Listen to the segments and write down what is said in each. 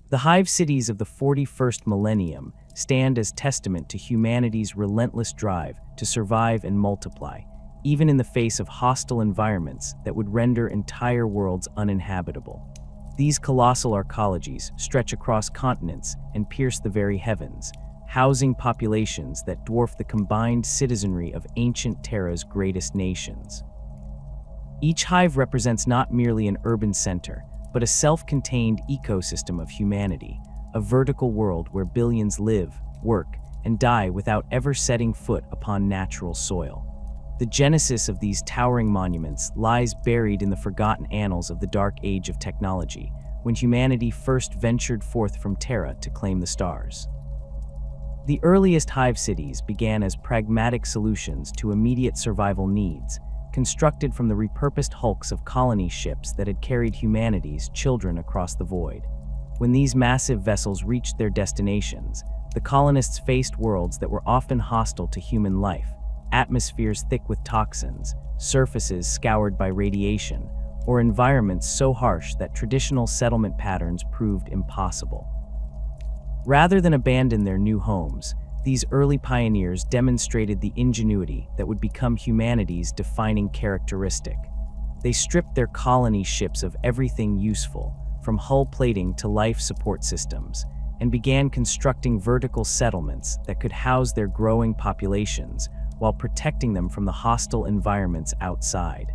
The hive cities of the 41st millennium stand as testament to humanity's relentless drive to survive and multiply, even in the face of hostile environments that would render entire worlds uninhabitable. These colossal arcologies stretch across continents and pierce the very heavens, housing populations that dwarf the combined citizenry of ancient Terra's greatest nations. Each hive represents not merely an urban center, but a self-contained ecosystem of humanity, a vertical world where billions live, work, and die without ever setting foot upon natural soil. The genesis of these towering monuments lies buried in the forgotten annals of the Dark Age of technology, when humanity first ventured forth from Terra to claim the stars. The earliest hive cities began as pragmatic solutions to immediate survival needs, constructed from the repurposed hulks of colony ships that had carried humanity's children across the void. When these massive vessels reached their destinations, the colonists faced worlds that were often hostile to human life, atmospheres thick with toxins, surfaces scoured by radiation, or environments so harsh that traditional settlement patterns proved impossible. Rather than abandon their new homes, these early pioneers demonstrated the ingenuity that would become humanity's defining characteristic. They stripped their colony ships of everything useful, from hull plating to life support systems, and began constructing vertical settlements that could house their growing populations while protecting them from the hostile environments outside.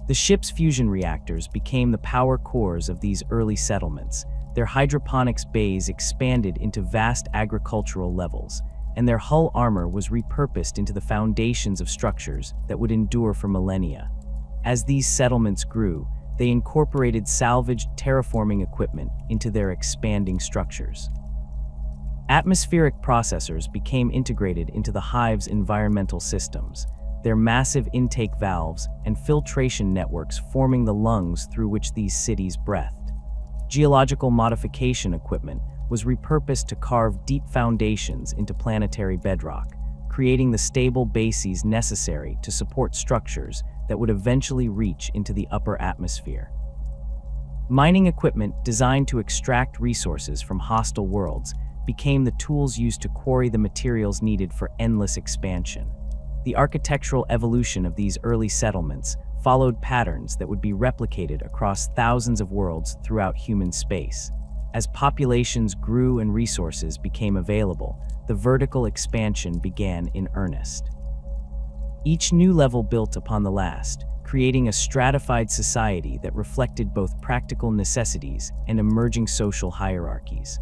The ship's fusion reactors became the power cores of these early settlements. Their hydroponics bays expanded into vast agricultural levels, and their hull armor was repurposed into the foundations of structures that would endure for millennia. As these settlements grew, they incorporated salvaged terraforming equipment into their expanding structures. Atmospheric processors became integrated into the hive's environmental systems, their massive intake valves and filtration networks forming the lungs through which these cities breathed. Geological modification equipment was repurposed to carve deep foundations into planetary bedrock, creating the stable bases necessary to support structures that would eventually reach into the upper atmosphere. Mining equipment designed to extract resources from hostile worlds became the tools used to quarry the materials needed for endless expansion. The architectural evolution of these early settlements followed patterns that would be replicated across thousands of worlds throughout human space. As populations grew and resources became available, the vertical expansion began in earnest. Each new level built upon the last, creating a stratified society that reflected both practical necessities and emerging social hierarchies.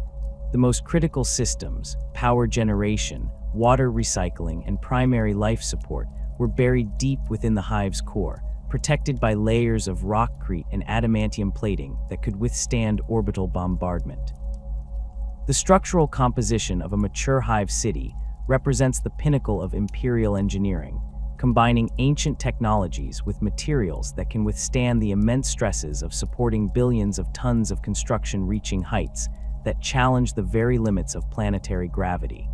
The most critical systems, power generation, water recycling, and primary life support, were buried deep within the hive's core, protected by layers of rockcrete and adamantium plating that could withstand orbital bombardment. The structural composition of a mature hive city represents the pinnacle of imperial engineering, combining ancient technologies with materials that can withstand the immense stresses of supporting billions of tons of construction, reaching heights that challenge the very limits of planetary gravity.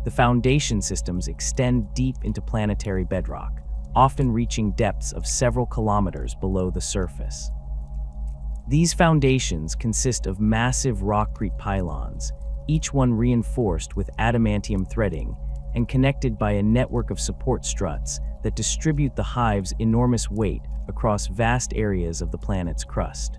The foundation systems extend deep into planetary bedrock, often reaching depths of several kilometers below the surface. These foundations consist of massive rockcrete pylons, each one reinforced with adamantium threading and connected by a network of support struts that distribute the hive's enormous weight across vast areas of the planet's crust.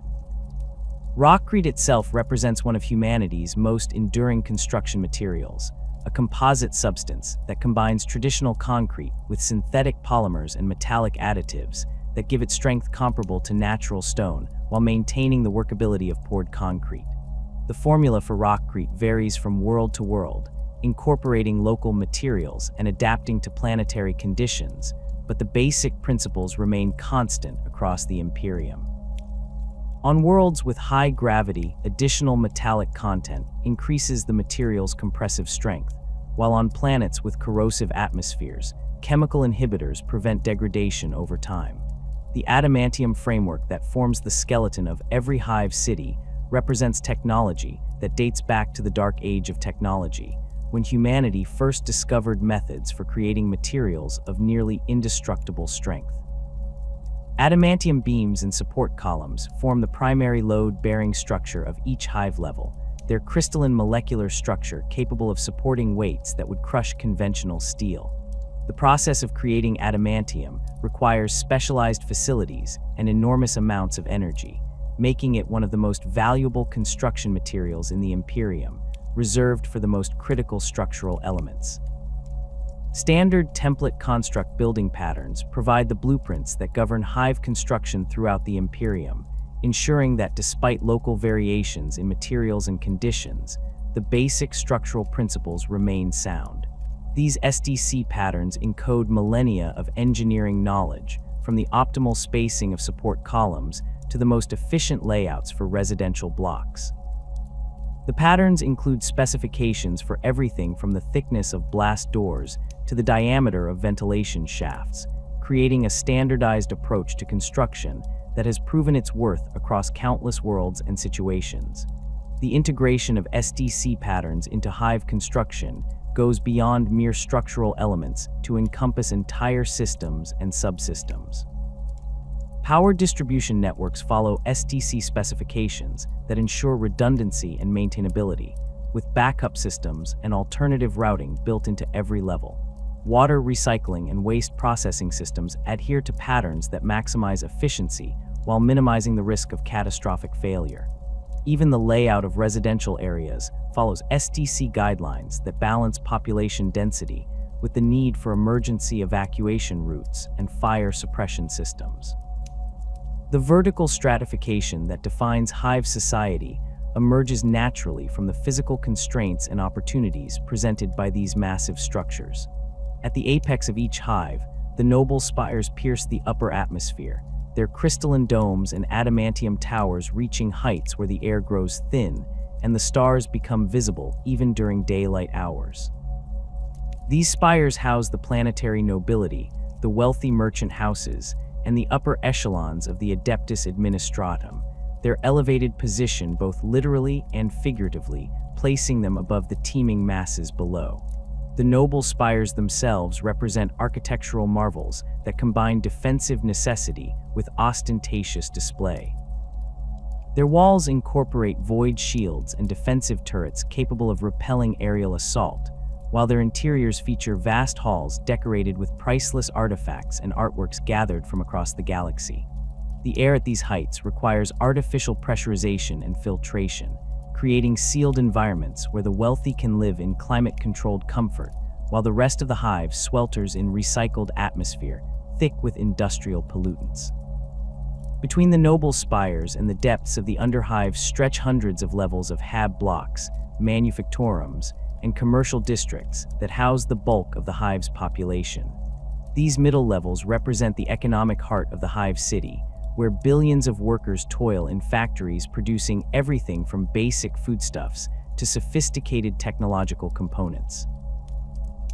Rockcrete itself represents one of humanity's most enduring construction materials, a composite substance that combines traditional concrete with synthetic polymers and metallic additives that give it strength comparable to natural stone while maintaining the workability of poured concrete. The formula for rockcrete varies from world to world, incorporating local materials and adapting to planetary conditions, but the basic principles remain constant across the Imperium. On worlds with high gravity, additional metallic content increases the material's compressive strength, while on planets with corrosive atmospheres, chemical inhibitors prevent degradation over time. The adamantium framework that forms the skeleton of every hive city represents technology that dates back to the Dark Age of technology, when humanity first discovered methods for creating materials of nearly indestructible strength. Adamantium beams and support columns form the primary load-bearing structure of each hive level, their crystalline molecular structure capable of supporting weights that would crush conventional steel. The process of creating adamantium requires specialized facilities and enormous amounts of energy, making it one of the most valuable construction materials in the Imperium, reserved for the most critical structural elements. Standard template construct building patterns provide the blueprints that govern hive construction throughout the Imperium, ensuring that despite local variations in materials and conditions, the basic structural principles remain sound. These SDC patterns encode millennia of engineering knowledge, from the optimal spacing of support columns to the most efficient layouts for residential blocks. The patterns include specifications for everything from the thickness of blast doors to the diameter of ventilation shafts, creating a standardized approach to construction that has proven its worth across countless worlds and situations. The integration of SDC patterns into hive construction goes beyond mere structural elements to encompass entire systems and subsystems. Power distribution networks follow SDC specifications that ensure redundancy and maintainability, with backup systems and alternative routing built into every level. Water recycling and waste processing systems adhere to patterns that maximize efficiency while minimizing the risk of catastrophic failure. Even the layout of residential areas follows SDC guidelines that balance population density with the need for emergency evacuation routes and fire suppression systems. The vertical stratification that defines hive society emerges naturally from the physical constraints and opportunities presented by these massive structures. At the apex of each hive, the noble spires pierce the upper atmosphere, their crystalline domes and adamantium towers reaching heights where the air grows thin and the stars become visible even during daylight hours. These spires house the planetary nobility, the wealthy merchant houses, and the upper echelons of the Adeptus Administratum, their elevated position both literally and figuratively placing them above the teeming masses below. The noble spires themselves represent architectural marvels that combine defensive necessity with ostentatious display. Their walls incorporate void shields and defensive turrets capable of repelling aerial assault, while their interiors feature vast halls decorated with priceless artifacts and artworks gathered from across the galaxy. The air at these heights requires artificial pressurization and filtration, creating sealed environments where the wealthy can live in climate-controlled comfort, while the rest of the hive swelters in recycled atmosphere, thick with industrial pollutants. Between the noble spires and the depths of the underhive stretch hundreds of levels of hab blocks, manufactorums, and commercial districts that house the bulk of the hive's population. These middle levels represent the economic heart of the Hive City, where billions of workers toil in factories producing everything from basic foodstuffs to sophisticated technological components.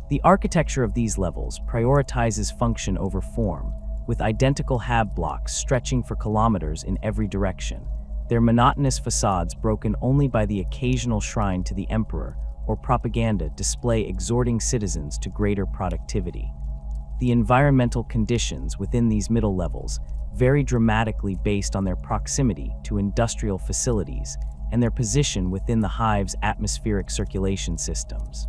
The architecture of these levels prioritizes function over form, with identical hab blocks stretching for kilometers in every direction, their monotonous facades broken only by the occasional shrine to the emperor or propaganda display exhorting citizens to greater productivity. The environmental conditions within these middle levels vary dramatically based on their proximity to industrial facilities and their position within the hive's atmospheric circulation systems.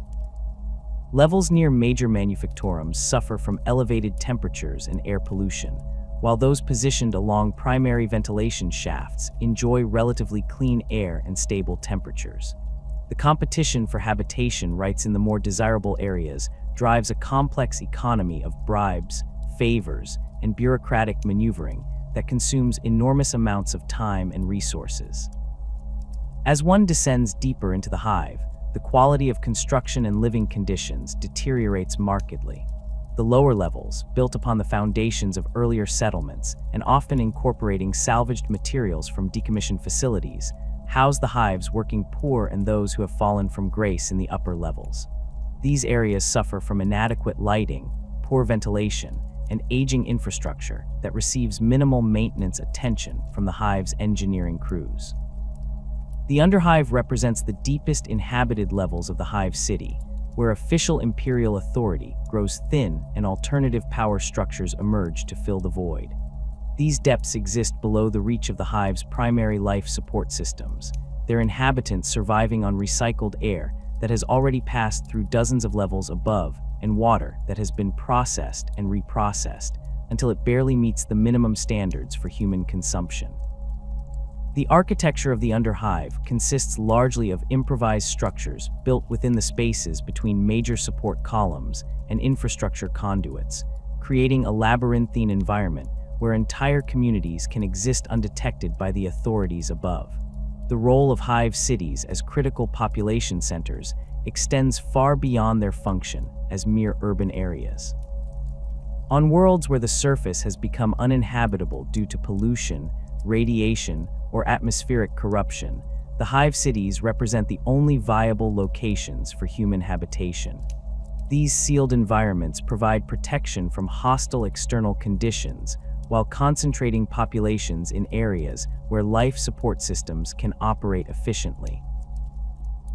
Levels near major manufactorums suffer from elevated temperatures and air pollution, while those positioned along primary ventilation shafts enjoy relatively clean air and stable temperatures. The competition for habitation rights in the more desirable areas drives a complex economy of bribes, favors, and bureaucratic maneuvering that consumes enormous amounts of time and resources. As one descends deeper into the hive, the quality of construction and living conditions deteriorates markedly. The lower levels, built upon the foundations of earlier settlements and often incorporating salvaged materials from decommissioned facilities, house the hive's working poor and those who have fallen from grace in the upper levels. These areas suffer from inadequate lighting, poor ventilation, and aging infrastructure that receives minimal maintenance attention from the hive's engineering crews. The underhive represents the deepest inhabited levels of the Hive City, where official imperial authority grows thin and alternative power structures emerge to fill the void. These depths exist below the reach of the hive's primary life support systems, their inhabitants surviving on recycled air that has already passed through dozens of levels above and water that has been processed and reprocessed until it barely meets the minimum standards for human consumption. The architecture of the underhive consists largely of improvised structures built within the spaces between major support columns and infrastructure conduits, creating a labyrinthine environment where entire communities can exist undetected by the authorities above. The role of hive cities as critical population centers extends far beyond their function as mere urban areas. On worlds where the surface has become uninhabitable due to pollution, radiation, or atmospheric corruption, the hive cities represent the only viable locations for human habitation. These sealed environments provide protection from hostile external conditions while concentrating populations in areas where life support systems can operate efficiently.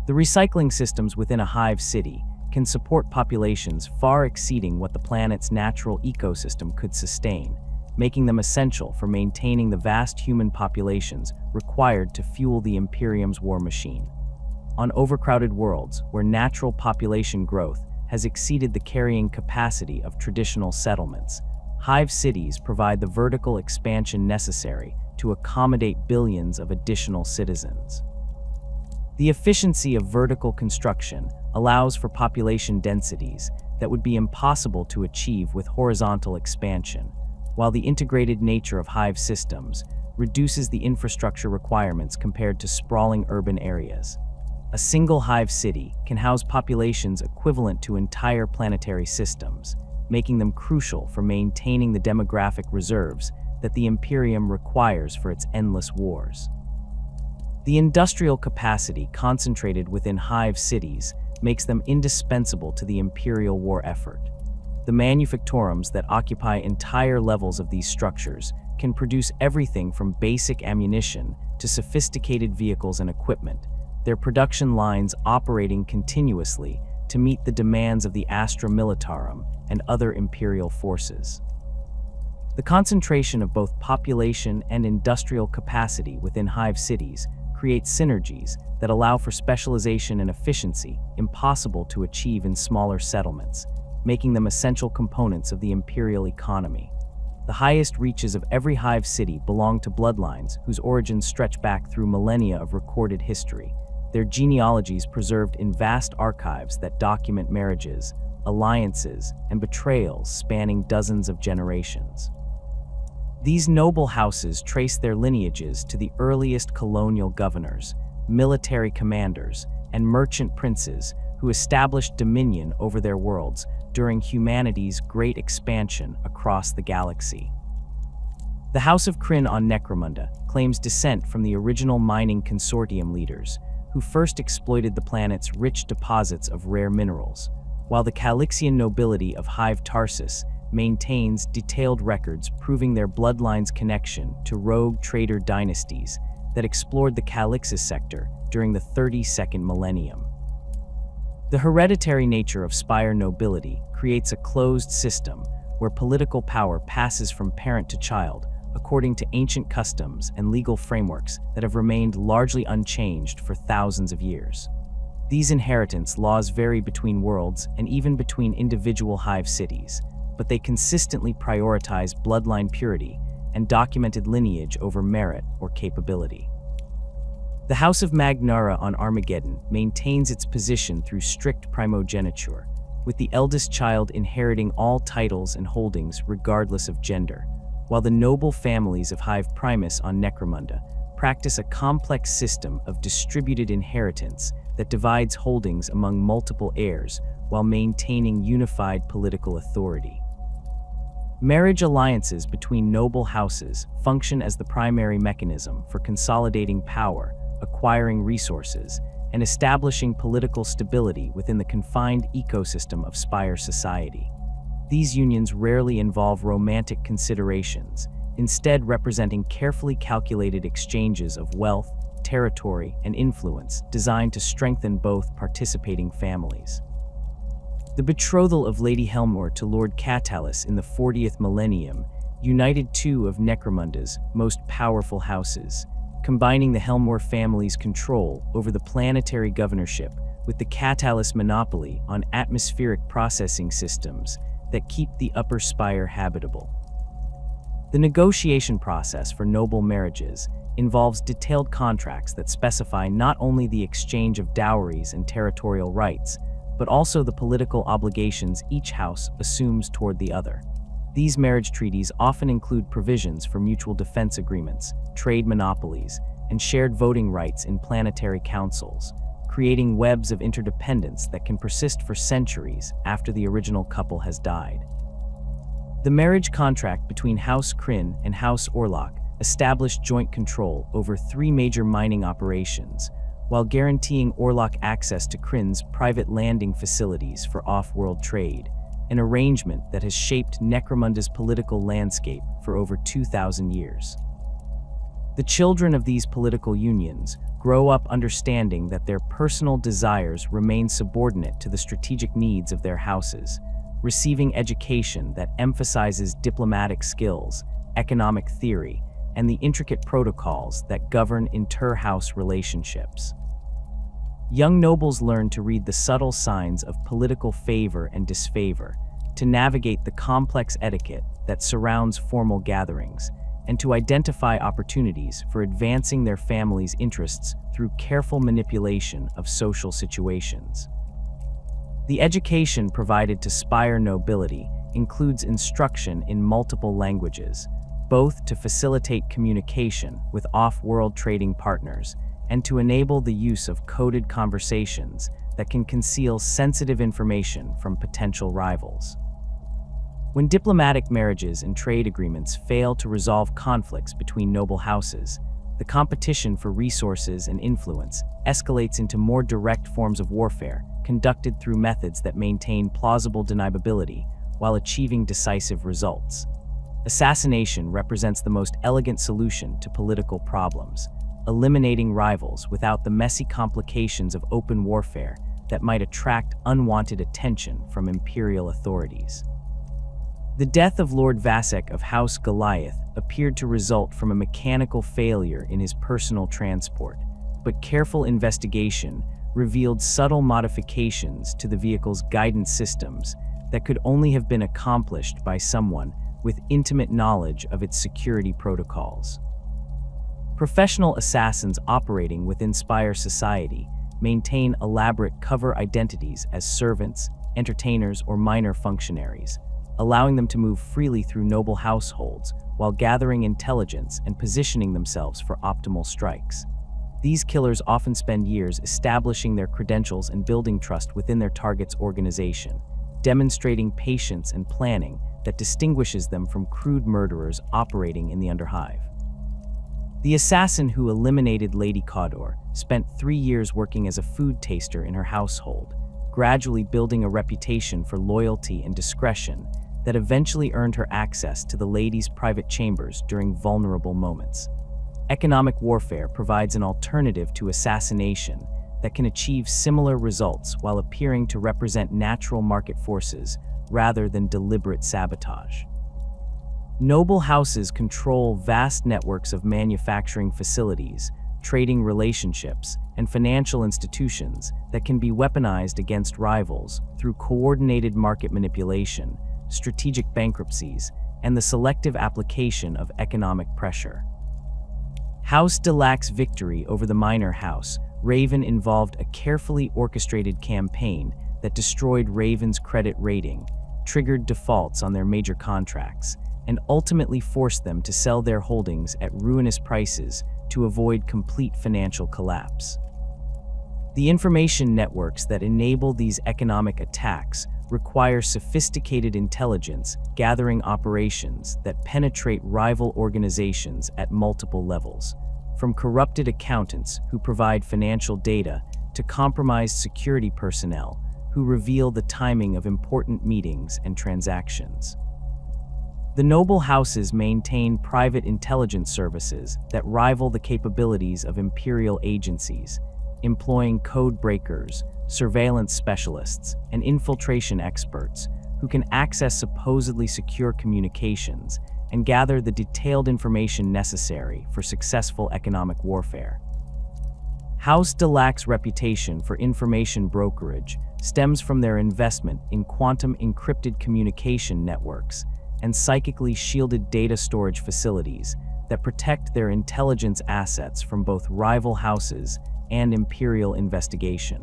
The recycling systems within a hive city can support populations far exceeding what the planet's natural ecosystem could sustain, making them essential for maintaining the vast human populations required to fuel the Imperium's war machine. On overcrowded worlds where natural population growth has exceeded the carrying capacity of traditional settlements, hive cities provide the vertical expansion necessary to accommodate billions of additional citizens. The efficiency of vertical construction allows for population densities that would be impossible to achieve with horizontal expansion, while the integrated nature of hive systems reduces the infrastructure requirements compared to sprawling urban areas. A single hive city can house populations equivalent to entire planetary systems, making them crucial for maintaining the demographic reserves that the Imperium requires for its endless wars. The industrial capacity concentrated within hive cities makes them indispensable to the Imperial war effort. The manufactorums that occupy entire levels of these structures can produce everything from basic ammunition to sophisticated vehicles and equipment, their production lines operating continuously to meet the demands of the Astra Militarum and other Imperial forces. The concentration of both population and industrial capacity within hive cities creates synergies that allow for specialization and efficiency impossible to achieve in smaller settlements, making them essential components of the Imperial economy. The highest reaches of every hive city belong to bloodlines whose origins stretch back through millennia of recorded history, their genealogies preserved in vast archives that document marriages, alliances, and betrayals spanning dozens of generations. These noble houses trace their lineages to the earliest colonial governors, military commanders, and merchant princes who established dominion over their worlds during humanity's great expansion across the galaxy. The House of Kryn on Necromunda claims descent from the original mining consortium leaders, who first exploited the planet's rich deposits of rare minerals, while the Calixian nobility of Hive Tarsus maintains detailed records proving their bloodline's connection to rogue trader dynasties that explored the Calixis sector during the 32nd millennium. The hereditary nature of Spire nobility creates a closed system where political power passes from parent to child according to ancient customs and legal frameworks that have remained largely unchanged for thousands of years. These inheritance laws vary between worlds and even between individual hive cities, but they consistently prioritize bloodline purity and documented lineage over merit or capability. The House of Magnara on Armageddon maintains its position through strict primogeniture, with the eldest child inheriting all titles and holdings regardless of gender, while the noble families of Hive Primus on Necromunda practice a complex system of distributed inheritance that divides holdings among multiple heirs while maintaining unified political authority. Marriage alliances between noble houses function as the primary mechanism for consolidating power, acquiring resources, and establishing political stability within the confined ecosystem of Spire society. These unions rarely involve romantic considerations, instead representing carefully calculated exchanges of wealth, territory, and influence designed to strengthen both participating families. The betrothal of Lady Helmore to Lord Catalyst in the 40th millennium united two of Necromunda's most powerful houses, combining the Helmore family's control over the planetary governorship with the Catalyst monopoly on atmospheric processing systems that keep the upper spire habitable. The negotiation process for noble marriages involves detailed contracts that specify not only the exchange of dowries and territorial rights, but also the political obligations each house assumes toward the other. These marriage treaties often include provisions for mutual defense agreements, trade monopolies, and shared voting rights in planetary councils, creating webs of interdependence that can persist for centuries after the original couple has died. The marriage contract between House Kryn and House Orlok established joint control over 3 major mining operations, while guaranteeing Orlok access to Kryn's private landing facilities for off-world trade, an arrangement that has shaped Necromunda's political landscape for over 2,000 years. The children of these political unions grow up understanding that their personal desires remain subordinate to the strategic needs of their houses, receiving education that emphasizes diplomatic skills, economic theory, and the intricate protocols that govern inter-house relationships. Young nobles learn to read the subtle signs of political favor and disfavor, to navigate the complex etiquette that surrounds formal gatherings, and to identify opportunities for advancing their family's interests through careful manipulation of social situations. The education provided to spire nobility includes instruction in multiple languages, both to facilitate communication with off-world trading partners and to enable the use of coded conversations that can conceal sensitive information from potential rivals. When diplomatic marriages and trade agreements fail to resolve conflicts between noble houses, the competition for resources and influence escalates into more direct forms of warfare conducted through methods that maintain plausible deniability while achieving decisive results. Assassination represents the most elegant solution to political problems, eliminating rivals without the messy complications of open warfare that might attract unwanted attention from imperial authorities. The death of Lord Vasek of House Goliath appeared to result from a mechanical failure in his personal transport, but careful investigation revealed subtle modifications to the vehicle's guidance systems that could only have been accomplished by someone with intimate knowledge of its security protocols. Professional assassins operating within Spire society maintain elaborate cover identities as servants, entertainers, or minor functionaries, allowing them to move freely through noble households while gathering intelligence and positioning themselves for optimal strikes. These killers often spend years establishing their credentials and building trust within their target's organization, demonstrating patience and planning that distinguishes them from crude murderers operating in the underhive. The assassin who eliminated Lady Cawdor spent 3 years working as a food taster in her household, gradually building a reputation for loyalty and discretion that eventually earned her access to the lady's private chambers during vulnerable moments. Economic warfare provides an alternative to assassination that can achieve similar results while appearing to represent natural market forces rather than deliberate sabotage. Noble houses control vast networks of manufacturing facilities, trading relationships, and financial institutions that can be weaponized against rivals through coordinated market manipulation, strategic bankruptcies, and the selective application of economic pressure. House Delac's victory over the minor house, Raven, involved a carefully orchestrated campaign that destroyed Raven's credit rating, triggered defaults on their major contracts, and ultimately forced them to sell their holdings at ruinous prices to avoid complete financial collapse. The information networks that enable these economic attacks require sophisticated intelligence gathering operations that penetrate rival organizations at multiple levels, from corrupted accountants who provide financial data to compromised security personnel who reveal the timing of important meetings and transactions. The noble houses maintain private intelligence services that rival the capabilities of imperial agencies, employing code breakers, surveillance specialists, and infiltration experts who can access supposedly secure communications and gather the detailed information necessary for successful economic warfare. House de Lac's reputation for information brokerage stems from their investment in quantum encrypted communication networks and psychically shielded data storage facilities that protect their intelligence assets from both rival houses and imperial investigation.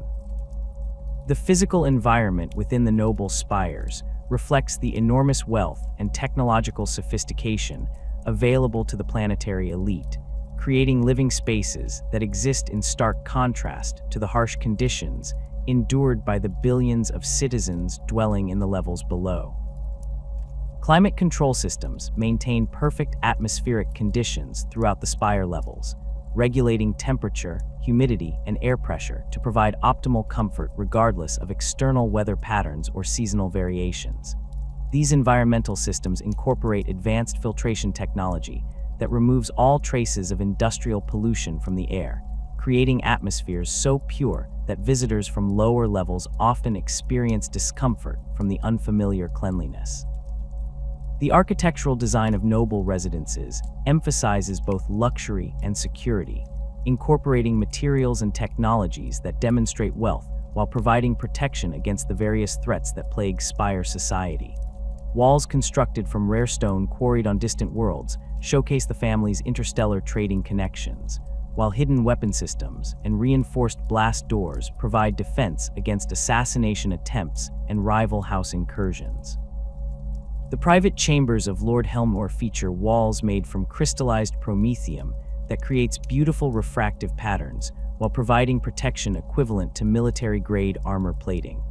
The physical environment within the noble spires reflects the enormous wealth and technological sophistication available to the planetary elite, creating living spaces that exist in stark contrast to the harsh conditions endured by the billions of citizens dwelling in the levels below. Climate control systems maintain perfect atmospheric conditions throughout the spire levels, regulating temperature, humidity, and air pressure to provide optimal comfort regardless of external weather patterns or seasonal variations. These environmental systems incorporate advanced filtration technology that removes all traces of industrial pollution from the air, creating atmospheres so pure that visitors from lower levels often experience discomfort from the unfamiliar cleanliness. The architectural design of noble residences emphasizes both luxury and security, incorporating materials and technologies that demonstrate wealth while providing protection against the various threats that plague spire society. Walls constructed from rare stone quarried on distant worlds showcase the family's interstellar trading connections, while hidden weapon systems and reinforced blast doors provide defense against assassination attempts and rival house incursions. The private chambers of Lord Helmore feature walls made from crystallized promethium that creates beautiful refractive patterns while providing protection equivalent to military-grade armor plating.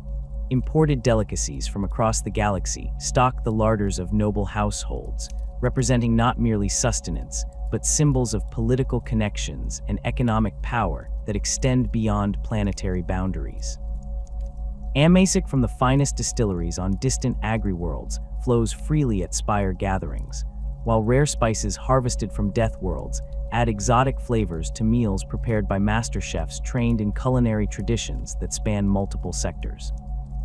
Imported delicacies from across the galaxy stock the larders of noble households, representing not merely sustenance, but symbols of political connections and economic power that extend beyond planetary boundaries. Amasic from the finest distilleries on distant agri-worlds flows freely at spire gatherings, while rare spices harvested from death worlds add exotic flavors to meals prepared by master chefs trained in culinary traditions that span multiple sectors.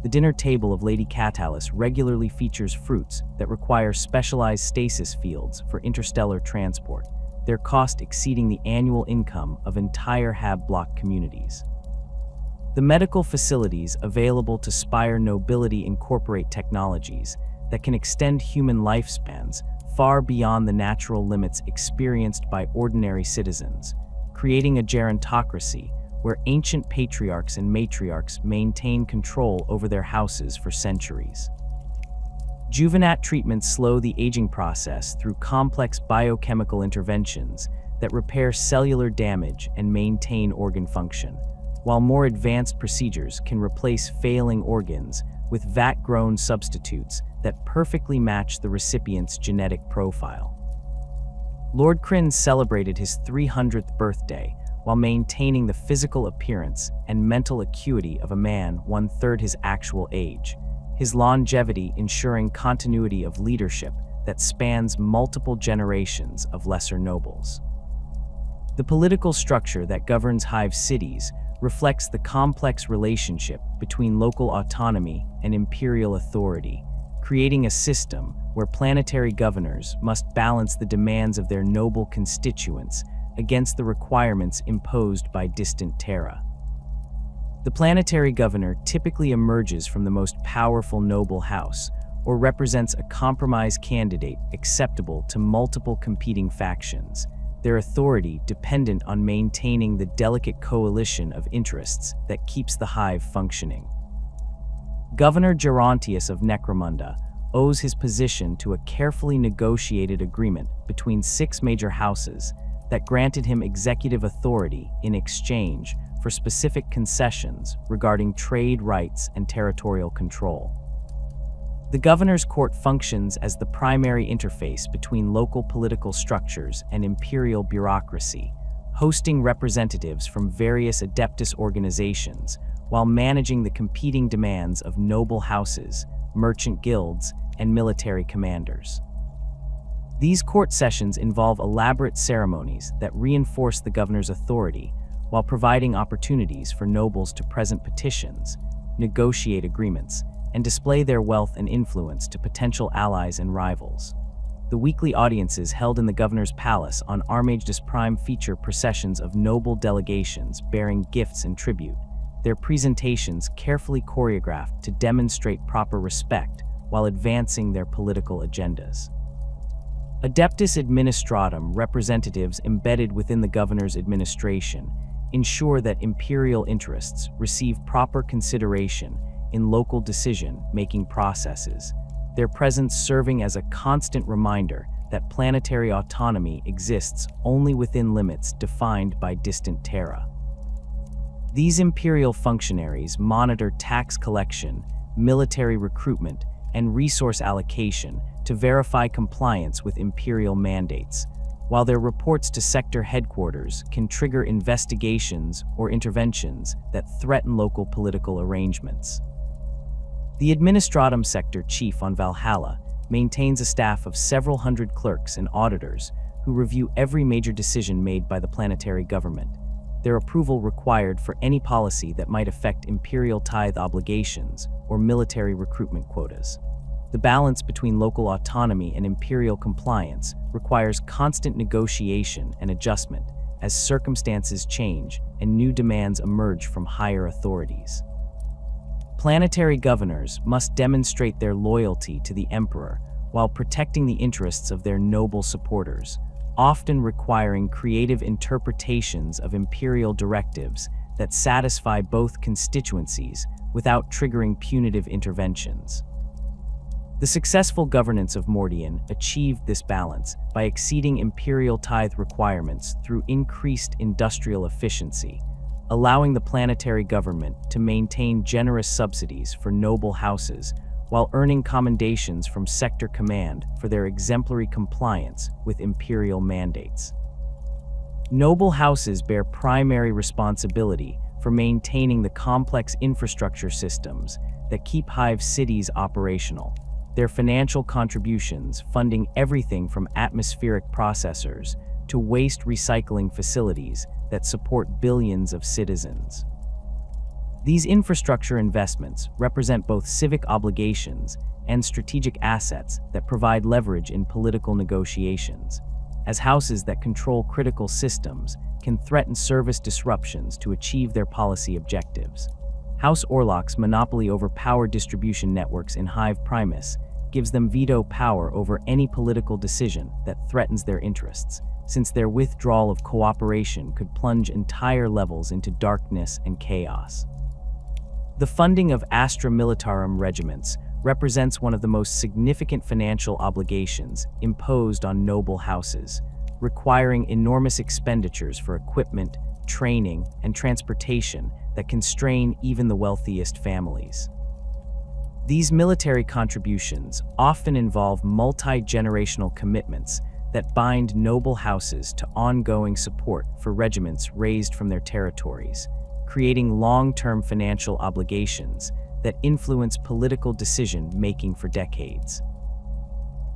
The dinner table of Lady Catalyst regularly features fruits that require specialized stasis fields for interstellar transport, their cost exceeding the annual income of entire Hab block communities. The medical facilities available to spire nobility incorporate technologies that can extend human lifespans far beyond the natural limits experienced by ordinary citizens, creating a gerontocracy where ancient patriarchs and matriarchs maintain control over their houses for centuries. Juvenat treatments slow the aging process through complex biochemical interventions that repair cellular damage and maintain organ function, while more advanced procedures can replace failing organs with vat-grown substitutes that perfectly match the recipient's genetic profile. Lord Kryn celebrated his 300th birthday while maintaining the physical appearance and mental acuity of a man one-third his actual age, his longevity ensuring continuity of leadership that spans multiple generations of lesser nobles. The political structure that governs Hive cities reflects the complex relationship between local autonomy and imperial authority, creating a system where planetary governors must balance the demands of their noble constituents against the requirements imposed by distant Terra. The planetary governor typically emerges from the most powerful noble house, or represents a compromise candidate acceptable to multiple competing factions, their authority dependent on maintaining the delicate coalition of interests that keeps the Hive functioning. Governor Gerontius of Necromunda owes his position to a carefully negotiated agreement between 6 major houses that granted him executive authority in exchange for specific concessions regarding trade rights and territorial control. The governor's court functions as the primary interface between local political structures and imperial bureaucracy, hosting representatives from various Adeptus organizations while managing the competing demands of noble houses, merchant guilds, and military commanders. These court sessions involve elaborate ceremonies that reinforce the governor's authority while providing opportunities for nobles to present petitions, negotiate agreements, and display their wealth and influence to potential allies and rivals. The weekly audiences held in the governor's palace on Armistice Prime feature processions of noble delegations bearing gifts and tribute, their presentations carefully choreographed to demonstrate proper respect while advancing their political agendas. Adeptus Administratum representatives embedded within the governor's administration ensure that imperial interests receive proper consideration in local decision-making processes, their presence serving as a constant reminder that planetary autonomy exists only within limits defined by distant terra. These imperial functionaries monitor tax collection, military recruitment, and resource allocation to verify compliance with imperial mandates, while their reports to sector headquarters can trigger investigations or interventions that threaten local political arrangements. The Administratum Sector Chief on Valhalla maintains a staff of several hundred clerks and auditors who review every major decision made by the planetary government, their approval required for any policy that might affect imperial tithe obligations or military recruitment quotas. The balance between local autonomy and imperial compliance requires constant negotiation and adjustment as circumstances change and new demands emerge from higher authorities. Planetary governors must demonstrate their loyalty to the emperor while protecting the interests of their noble supporters, often requiring creative interpretations of imperial directives that satisfy both constituencies without triggering punitive interventions. The successful governance of Mordian achieved this balance by exceeding imperial tithe requirements through increased industrial efficiency, allowing the planetary government to maintain generous subsidies for noble houses while earning commendations from sector command for their exemplary compliance with imperial mandates. Noble houses bear primary responsibility for maintaining the complex infrastructure systems that keep Hive cities operational, their financial contributions funding everything from atmospheric processors to waste recycling facilities that support billions of citizens. These infrastructure investments represent both civic obligations and strategic assets that provide leverage in political negotiations, as houses that control critical systems can threaten service disruptions to achieve their policy objectives. House Orlok's monopoly over power distribution networks in Hive Primus gives them veto power over any political decision that threatens their interests, since their withdrawal of cooperation could plunge entire levels into darkness and chaos. The funding of Astra Militarum regiments represents one of the most significant financial obligations imposed on noble houses, requiring enormous expenditures for equipment, training, and transportation that constrain even the wealthiest families. These military contributions often involve multi-generational commitments that bind noble houses to ongoing support for regiments raised from their territories, creating long-term financial obligations that influence political decision-making for decades.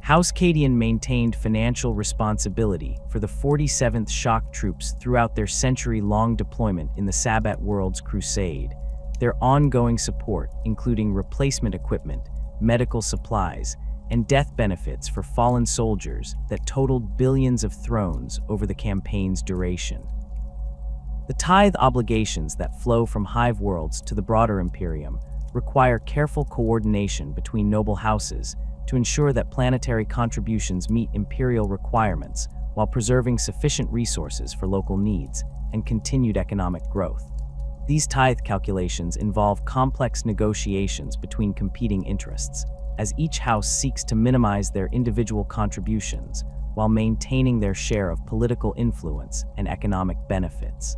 House Cadian maintained financial responsibility for the 47th Shock Troops throughout their century-long deployment in the Sabbat World's Crusade. Their ongoing support, including replacement equipment, medical supplies, and death benefits for fallen soldiers that totaled billions of thrones over the campaign's duration. The tithe obligations that flow from Hive worlds to the broader Imperium require careful coordination between noble houses to ensure that planetary contributions meet imperial requirements while preserving sufficient resources for local needs and continued economic growth. These tithe calculations involve complex negotiations between competing interests, as each house seeks to minimize their individual contributions while maintaining their share of political influence and economic benefits.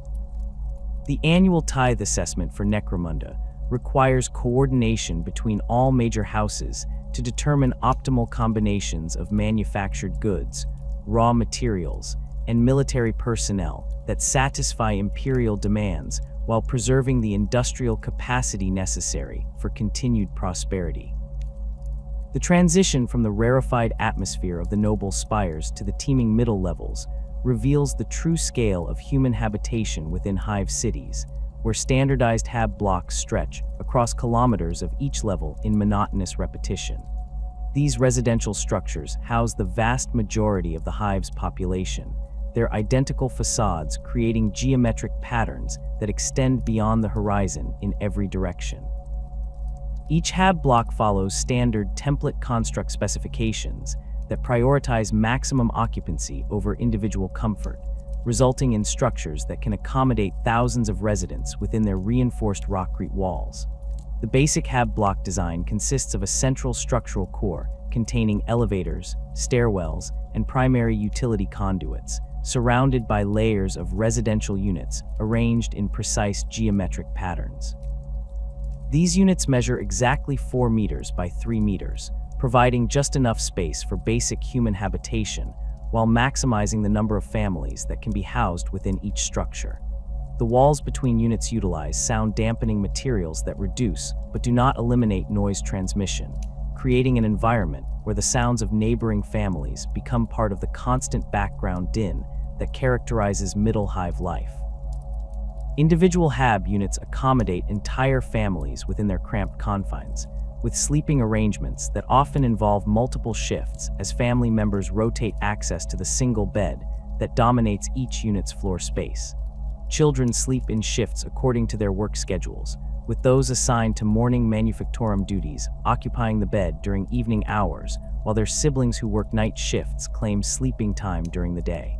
The annual tithe assessment for Necromunda requires coordination between all major houses to determine optimal combinations of manufactured goods, raw materials, and military personnel that satisfy imperial demands while preserving the industrial capacity necessary for continued prosperity. The transition from the rarefied atmosphere of the noble spires to the teeming middle levels reveals the true scale of human habitation within Hive cities, where standardized hab blocks stretch across kilometers of each level in monotonous repetition. These residential structures house the vast majority of the hive's population, their identical facades creating geometric patterns that extend beyond the horizon in every direction. Each hab block follows standard template construct specifications that prioritize maximum occupancy over individual comfort, resulting in structures that can accommodate thousands of residents within their reinforced rockcrete walls. The basic hab block design consists of a central structural core containing elevators, stairwells, and primary utility conduits, surrounded by layers of residential units arranged in precise geometric patterns. These units measure exactly 4 meters by 3 meters, providing just enough space for basic human habitation while maximizing the number of families that can be housed within each structure. The walls between units utilize sound-dampening materials that reduce but do not eliminate noise transmission, creating an environment where the sounds of neighboring families become part of the constant background din that characterizes middle hive life. Individual hab units accommodate entire families within their cramped confines, with sleeping arrangements that often involve multiple shifts as family members rotate access to the single bed that dominates each unit's floor space. Children sleep in shifts according to their work schedules, with those assigned to morning manufactorum duties occupying the bed during evening hours, while their siblings who work night shifts claim sleeping time during the day.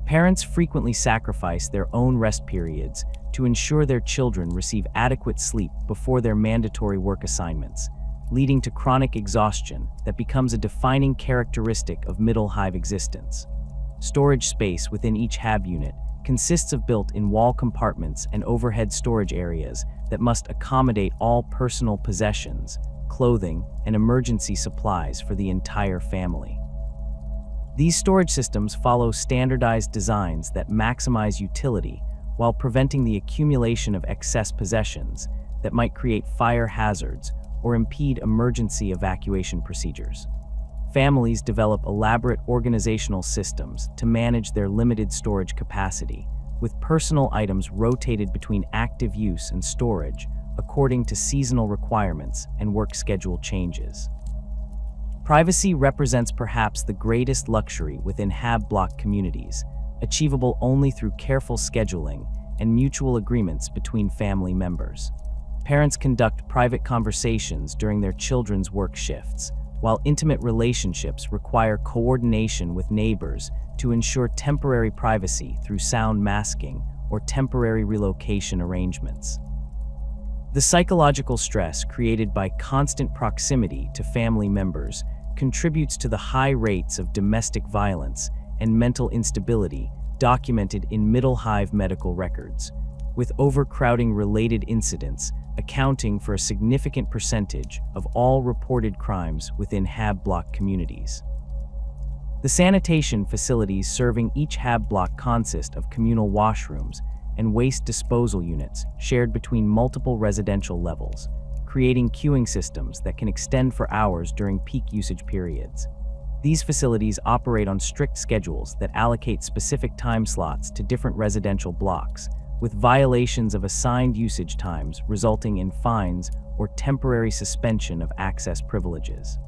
Parents frequently sacrifice their own rest periods to ensure their children receive adequate sleep before their mandatory work assignments, leading to chronic exhaustion that becomes a defining characteristic of middle hive existence. Storage space within each hab unit consists of built-in wall compartments and overhead storage areas that must accommodate all personal possessions, clothing, and emergency supplies for the entire family. These storage systems follow standardized designs that maximize utility while preventing the accumulation of excess possessions that might create fire hazards or impede emergency evacuation procedures. Families develop elaborate organizational systems to manage their limited storage capacity, with personal items rotated between active use and storage according to seasonal requirements and work schedule changes. Privacy represents perhaps the greatest luxury within hab block communities, achievable only through careful scheduling and mutual agreements between family members. Parents conduct private conversations during their children's work shifts, while intimate relationships require coordination with neighbors to ensure temporary privacy through sound masking or temporary relocation arrangements. The psychological stress created by constant proximity to family members contributes to the high rates of domestic violence and mental instability documented in middle hive medical records, with overcrowding-related incidents accounting for a significant percentage of all reported crimes within hab block communities. The sanitation facilities serving each hab block consist of communal washrooms and waste disposal units shared between multiple residential levels, creating queuing systems that can extend for hours during peak usage periods. These facilities operate on strict schedules that allocate specific time slots to different residential blocks, with violations of assigned usage times resulting in fines or temporary suspension of access privileges.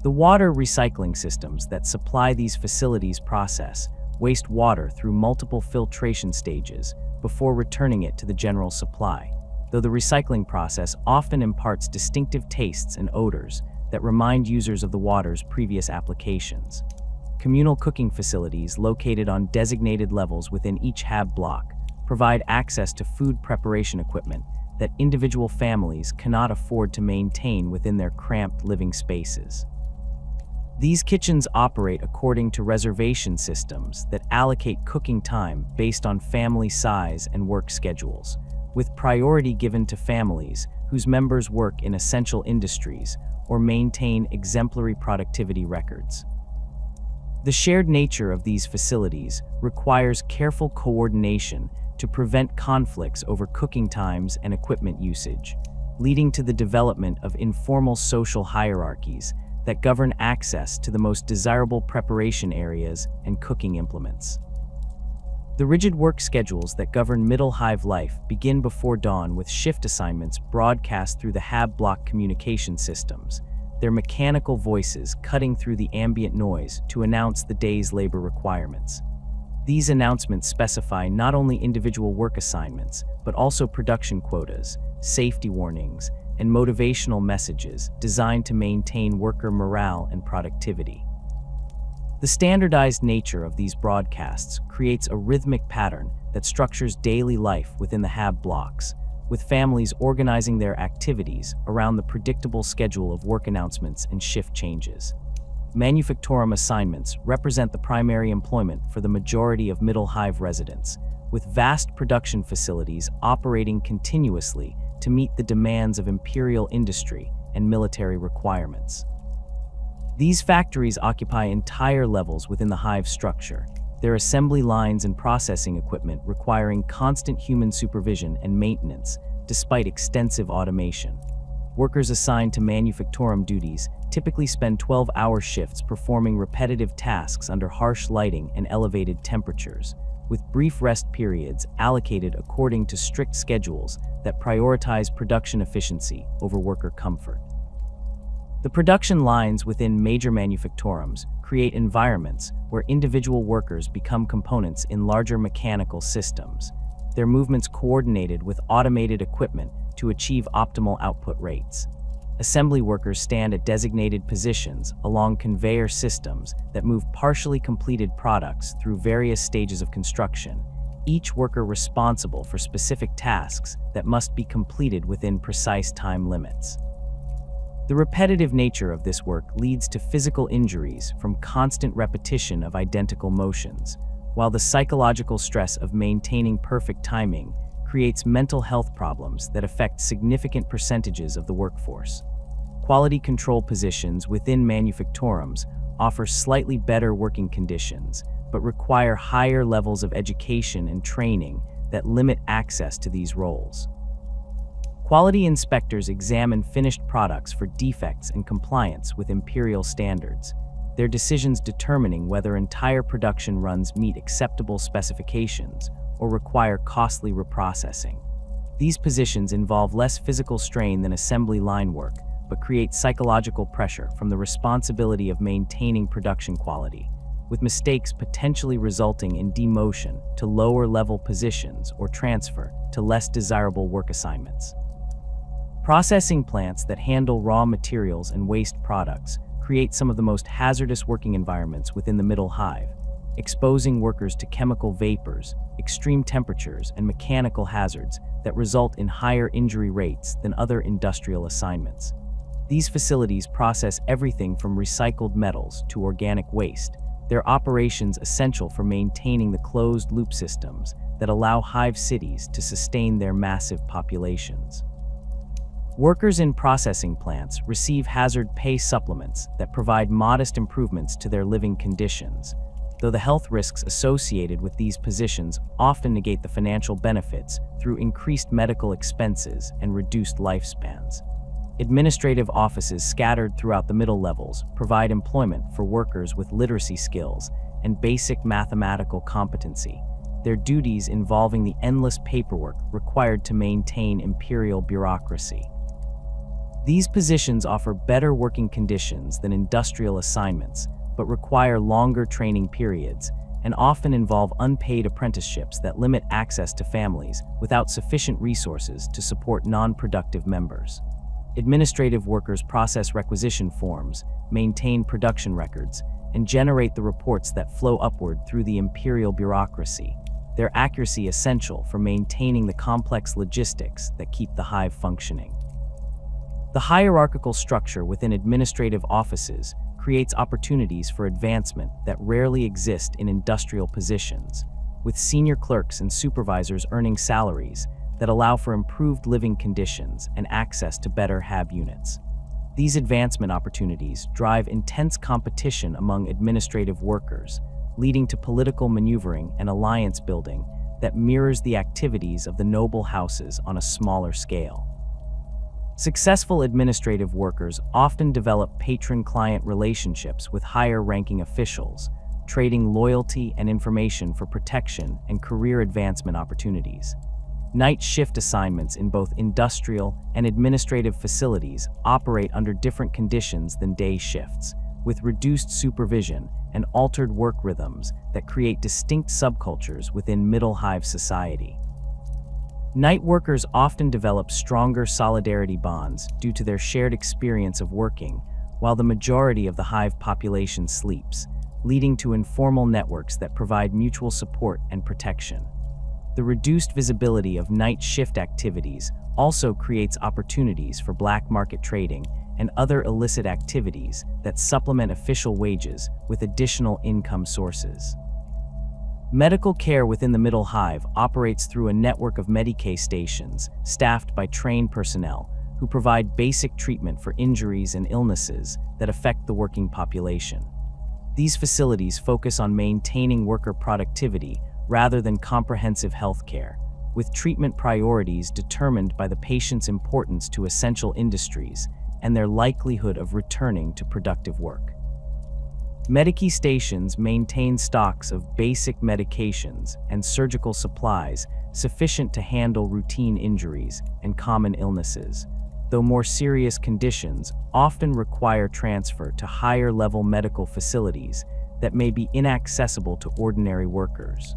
The water recycling systems that supply these facilities process wastewater through multiple filtration stages before returning it to the general supply, though the recycling process often imparts distinctive tastes and odors that remind users of the water's previous applications. Communal cooking facilities located on designated levels within each hab block provide access to food preparation equipment that individual families cannot afford to maintain within their cramped living spaces. These kitchens operate according to reservation systems that allocate cooking time based on family size and work schedules, with priority given to families whose members work in essential industries or maintain exemplary productivity records. The shared nature of these facilities requires careful coordination to prevent conflicts over cooking times and equipment usage, leading to the development of informal social hierarchies that govern access to the most desirable preparation areas and cooking implements. The rigid work schedules that govern middle hive life begin before dawn with shift assignments broadcast through the hab block communication systems, their mechanical voices cutting through the ambient noise to announce the day's labor requirements. These announcements specify not only individual work assignments, but also production quotas, safety warnings, and motivational messages designed to maintain worker morale and productivity. The standardized nature of these broadcasts creates a rhythmic pattern that structures daily life within the HAB blocks, with families organizing their activities around the predictable schedule of work announcements and shift changes. Manufactorum assignments represent the primary employment for the majority of Middle Hive residents, with vast production facilities operating continuously to meet the demands of imperial industry and military requirements. These factories occupy entire levels within the hive structure, their assembly lines and processing equipment requiring constant human supervision and maintenance despite extensive automation. Workers assigned to manufactorum duties typically spend 12-hour shifts performing repetitive tasks under harsh lighting and elevated temperatures, with brief rest periods allocated according to strict schedules that prioritize production efficiency over worker comfort. The production lines within major manufactorums create environments where individual workers become components in larger mechanical systems, their movements coordinated with automated equipment to achieve optimal output rates. Assembly workers stand at designated positions along conveyor systems that move partially completed products through various stages of construction, each worker responsible for specific tasks that must be completed within precise time limits. The repetitive nature of this work leads to physical injuries from constant repetition of identical motions, while the psychological stress of maintaining perfect timing creates mental health problems that affect significant percentages of the workforce. Quality control positions within manufactorums offer slightly better working conditions, but require higher levels of education and training that limit access to these roles. Quality inspectors examine finished products for defects and compliance with imperial standards, their decisions determining whether entire production runs meet acceptable specifications or require costly reprocessing. These positions involve less physical strain than assembly line work, but create psychological pressure from the responsibility of maintaining production quality, with mistakes potentially resulting in demotion to lower-level positions or transfer to less desirable work assignments. Processing plants that handle raw materials and waste products create some of the most hazardous working environments within the Middle Hive, exposing workers to chemical vapors, extreme temperatures, and mechanical hazards that result in higher injury rates than other industrial assignments. These facilities process everything from recycled metals to organic waste, their operations essential for maintaining the closed-loop systems that allow hive cities to sustain their massive populations. Workers in processing plants receive hazard pay supplements that provide modest improvements to their living conditions, though the health risks associated with these positions often negate the financial benefits through increased medical expenses and reduced lifespans. Administrative offices scattered throughout the middle levels provide employment for workers with literacy skills and basic mathematical competency, their duties involving the endless paperwork required to maintain imperial bureaucracy. These positions offer better working conditions than industrial assignments, but require longer training periods and often involve unpaid apprenticeships that limit access to families without sufficient resources to support non-productive members. Administrative workers process requisition forms, maintain production records, and generate the reports that flow upward through the imperial bureaucracy, their accuracy essential for maintaining the complex logistics that keep the hive functioning. The hierarchical structure within administrative offices creates opportunities for advancement that rarely exist in industrial positions, with senior clerks and supervisors earning salaries that allow for improved living conditions and access to better HAB units. These advancement opportunities drive intense competition among administrative workers, leading to political maneuvering and alliance building that mirrors the activities of the noble houses on a smaller scale. Successful administrative workers often develop patron-client relationships with higher-ranking officials, trading loyalty and information for protection and career advancement opportunities. Night shift assignments in both industrial and administrative facilities operate under different conditions than day shifts, with reduced supervision and altered work rhythms that create distinct subcultures within middle hive society. Night workers often develop stronger solidarity bonds due to their shared experience of working, while the majority of the hive population sleeps, leading to informal networks that provide mutual support and protection. The reduced visibility of night shift activities also creates opportunities for black market trading and other illicit activities that supplement official wages with additional income sources. Medical care within the middle hive operates through a network of Medicae stations staffed by trained personnel who provide basic treatment for injuries and illnesses that affect the working population. These facilities focus on maintaining worker productivity rather than comprehensive health care, with treatment priorities determined by the patient's importance to essential industries and their likelihood of returning to productive work. Medicae stations maintain stocks of basic medications and surgical supplies sufficient to handle routine injuries and common illnesses, though more serious conditions often require transfer to higher-level medical facilities that may be inaccessible to ordinary workers.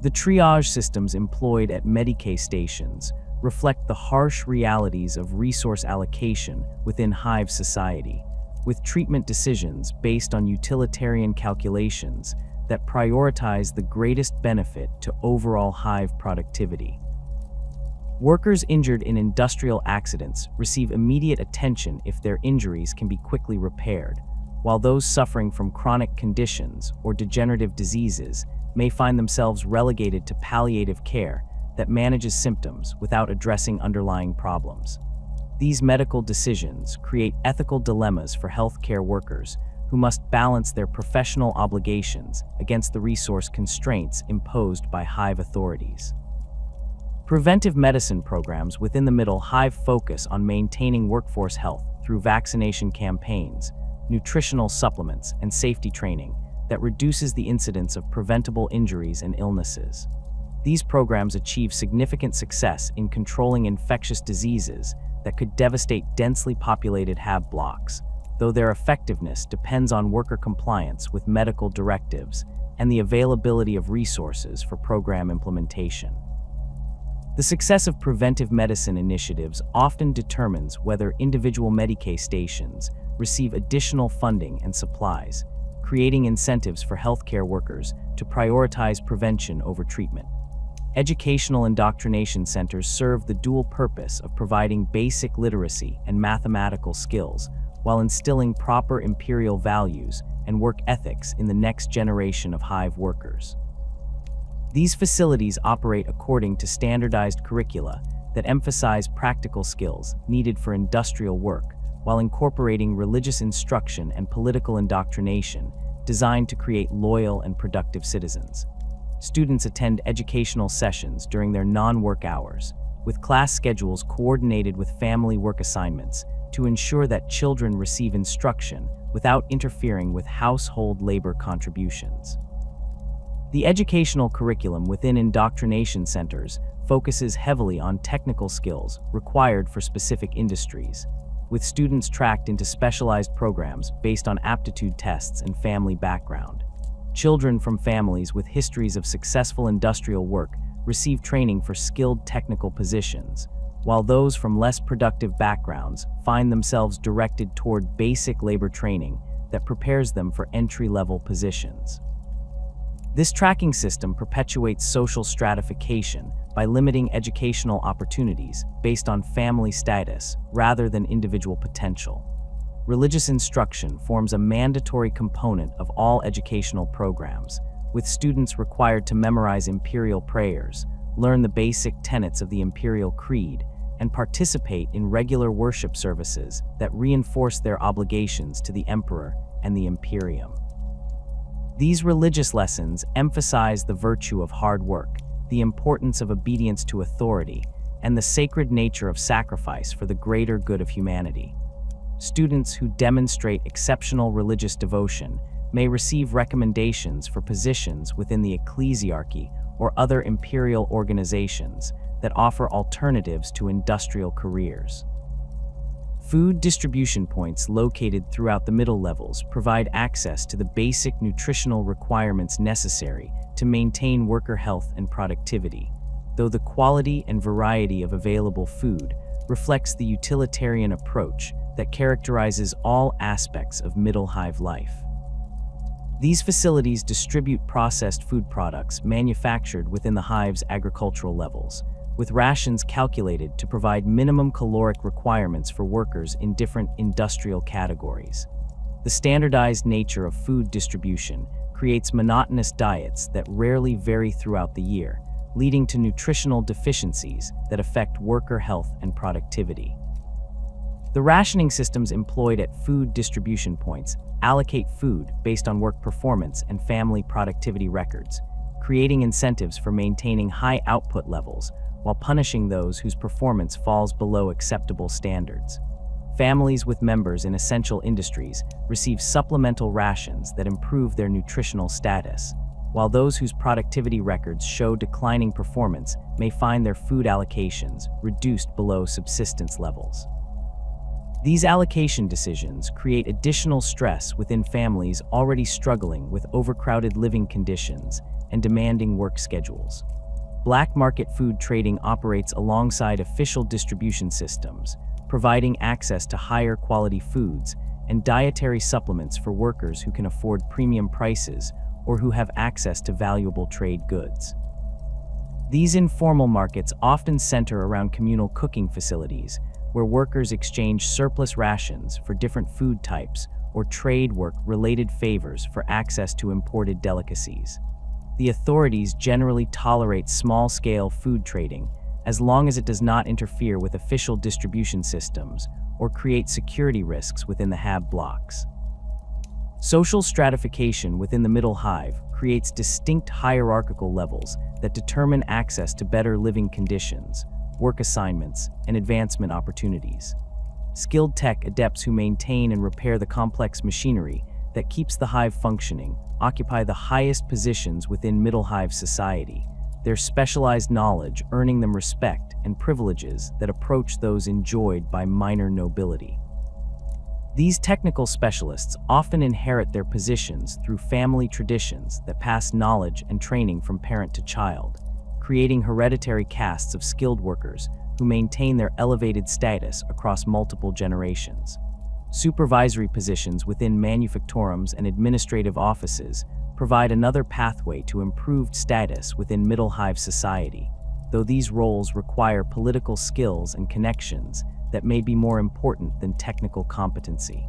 The triage systems employed at Medicae stations reflect the harsh realities of resource allocation within hive society, with treatment decisions based on utilitarian calculations that prioritize the greatest benefit to overall hive productivity. Workers injured in industrial accidents receive immediate attention if their injuries can be quickly repaired, while those suffering from chronic conditions or degenerative diseases may find themselves relegated to palliative care that manages symptoms without addressing underlying problems. These medical decisions create ethical dilemmas for healthcare workers who must balance their professional obligations against the resource constraints imposed by hive authorities. Preventive medicine programs within the middle hive focus on maintaining workforce health through vaccination campaigns, nutritional supplements, and safety training that reduces the incidence of preventable injuries and illnesses. These programs achieve significant success in controlling infectious diseases that could devastate densely populated hive blocks, though their effectiveness depends on worker compliance with medical directives and the availability of resources for program implementation. The success of preventive medicine initiatives often determines whether individual Medicae stations receive additional funding and supplies, creating incentives for healthcare workers to prioritize prevention over treatment. Educational indoctrination centers serve the dual purpose of providing basic literacy and mathematical skills while instilling proper imperial values and work ethics in the next generation of hive workers. These facilities operate according to standardized curricula that emphasize practical skills needed for industrial work while incorporating religious instruction and political indoctrination designed to create loyal and productive citizens. Students attend educational sessions during their non-work hours, with class schedules coordinated with family work assignments to ensure that children receive instruction without interfering with household labor contributions. The educational curriculum within indoctrination centers focuses heavily on technical skills required for specific industries, with students tracked into specialized programs based on aptitude tests and family background. Children from families with histories of successful industrial work receive training for skilled technical positions, while those from less productive backgrounds find themselves directed toward basic labor training that prepares them for entry-level positions. This tracking system perpetuates social stratification by limiting educational opportunities based on family status rather than individual potential. Religious instruction forms a mandatory component of all educational programs, with students required to memorize imperial prayers, learn the basic tenets of the imperial creed, and participate in regular worship services that reinforce their obligations to the emperor and the Imperium. These religious lessons emphasize the virtue of hard work, the importance of obedience to authority, and the sacred nature of sacrifice for the greater good of humanity. Students who demonstrate exceptional religious devotion may receive recommendations for positions within the ecclesiarchy or other imperial organizations that offer alternatives to industrial careers. Food distribution points located throughout the middle levels provide access to the basic nutritional requirements necessary to maintain worker health and productivity, though the quality and variety of available food reflects the utilitarian approach that characterizes all aspects of middle hive life. These facilities distribute processed food products manufactured within the hive's agricultural levels, with rations calculated to provide minimum caloric requirements for workers in different industrial categories. The standardized nature of food distribution creates monotonous diets that rarely vary throughout the year, leading to nutritional deficiencies that affect worker health and productivity. The rationing systems employed at food distribution points allocate food based on work performance and family productivity records, creating incentives for maintaining high output levels while punishing those whose performance falls below acceptable standards. Families with members in essential industries receive supplemental rations that improve their nutritional status, while those whose productivity records show declining performance may find their food allocations reduced below subsistence levels. These allocation decisions create additional stress within families already struggling with overcrowded living conditions and demanding work schedules. Black market food trading operates alongside official distribution systems, providing access to higher quality foods and dietary supplements for workers who can afford premium prices or who have access to valuable trade goods. These informal markets often center around communal cooking facilities, where workers exchange surplus rations for different food types or trade work-related favors for access to imported delicacies. The authorities generally tolerate small-scale food trading as long as it does not interfere with official distribution systems or create security risks within the HAB blocks. Social stratification within the middle hive creates distinct hierarchical levels that determine access to better living conditions, work assignments, and advancement opportunities. Skilled tech adepts who maintain and repair the complex machinery that keeps the hive functioning occupy the highest positions within middle hive society, their specialized knowledge earning them respect and privileges that approach those enjoyed by minor nobility. These technical specialists often inherit their positions through family traditions that pass knowledge and training from parent to child, creating hereditary castes of skilled workers who maintain their elevated status across multiple generations. Supervisory positions within manufactorums and administrative offices provide another pathway to improved status within middle hive society, though these roles require political skills and connections that may be more important than technical competency.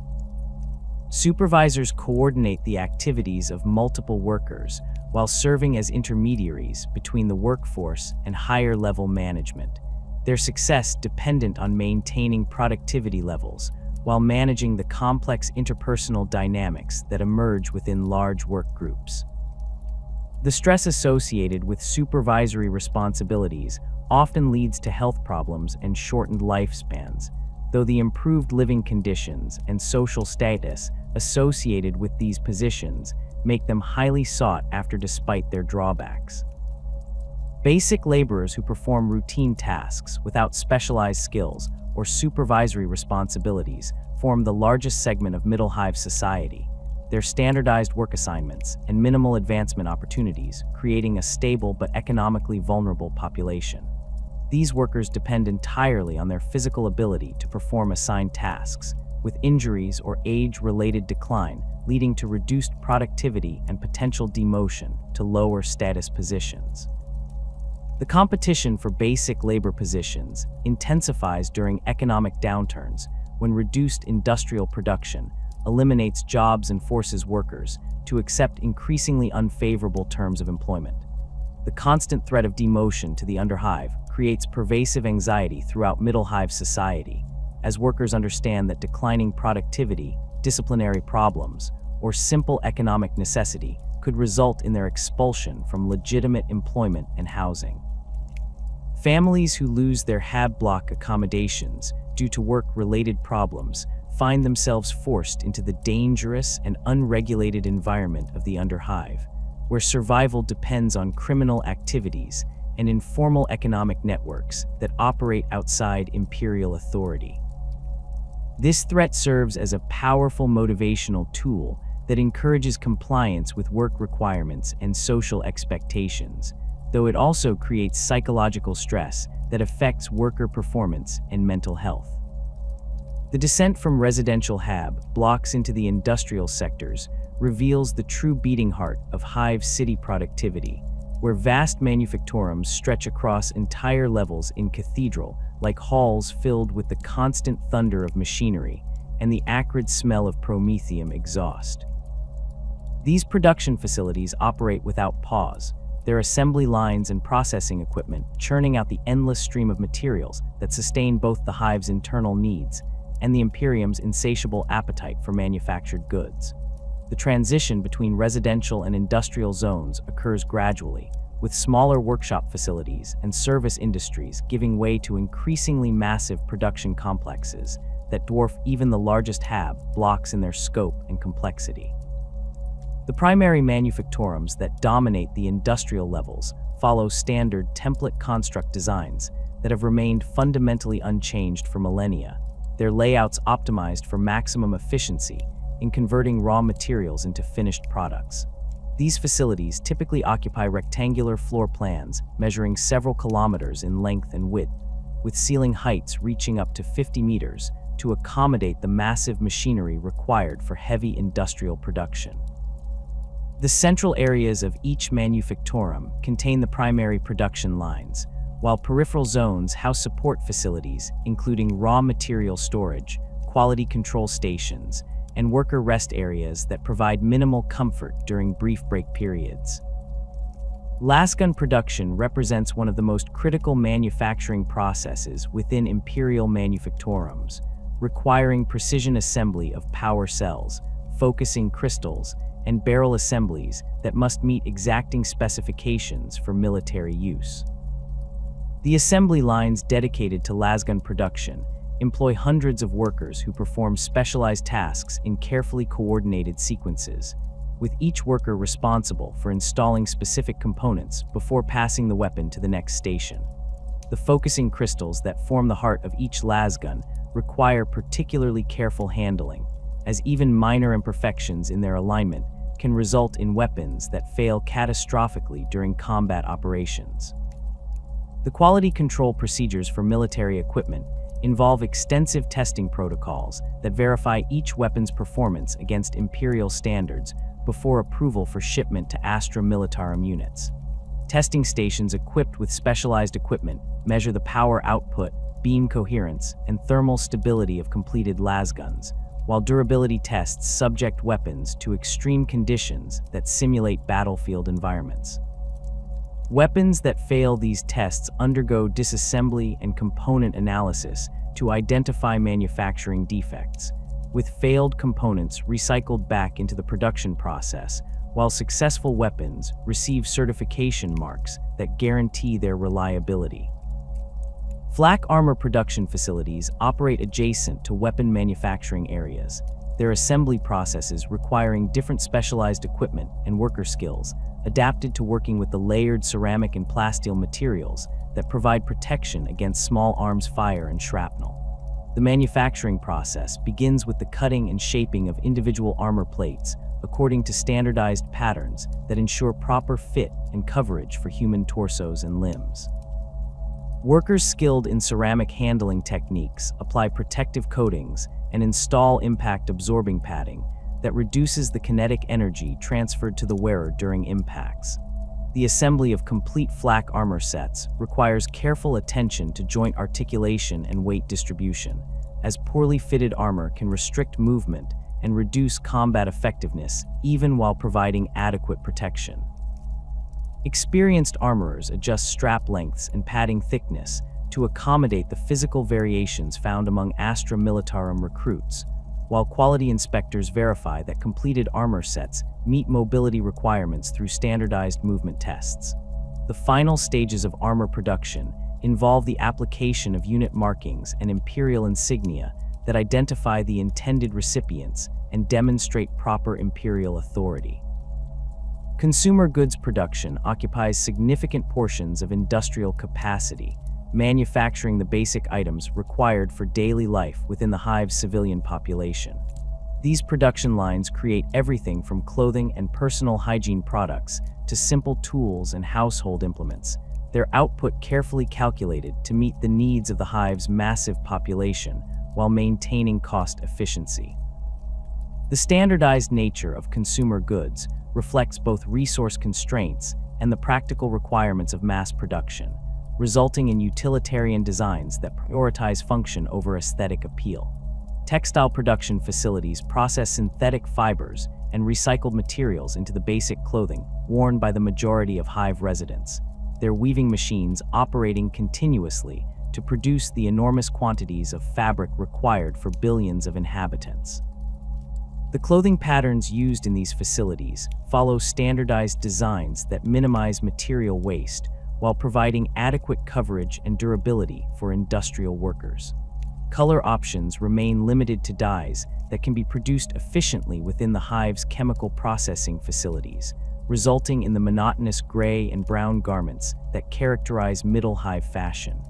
Supervisors coordinate the activities of multiple workers while serving as intermediaries between the workforce and higher-level management, their success dependent on maintaining productivity levels while managing the complex interpersonal dynamics that emerge within large work groups. The stress associated with supervisory responsibilities often leads to health problems and shortened lifespans, though the improved living conditions and social status associated with these positions make them highly sought after despite their drawbacks. Basic laborers who perform routine tasks without specialized skills or supervisory responsibilities form the largest segment of middle hive society, their standardized work assignments and minimal advancement opportunities creating a stable but economically vulnerable population. These workers depend entirely on their physical ability to perform assigned tasks, with injuries or age-related decline leading to reduced productivity and potential demotion to lower status positions. The competition for basic labor positions intensifies during economic downturns when reduced industrial production eliminates jobs and forces workers to accept increasingly unfavorable terms of employment. The constant threat of demotion to the underhive creates pervasive anxiety throughout middle hive society, as workers understand that declining productivity, disciplinary problems, or simple economic necessity could result in their expulsion from legitimate employment and housing. Families who lose their HAB block accommodations due to work-related problems find themselves forced into the dangerous and unregulated environment of the underhive, where survival depends on criminal activities and informal economic networks that operate outside imperial authority. This threat serves as a powerful motivational tool that encourages compliance with work requirements and social expectations, though it also creates psychological stress that affects worker performance and mental health. The descent from residential hab blocks into the industrial sectors reveals the true beating heart of Hive City productivity, where vast manufactorums stretch across entire levels in cathedral-like halls filled with the constant thunder of machinery and the acrid smell of promethium exhaust. These production facilities operate without pause, their assembly lines and processing equipment churning out the endless stream of materials that sustain both the Hive's internal needs and the Imperium's insatiable appetite for manufactured goods. The transition between residential and industrial zones occurs gradually, with smaller workshop facilities and service industries giving way to increasingly massive production complexes that dwarf even the largest hab blocks in their scope and complexity. The primary manufactorums that dominate the industrial levels follow standard template construct designs that have remained fundamentally unchanged for millennia, their layouts optimized for maximum efficiency in converting raw materials into finished products. These facilities typically occupy rectangular floor plans measuring several kilometers in length and width, with ceiling heights reaching up to 50 meters to accommodate the massive machinery required for heavy industrial production. The central areas of each manufactorum contain the primary production lines, while peripheral zones house support facilities including raw material storage, quality control stations, and worker rest areas that provide minimal comfort during brief break periods. Lasgun production represents one of the most critical manufacturing processes within imperial manufactorums, requiring precision assembly of power cells, focusing crystals, and barrel assemblies that must meet exacting specifications for military use. The assembly lines dedicated to lasgun production employ hundreds of workers who perform specialized tasks in carefully coordinated sequences, with each worker responsible for installing specific components before passing the weapon to the next station. The focusing crystals that form the heart of each lasgun require particularly careful handling, as even minor imperfections in their alignment can result in weapons that fail catastrophically during combat operations. The quality control procedures for military equipment involve extensive testing protocols that verify each weapon's performance against imperial standards before approval for shipment to Astra Militarum units. Testing stations equipped with specialized equipment measure the power output, beam coherence, and thermal stability of completed lasguns, while durability tests subject weapons to extreme conditions that simulate battlefield environments. Weapons that fail these tests undergo disassembly and component analysis to identify manufacturing defects, with failed components recycled back into the production process, while successful weapons receive certification marks that guarantee their reliability. Flak armor production facilities operate adjacent to weapon manufacturing areas, their assembly processes requiring different specialized equipment and worker skills, adapted to working with the layered ceramic and plasteel materials that provide protection against small arms fire and shrapnel. The manufacturing process begins with the cutting and shaping of individual armor plates according to standardized patterns that ensure proper fit and coverage for human torsos and limbs. Workers skilled in ceramic handling techniques apply protective coatings and install impact-absorbing padding that reduces the kinetic energy transferred to the wearer during impacts. The assembly of complete flak armor sets requires careful attention to joint articulation and weight distribution, as poorly fitted armor can restrict movement and reduce combat effectiveness even while providing adequate protection. Experienced armorers adjust strap lengths and padding thickness to accommodate the physical variations found among Astra Militarum recruits, while quality inspectors verify that completed armor sets meet mobility requirements through standardized movement tests. The final stages of armor production involve the application of unit markings and imperial insignia that identify the intended recipients and demonstrate proper imperial authority. Consumer goods production occupies significant portions of industrial capacity, manufacturing the basic items required for daily life within the hive's civilian population. These production lines create everything from clothing and personal hygiene products to simple tools and household implements, their output carefully calculated to meet the needs of the hive's massive population while maintaining cost efficiency. The standardized nature of consumer goods reflects both resource constraints and the practical requirements of mass production, resulting in utilitarian designs that prioritize function over aesthetic appeal. Textile production facilities process synthetic fibers and recycled materials into the basic clothing worn by the majority of hive residents, their weaving machines operating continuously to produce the enormous quantities of fabric required for billions of inhabitants. The clothing patterns used in these facilities follow standardized designs that minimize material waste while providing adequate coverage and durability for industrial workers. Color options remain limited to dyes that can be produced efficiently within the hive's chemical processing facilities, resulting in the monotonous gray and brown garments that characterize middle hive fashion.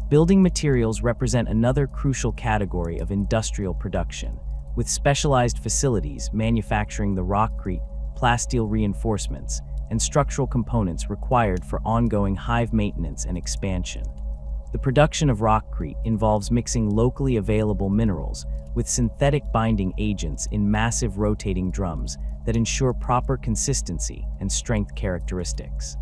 Building materials represent another crucial category of industrial production, with specialized facilities manufacturing the rockcrete, plasteel reinforcements, and structural components required for ongoing hive maintenance and expansion. The production of rockcrete involves mixing locally available minerals with synthetic binding agents in massive rotating drums that ensure proper consistency and strength characteristics.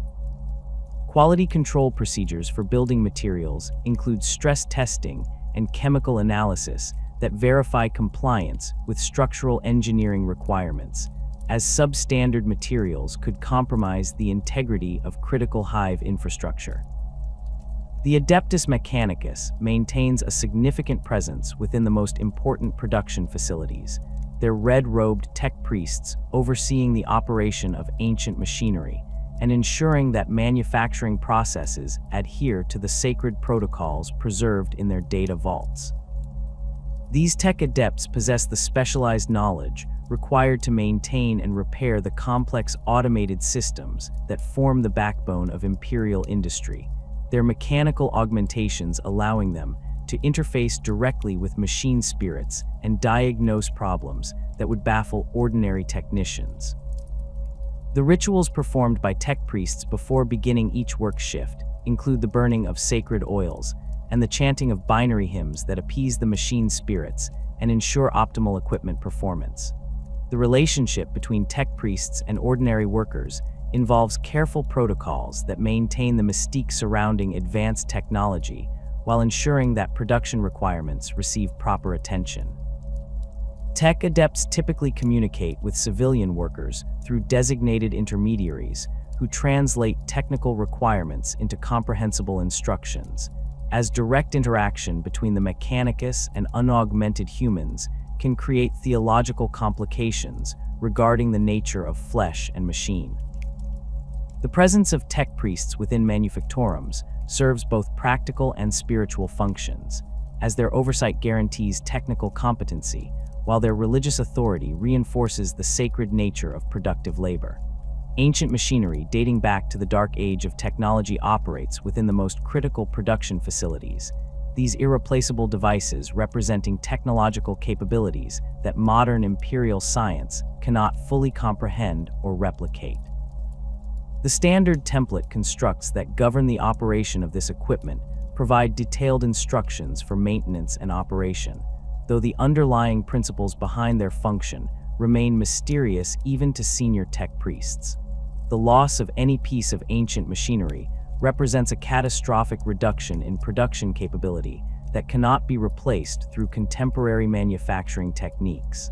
Quality control procedures for building materials include stress testing and chemical analysis that verify compliance with structural engineering requirements, as substandard materials could compromise the integrity of critical hive infrastructure. The Adeptus Mechanicus maintains a significant presence within the most important production facilities, their red-robed tech priests overseeing the operation of ancient machinery and ensuring that manufacturing processes adhere to the sacred protocols preserved in their data vaults. These tech adepts possess the specialized knowledge required to maintain and repair the complex automated systems that form the backbone of Imperial industry, their mechanical augmentations allowing them to interface directly with machine spirits and diagnose problems that would baffle ordinary technicians. The rituals performed by tech priests before beginning each work shift include the burning of sacred oils and the chanting of binary hymns that appease the machine spirits and ensure optimal equipment performance. The relationship between tech priests and ordinary workers involves careful protocols that maintain the mystique surrounding advanced technology while ensuring that production requirements receive proper attention. Tech adepts typically communicate with civilian workers through designated intermediaries who translate technical requirements into comprehensible instructions, as direct interaction between the Mechanicus and unaugmented humans can create theological complications regarding the nature of flesh and machine. The presence of tech priests within manufactorums serves both practical and spiritual functions, as their oversight guarantees technical competency, while their religious authority reinforces the sacred nature of productive labor. Ancient machinery dating back to the dark age of technology operates within the most critical production facilities, these irreplaceable devices representing technological capabilities that modern imperial science cannot fully comprehend or replicate. The standard template constructs that govern the operation of this equipment provide detailed instructions for maintenance and operation, though the underlying principles behind their function remain mysterious even to senior tech priests. The loss of any piece of ancient machinery represents a catastrophic reduction in production capability that cannot be replaced through contemporary manufacturing techniques.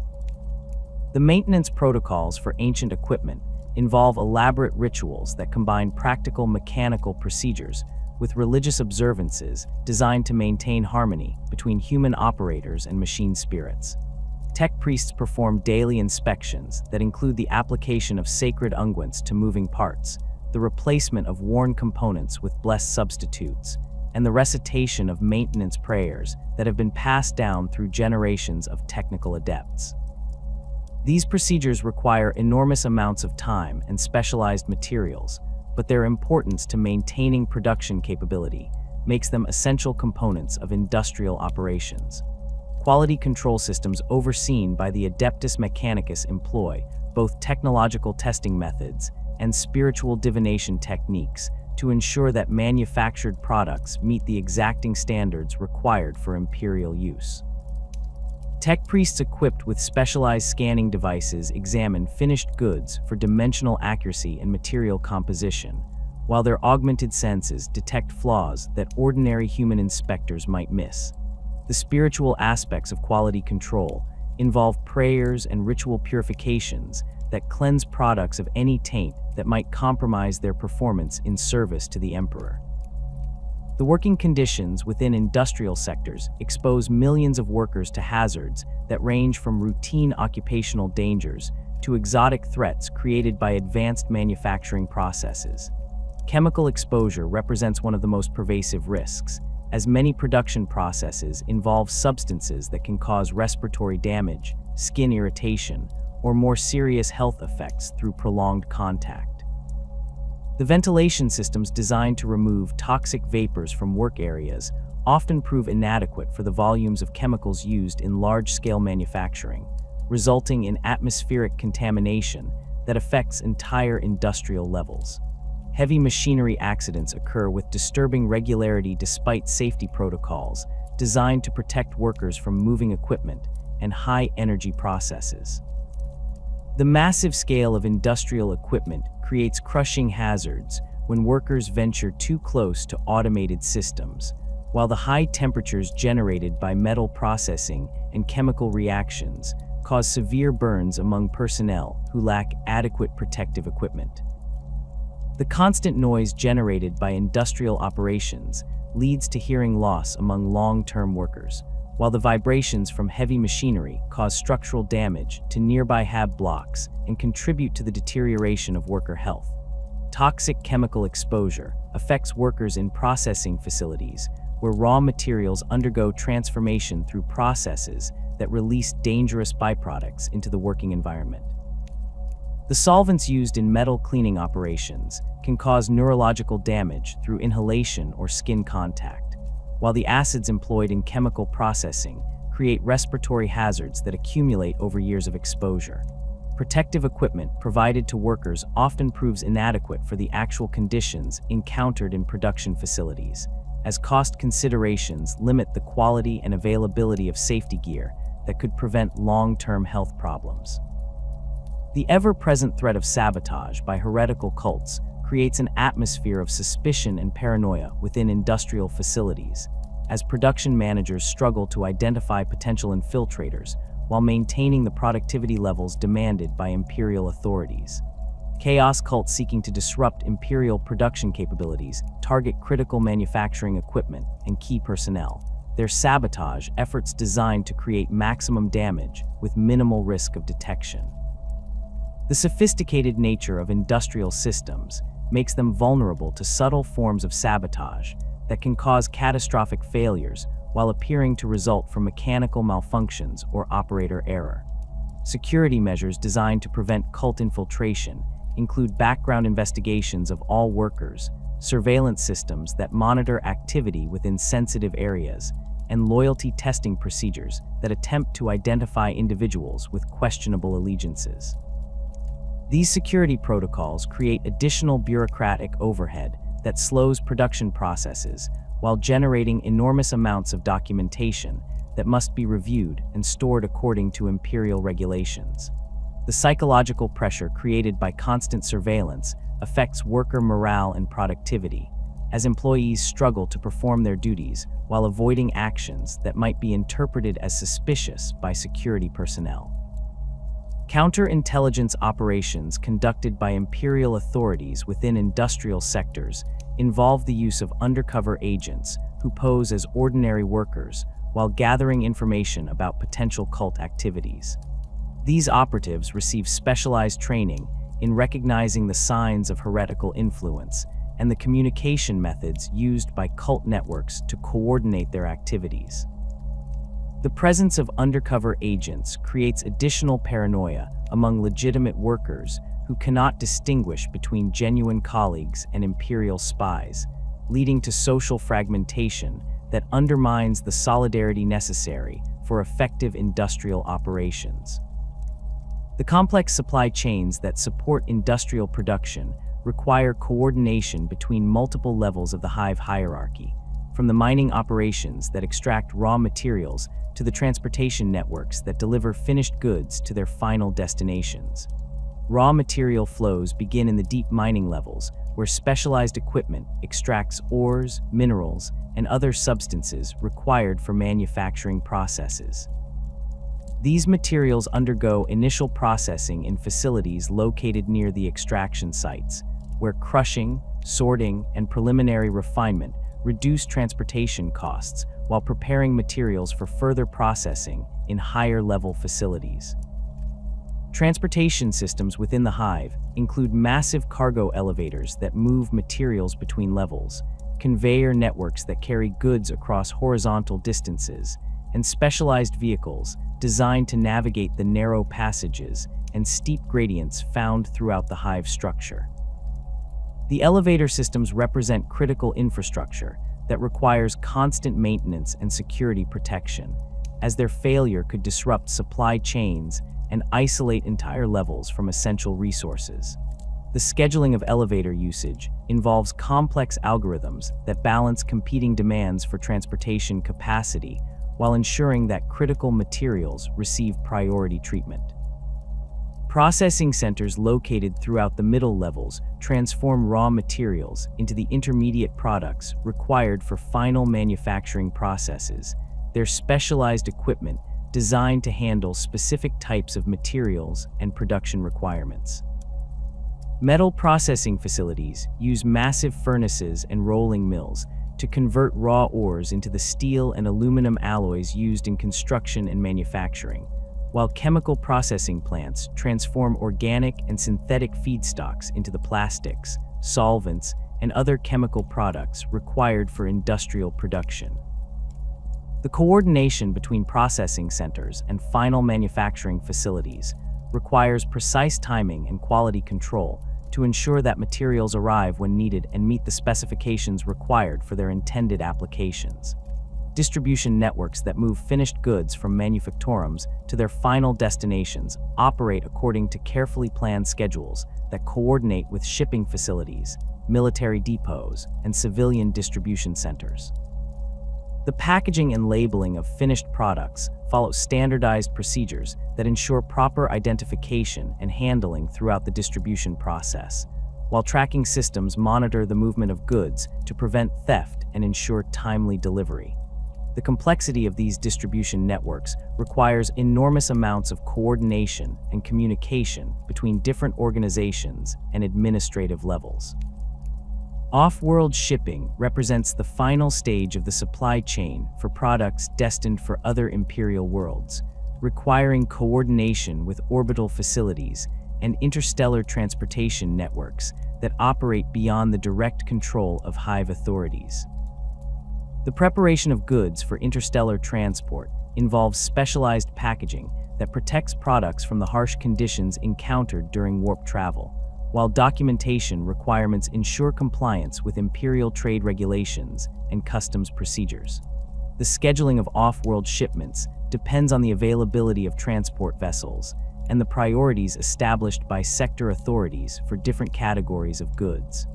The maintenance protocols for ancient equipment involve elaborate rituals that combine practical mechanical procedures with religious observances designed to maintain harmony between human operators and machine spirits. Tech priests perform daily inspections that include the application of sacred unguents to moving parts, the replacement of worn components with blessed substitutes, and the recitation of maintenance prayers that have been passed down through generations of technical adepts. These procedures require enormous amounts of time and specialized materials, but their importance to maintaining production capability makes them essential components of industrial operations. Quality control systems overseen by the Adeptus Mechanicus employ both technological testing methods and spiritual divination techniques to ensure that manufactured products meet the exacting standards required for Imperial use. Tech priests equipped with specialized scanning devices examine finished goods for dimensional accuracy and material composition, while their augmented senses detect flaws that ordinary human inspectors might miss. The spiritual aspects of quality control involve prayers and ritual purifications that cleanse products of any taint that might compromise their performance in service to the Emperor. The working conditions within industrial sectors expose millions of workers to hazards that range from routine occupational dangers to exotic threats created by advanced manufacturing processes. Chemical exposure represents one of the most pervasive risks, as many production processes involve substances that can cause respiratory damage, skin irritation, or more serious health effects through prolonged contact. The ventilation systems designed to remove toxic vapors from work areas often prove inadequate for the volumes of chemicals used in large-scale manufacturing, resulting in atmospheric contamination that affects entire industrial levels. Heavy machinery accidents occur with disturbing regularity despite safety protocols designed to protect workers from moving equipment and high-energy processes. The massive scale of industrial equipment creates crushing hazards when workers venture too close to automated systems, while the high temperatures generated by metal processing and chemical reactions cause severe burns among personnel who lack adequate protective equipment. The constant noise generated by industrial operations leads to hearing loss among long-term workers, while the vibrations from heavy machinery cause structural damage to nearby HAB blocks and contribute to the deterioration of worker health. Toxic chemical exposure affects workers in processing facilities where raw materials undergo transformation through processes that release dangerous byproducts into the working environment. The solvents used in metal cleaning operations can cause neurological damage through inhalation or skin contact, while the acids employed in chemical processing create respiratory hazards that accumulate over years of exposure. Protective equipment provided to workers often proves inadequate for the actual conditions encountered in production facilities, as cost considerations limit the quality and availability of safety gear that could prevent long-term health problems. The ever-present threat of sabotage by heretical cults creates an atmosphere of suspicion and paranoia within industrial facilities, as production managers struggle to identify potential infiltrators while maintaining the productivity levels demanded by Imperial authorities. Chaos cults seeking to disrupt Imperial production capabilities target critical manufacturing equipment and key personnel, their sabotage efforts designed to create maximum damage with minimal risk of detection. The sophisticated nature of industrial systems makes them vulnerable to subtle forms of sabotage that can cause catastrophic failures while appearing to result from mechanical malfunctions or operator error. Security measures designed to prevent cult infiltration include background investigations of all workers, surveillance systems that monitor activity within sensitive areas, and loyalty testing procedures that attempt to identify individuals with questionable allegiances. These security protocols create additional bureaucratic overhead that slows production processes while generating enormous amounts of documentation that must be reviewed and stored according to Imperial regulations. The psychological pressure created by constant surveillance affects worker morale and productivity, as employees struggle to perform their duties while avoiding actions that might be interpreted as suspicious by security personnel. Counterintelligence operations conducted by Imperial authorities within industrial sectors involve the use of undercover agents who pose as ordinary workers while gathering information about potential cult activities. These operatives receive specialized training in recognizing the signs of heretical influence and the communication methods used by cult networks to coordinate their activities. The presence of undercover agents creates additional paranoia among legitimate workers who cannot distinguish between genuine colleagues and Imperial spies, leading to social fragmentation that undermines the solidarity necessary for effective industrial operations. The complex supply chains that support industrial production require coordination between multiple levels of the Hive hierarchy, from the mining operations that extract raw materials to the transportation networks that deliver finished goods to their final destinations. Raw material flows begin in the deep mining levels, where specialized equipment extracts ores, minerals, and other substances required for manufacturing processes. These materials undergo initial processing in facilities located near the extraction sites, where crushing, sorting, and preliminary refinement reduce transportation costs while preparing materials for further processing in higher-level facilities. Transportation systems within the Hive include massive cargo elevators that move materials between levels, conveyor networks that carry goods across horizontal distances, and specialized vehicles designed to navigate the narrow passages and steep gradients found throughout the Hive structure. The elevator systems represent critical infrastructure that requires constant maintenance and security protection, as their failure could disrupt supply chains and isolate entire levels from essential resources. The scheduling of elevator usage involves complex algorithms that balance competing demands for transportation capacity while ensuring that critical materials receive priority treatment. Processing centers located throughout the middle levels transform raw materials into the intermediate products required for final manufacturing processes. Their specialized equipment designed to handle specific types of materials and production requirements. Metal processing facilities use massive furnaces and rolling mills to convert raw ores into the steel and aluminum alloys used in construction and manufacturing, while chemical processing plants transform organic and synthetic feedstocks into the plastics, solvents, and other chemical products required for industrial production. The coordination between processing centers and final manufacturing facilities requires precise timing and quality control to ensure that materials arrive when needed and meet the specifications required for their intended applications. Distribution networks that move finished goods from manufactorums to their final destinations operate according to carefully planned schedules that coordinate with shipping facilities, military depots, and civilian distribution centers. The packaging and labeling of finished products follow standardized procedures that ensure proper identification and handling throughout the distribution process, while tracking systems monitor the movement of goods to prevent theft and ensure timely delivery. The complexity of these distribution networks requires enormous amounts of coordination and communication between different organizations and administrative levels. Off-world shipping represents the final stage of the supply chain for products destined for other Imperial worlds, requiring coordination with orbital facilities and interstellar transportation networks that operate beyond the direct control of Hive authorities. The preparation of goods for interstellar transport involves specialized packaging that protects products from the harsh conditions encountered during warp travel, while documentation requirements ensure compliance with Imperial trade regulations and customs procedures. The scheduling of off-world shipments depends on the availability of transport vessels and the priorities established by sector authorities for different categories of goods.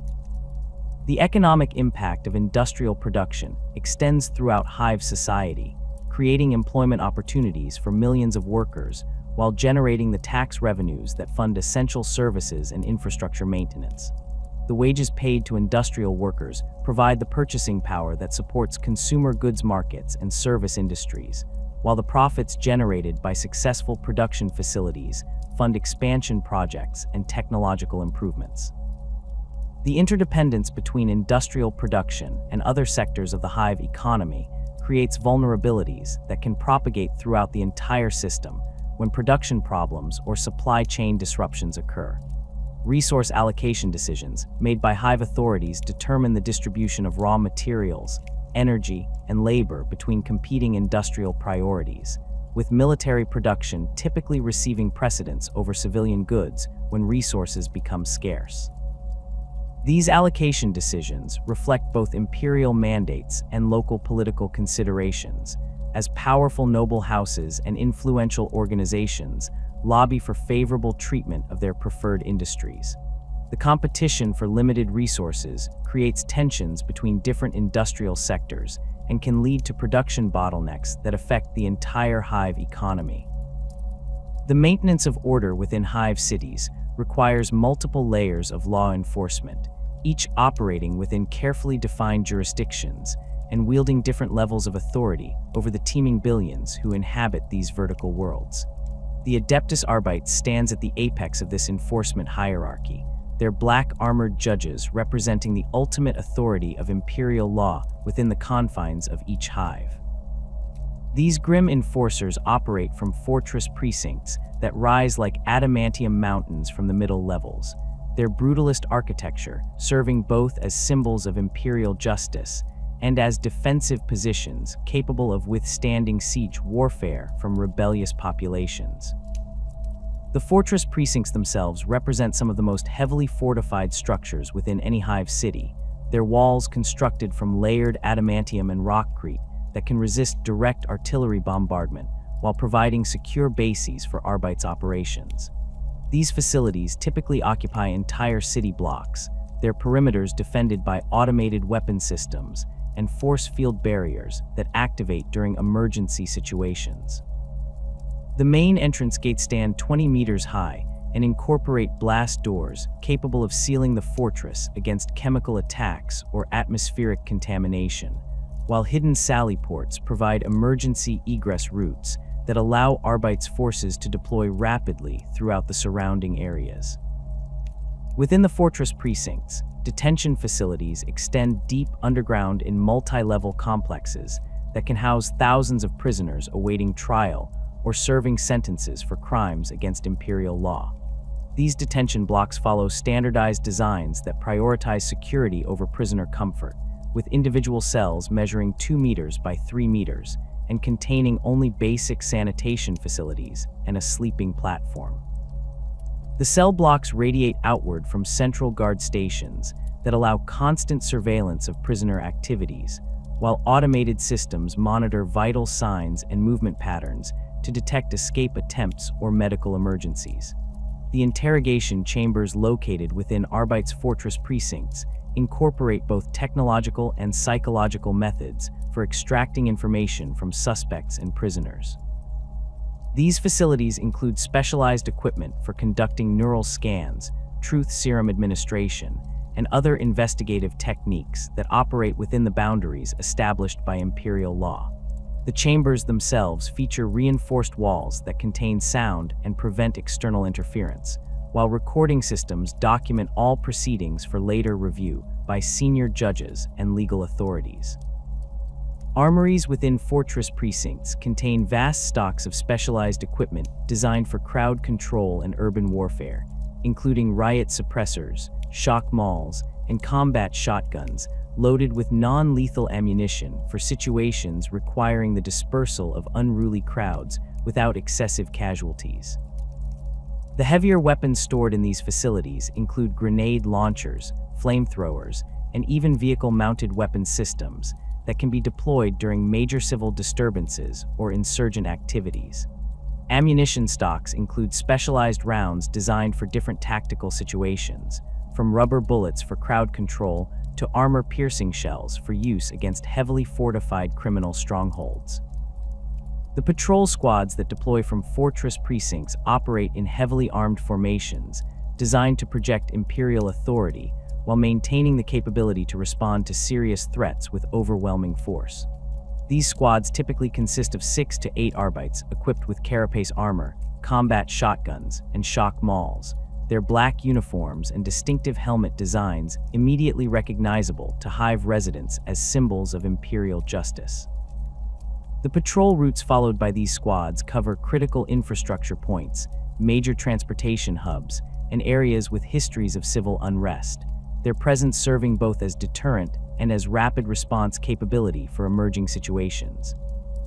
The economic impact of industrial production extends throughout Hive society, creating employment opportunities for millions of workers while generating the tax revenues that fund essential services and infrastructure maintenance. The wages paid to industrial workers provide the purchasing power that supports consumer goods markets and service industries, while the profits generated by successful production facilities fund expansion projects and technological improvements. The interdependence between industrial production and other sectors of the Hive economy creates vulnerabilities that can propagate throughout the entire system when production problems or supply chain disruptions occur. Resource allocation decisions made by Hive authorities determine the distribution of raw materials, energy, and labor between competing industrial priorities, with military production typically receiving precedence over civilian goods when resources become scarce. These allocation decisions reflect both imperial mandates and local political considerations, as powerful noble houses and influential organizations lobby for favorable treatment of their preferred industries. The competition for limited resources creates tensions between different industrial sectors and can lead to production bottlenecks that affect the entire hive economy. The maintenance of order within hive cities requires multiple layers of law enforcement, each operating within carefully defined jurisdictions and wielding different levels of authority over the teeming billions who inhabit these vertical worlds. The Adeptus Arbites stands at the apex of this enforcement hierarchy, their black armored judges representing the ultimate authority of imperial law within the confines of each hive. These grim enforcers operate from fortress precincts that rise like adamantium mountains from the middle levels, their brutalist architecture serving both as symbols of imperial justice and as defensive positions capable of withstanding siege warfare from rebellious populations. The fortress precincts themselves represent some of the most heavily fortified structures within any hive city, their walls constructed from layered adamantium and rockcrete that can resist direct artillery bombardment while providing secure bases for Arbites operations. These facilities typically occupy entire city blocks, their perimeters defended by automated weapon systems and force field barriers that activate during emergency situations. The main entrance gates stand 20 meters high and incorporate blast doors capable of sealing the fortress against chemical attacks or atmospheric contamination, while hidden sally ports provide emergency egress routes that allow Arbites forces to deploy rapidly throughout the surrounding areas. Within the fortress precincts, detention facilities extend deep underground in multi-level complexes that can house thousands of prisoners awaiting trial or serving sentences for crimes against imperial law. These detention blocks follow standardized designs that prioritize security over prisoner comfort, with individual cells measuring 2 meters by 3 meters and containing only basic sanitation facilities and a sleeping platform. The cell blocks radiate outward from central guard stations that allow constant surveillance of prisoner activities, while automated systems monitor vital signs and movement patterns to detect escape attempts or medical emergencies. The interrogation chambers located within Arbites' fortress precincts incorporate both technological and psychological methods for extracting information from suspects and prisoners. These facilities include specialized equipment for conducting neural scans, truth serum administration, and other investigative techniques that operate within the boundaries established by imperial law. The chambers themselves feature reinforced walls that contain sound and prevent external interference, while recording systems document all proceedings for later review by senior judges and legal authorities. Armories within fortress precincts contain vast stocks of specialized equipment designed for crowd control and urban warfare, including riot suppressors, shock mauls, and combat shotguns loaded with non-lethal ammunition for situations requiring the dispersal of unruly crowds without excessive casualties. The heavier weapons stored in these facilities include grenade launchers, flamethrowers, and even vehicle-mounted weapon systems that can be deployed during major civil disturbances or insurgent activities. Ammunition stocks include specialized rounds designed for different tactical situations, from rubber bullets for crowd control to armor-piercing shells for use against heavily fortified criminal strongholds. The patrol squads that deploy from fortress precincts operate in heavily armed formations designed to project imperial authority while maintaining the capability to respond to serious threats with overwhelming force. These squads typically consist of 6 to 8 Arbites equipped with carapace armor, combat shotguns, and shock mauls, their black uniforms and distinctive helmet designs immediately recognizable to Hive residents as symbols of imperial justice. The patrol routes followed by these squads cover critical infrastructure points, major transportation hubs, and areas with histories of civil unrest, their presence serving both as deterrent and as rapid response capability for emerging situations.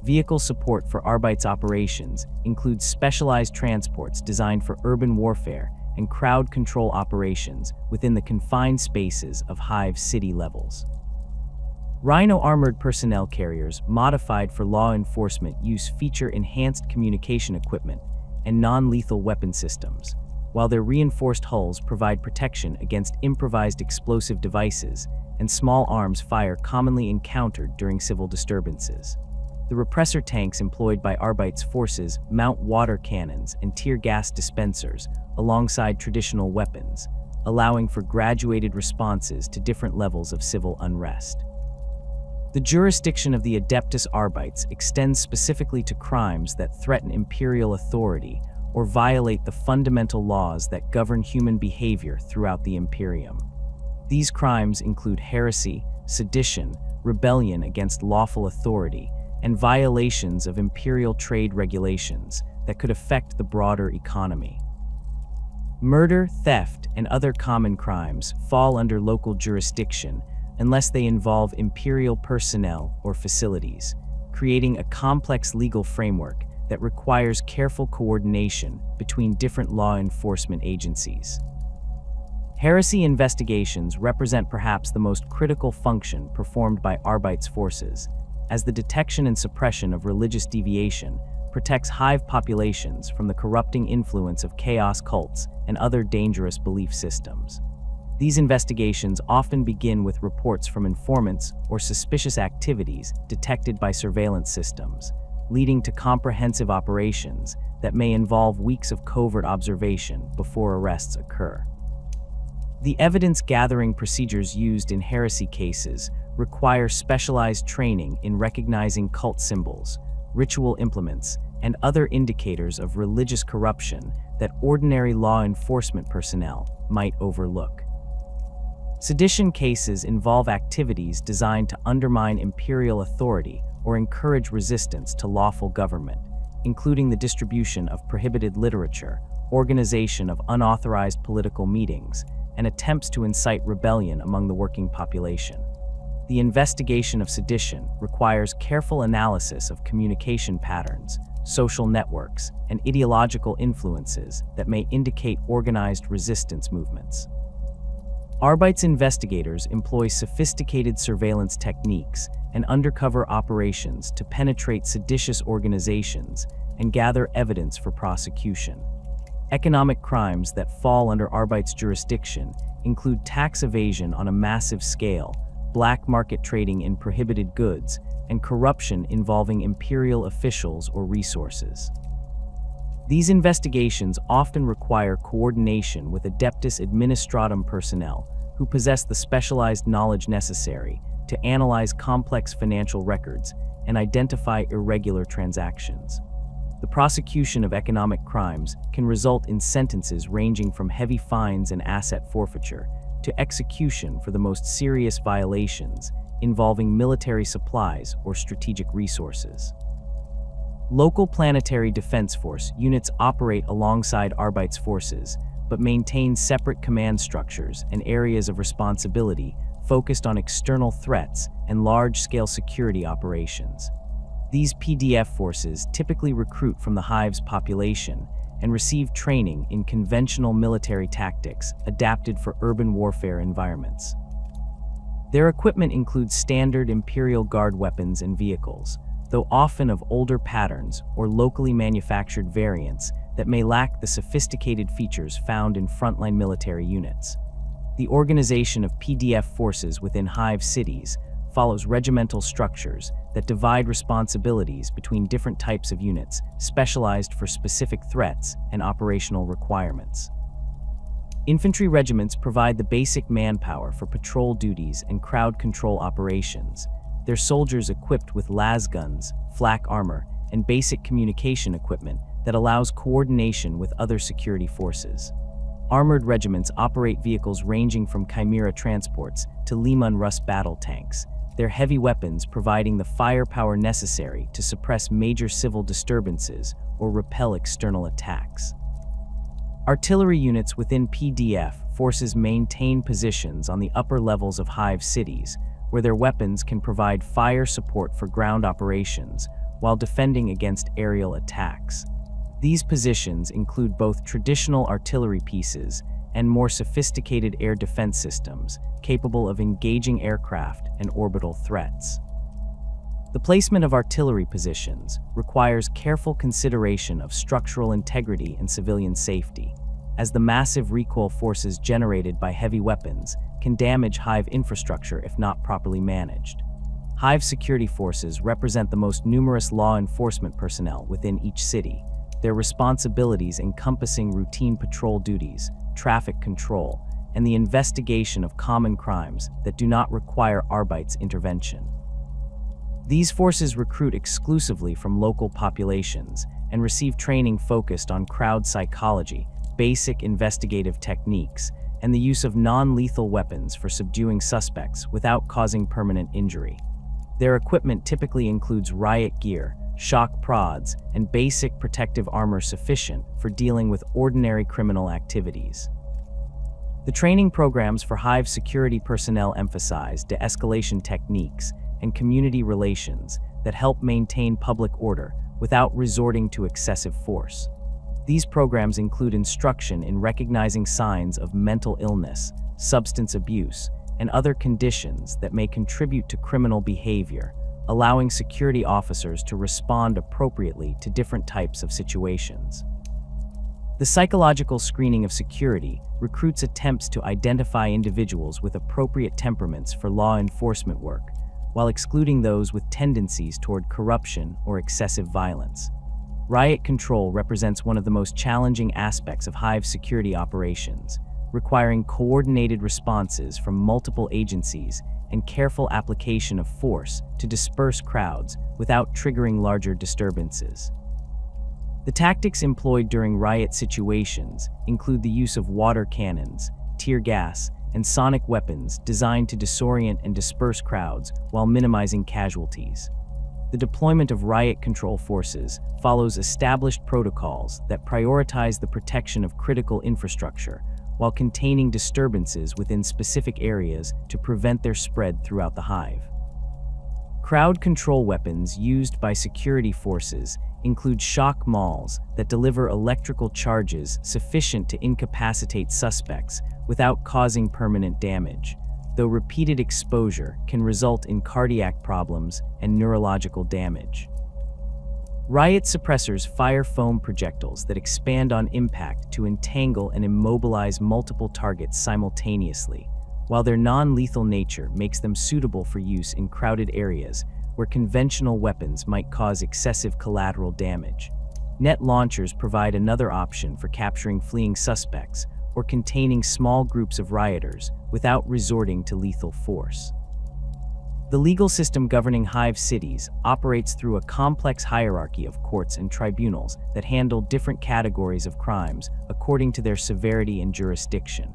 Vehicle support for Arbites operations includes specialized transports designed for urban warfare and crowd control operations within the confined spaces of Hive City levels. Rhino armored personnel carriers modified for law enforcement use feature enhanced communication equipment and non-lethal weapon systems, while their reinforced hulls provide protection against improvised explosive devices and small arms fire commonly encountered during civil disturbances. The repressor tanks employed by Arbites forces mount water cannons and tear gas dispensers alongside traditional weapons, allowing for graduated responses to different levels of civil unrest. The jurisdiction of the Adeptus Arbites extends specifically to crimes that threaten imperial authority or violate the fundamental laws that govern human behavior throughout the Imperium. These crimes include heresy, sedition, rebellion against lawful authority, and violations of imperial trade regulations that could affect the broader economy. Murder, theft, and other common crimes fall under local jurisdiction unless they involve imperial personnel or facilities, creating a complex legal framework that requires careful coordination between different law enforcement agencies. Heresy investigations represent perhaps the most critical function performed by Arbites forces, as the detection and suppression of religious deviation protects Hive populations from the corrupting influence of chaos cults and other dangerous belief systems. These investigations often begin with reports from informants or suspicious activities detected by surveillance systems, leading to comprehensive operations that may involve weeks of covert observation before arrests occur. The evidence-gathering procedures used in heresy cases require specialized training in recognizing cult symbols, ritual implements, and other indicators of religious corruption that ordinary law enforcement personnel might overlook. Sedition cases involve activities designed to undermine imperial authority or encourage resistance to lawful government, including the distribution of prohibited literature, organization of unauthorized political meetings, and attempts to incite rebellion among the working population. The investigation of sedition requires careful analysis of communication patterns, social networks, and ideological influences that may indicate organized resistance movements. Arbites investigators employ sophisticated surveillance techniques and undercover operations to penetrate seditious organizations and gather evidence for prosecution. Economic crimes that fall under Arbites' jurisdiction include tax evasion on a massive scale, black market trading in prohibited goods, and corruption involving imperial officials or resources. These investigations often require coordination with Adeptus Administratum personnel who possess the specialized knowledge necessary to analyze complex financial records and identify irregular transactions. The prosecution of economic crimes can result in sentences ranging from heavy fines and asset forfeiture to execution for the most serious violations involving military supplies or strategic resources. Local planetary defense force units operate alongside Arbites forces, but maintain separate command structures and areas of responsibility focused on external threats and large-scale security operations. These PDF forces typically recruit from the Hive's population and receive training in conventional military tactics adapted for urban warfare environments. Their equipment includes standard Imperial Guard weapons and vehicles, though often of older patterns or locally manufactured variants that may lack the sophisticated features found in frontline military units. The organization of PDF forces within Hive cities follows regimental structures that divide responsibilities between different types of units specialized for specific threats and operational requirements. Infantry regiments provide the basic manpower for patrol duties and crowd control operations, their soldiers equipped with las guns, flak armor, and basic communication equipment that allows coordination with other security forces. Armored regiments operate vehicles ranging from Chimera transports to Leman Russ battle tanks, their heavy weapons providing the firepower necessary to suppress major civil disturbances or repel external attacks. Artillery units within PDF forces maintain positions on the upper levels of Hive cities, where their weapons can provide fire support for ground operations while defending against aerial attacks. These positions include both traditional artillery pieces and more sophisticated air defense systems capable of engaging aircraft and orbital threats. The placement of artillery positions requires careful consideration of structural integrity and civilian safety, as the massive recoil forces generated by heavy weapons can damage Hive infrastructure if not properly managed. Hive security forces represent the most numerous law enforcement personnel within each city, their responsibilities encompassing routine patrol duties, traffic control, and the investigation of common crimes that do not require Arbites intervention. These forces recruit exclusively from local populations and receive training focused on crowd psychology, basic investigative techniques, and the use of non-lethal weapons for subduing suspects without causing permanent injury. Their equipment typically includes riot gear, shock prods, and basic protective armor sufficient for dealing with ordinary criminal activities. The training programs for Hive security personnel emphasize de-escalation techniques and community relations that help maintain public order without resorting to excessive force. These programs include instruction in recognizing signs of mental illness, substance abuse, and other conditions that may contribute to criminal behavior, allowing security officers to respond appropriately to different types of situations. The psychological screening of security recruits attempts to identify individuals with appropriate temperaments for law enforcement work, while excluding those with tendencies toward corruption or excessive violence. Riot control represents one of the most challenging aspects of Hive security operations, requiring coordinated responses from multiple agencies and careful application of force to disperse crowds without triggering larger disturbances. The tactics employed during riot situations include the use of water cannons, tear gas, and sonic weapons designed to disorient and disperse crowds while minimizing casualties. The deployment of riot control forces follows established protocols that prioritize the protection of critical infrastructure while containing disturbances within specific areas to prevent their spread throughout the Hive. Crowd control weapons used by security forces include shock mauls that deliver electrical charges sufficient to incapacitate suspects without causing permanent damage, though repeated exposure can result in cardiac problems and neurological damage. Riot suppressors fire foam projectiles that expand on impact to entangle and immobilize multiple targets simultaneously, while their non-lethal nature makes them suitable for use in crowded areas where conventional weapons might cause excessive collateral damage. Net launchers provide another option for capturing fleeing suspects or containing small groups of rioters without resorting to lethal force. The legal system governing Hive cities operates through a complex hierarchy of courts and tribunals that handle different categories of crimes according to their severity and jurisdiction.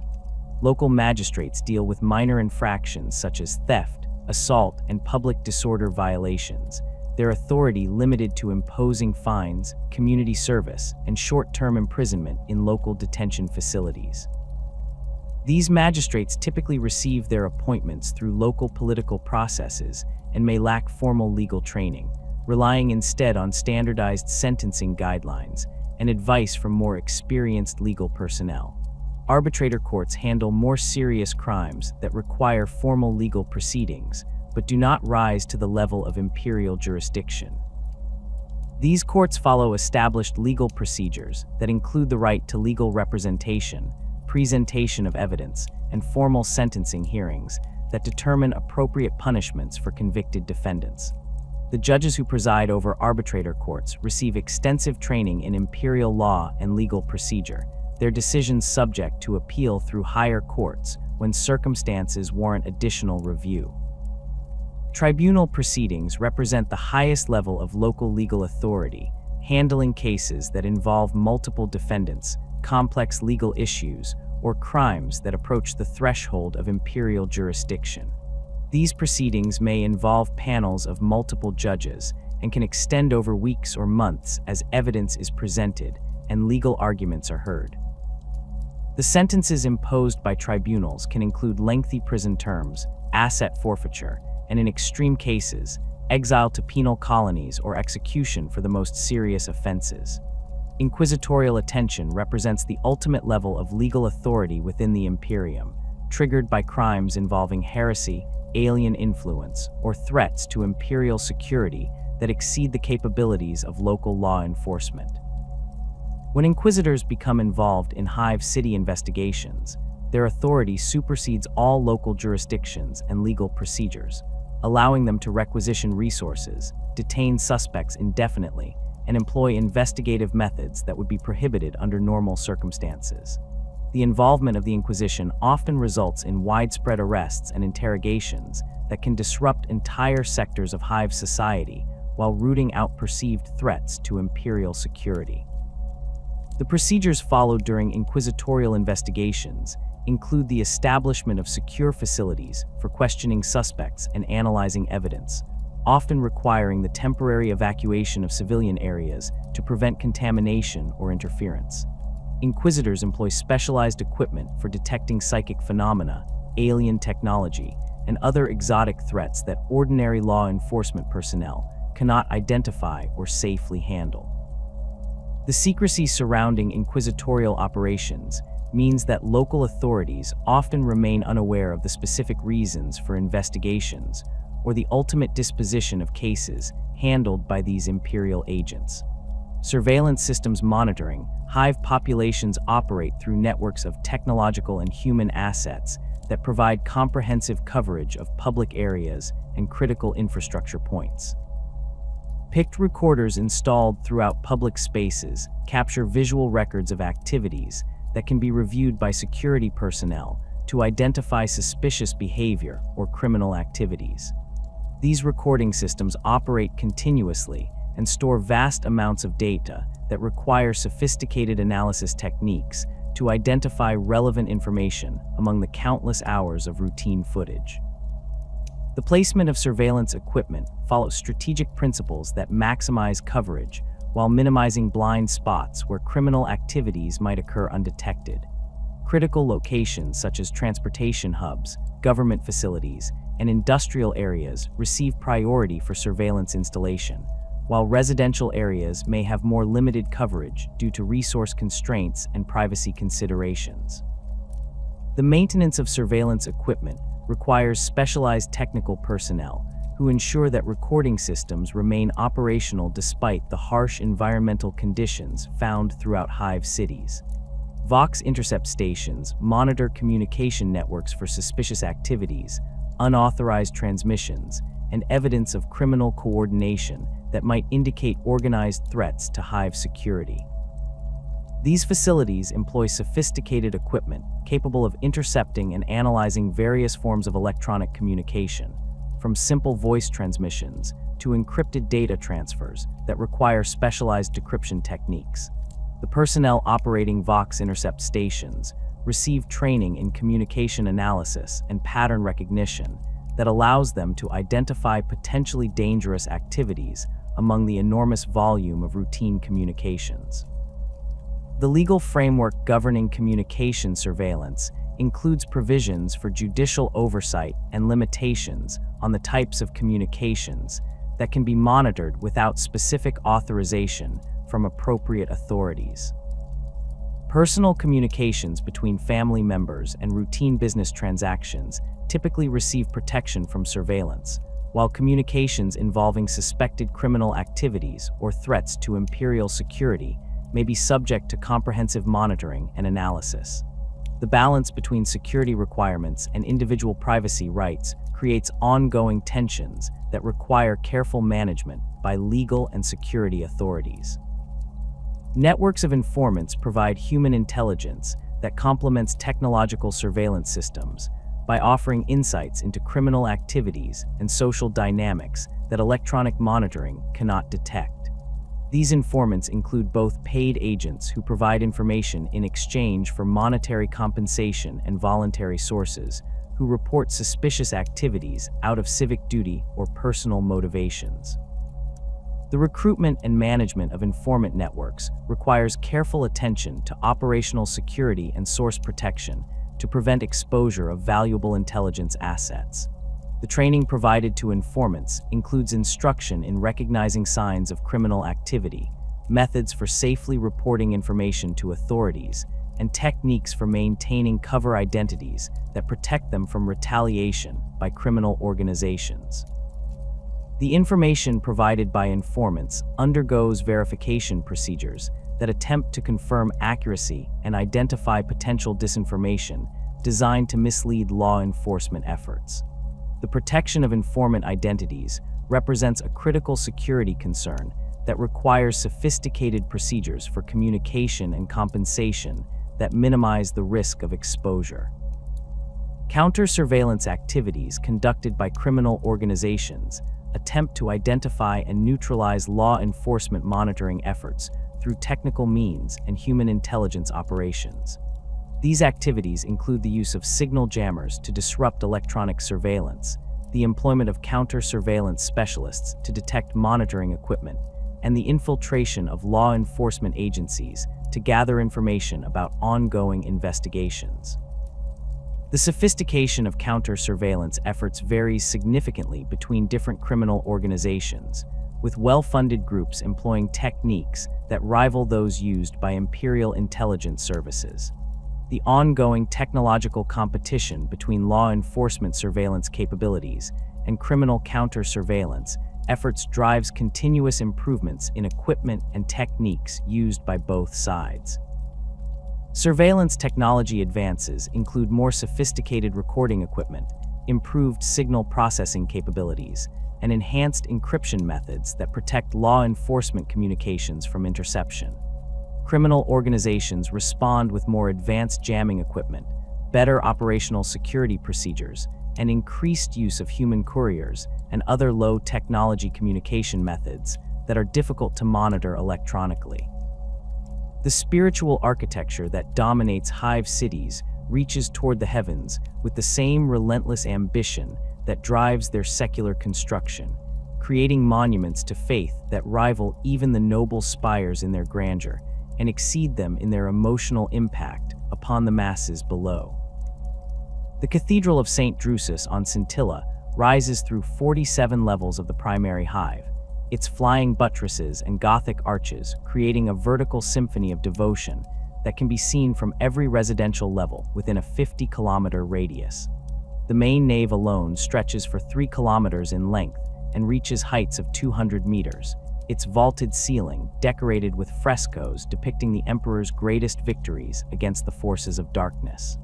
Local magistrates deal with minor infractions such as theft, assault, and public disorder violations, their authority limited to imposing fines, community service, and short-term imprisonment in local detention facilities. These magistrates typically receive their appointments through local political processes and may lack formal legal training, relying instead on standardized sentencing guidelines and advice from more experienced legal personnel. Arbitrator courts handle more serious crimes that require formal legal proceedings, but do not rise to the level of imperial jurisdiction. These courts follow established legal procedures that include the right to legal representation, presentation of evidence, and formal sentencing hearings that determine appropriate punishments for convicted defendants. The judges who preside over arbitrator courts receive extensive training in imperial law and legal procedure, their decisions subject to appeal through higher courts when circumstances warrant additional review. Tribunal proceedings represent the highest level of local legal authority, handling cases that involve multiple defendants, complex legal issues, or crimes that approach the threshold of imperial jurisdiction. These proceedings may involve panels of multiple judges and can extend over weeks or months as evidence is presented and legal arguments are heard. The sentences imposed by tribunals can include lengthy prison terms, asset forfeiture, and in extreme cases, exile to penal colonies or execution for the most serious offenses. Inquisitorial attention represents the ultimate level of legal authority within the Imperium, triggered by crimes involving heresy, alien influence, or threats to imperial security that exceed the capabilities of local law enforcement. When Inquisitors become involved in Hive City investigations, their authority supersedes all local jurisdictions and legal procedures, allowing them to requisition resources, detain suspects indefinitely, and employ investigative methods that would be prohibited under normal circumstances. The involvement of the Inquisition often results in widespread arrests and interrogations that can disrupt entire sectors of Hive society while rooting out perceived threats to imperial security. The procedures followed during inquisitorial investigations include the establishment of secure facilities for questioning suspects and analyzing evidence, often requiring the temporary evacuation of civilian areas to prevent contamination or interference. Inquisitors employ specialized equipment for detecting psychic phenomena, alien technology, and other exotic threats that ordinary law enforcement personnel cannot identify or safely handle. The secrecy surrounding inquisitorial operations means that local authorities often remain unaware of the specific reasons for investigations or the ultimate disposition of cases handled by these imperial agents. Surveillance systems monitoring Hive populations operate through networks of technological and human assets that provide comprehensive coverage of public areas and critical infrastructure points. Picked recorders installed throughout public spaces capture visual records of activities that can be reviewed by security personnel to identify suspicious behavior or criminal activities. These recording systems operate continuously and store vast amounts of data that require sophisticated analysis techniques to identify relevant information among the countless hours of routine footage. The placement of surveillance equipment follows strategic principles that maximize coverage while minimizing blind spots where criminal activities might occur undetected. Critical locations such as transportation hubs, government facilities, and industrial areas receive priority for surveillance installation, while residential areas may have more limited coverage due to resource constraints and privacy considerations. The maintenance of surveillance equipment requires specialized technical personnel who ensure that recording systems remain operational despite the harsh environmental conditions found throughout Hive cities. Vox intercept stations monitor communication networks for suspicious activities, unauthorized transmissions, and evidence of criminal coordination that might indicate organized threats to Hive security. These facilities employ sophisticated equipment capable of intercepting and analyzing various forms of electronic communication, from simple voice transmissions to encrypted data transfers that require specialized decryption techniques. The personnel operating Vox intercept stations receive training in communication analysis and pattern recognition that allows them to identify potentially dangerous activities among the enormous volume of routine communications. The legal framework governing communication surveillance includes provisions for judicial oversight and limitations on the types of communications that can be monitored without specific authorization from appropriate authorities. Personal communications between family members and routine business transactions typically receive protection from surveillance, while communications involving suspected criminal activities or threats to imperial security may be subject to comprehensive monitoring and analysis. The balance between security requirements and individual privacy rights creates ongoing tensions that require careful management by legal and security authorities. Networks of informants provide human intelligence that complements technological surveillance systems by offering insights into criminal activities and social dynamics that electronic monitoring cannot detect. These informants include both paid agents who provide information in exchange for monetary compensation and voluntary sources who report suspicious activities out of civic duty or personal motivations. The recruitment and management of informant networks requires careful attention to operational security and source protection to prevent exposure of valuable intelligence assets. The training provided to informants includes instruction in recognizing signs of criminal activity, methods for safely reporting information to authorities, and techniques for maintaining cover identities that protect them from retaliation by criminal organizations. The information provided by informants undergoes verification procedures that attempt to confirm accuracy and identify potential disinformation designed to mislead law enforcement efforts. The protection of informant identities represents a critical security concern that requires sophisticated procedures for communication and compensation that minimize the risk of exposure. Counter-surveillance activities conducted by criminal organizations attempt to identify and neutralize law enforcement monitoring efforts through technical means and human intelligence operations. These activities include the use of signal jammers to disrupt electronic surveillance, the employment of counter-surveillance specialists to detect monitoring equipment, and the infiltration of law enforcement agencies to gather information about ongoing investigations. The sophistication of counter-surveillance efforts varies significantly between different criminal organizations, with well-funded groups employing techniques that rival those used by Imperial intelligence services. The ongoing technological competition between law enforcement surveillance capabilities and criminal counter-surveillance efforts drives continuous improvements in equipment and techniques used by both sides. Surveillance technology advances include more sophisticated recording equipment, improved signal processing capabilities, and enhanced encryption methods that protect law enforcement communications from interception. Criminal organizations respond with more advanced jamming equipment, better operational security procedures, and increased use of human couriers and other low-technology communication methods that are difficult to monitor electronically. The spiritual architecture that dominates Hive cities reaches toward the heavens with the same relentless ambition that drives their secular construction, creating monuments to faith that rival even the noble spires in their grandeur and exceed them in their emotional impact upon the masses below. The Cathedral of St. Drusus on Scintilla rises through 47 levels of the primary hive, its flying buttresses and Gothic arches creating a vertical symphony of devotion that can be seen from every residential level within a 50-kilometer radius. The main nave alone stretches for 3 kilometers in length and reaches heights of 200 meters, its vaulted ceiling decorated with frescoes depicting the emperor's greatest victories against the forces of darkness.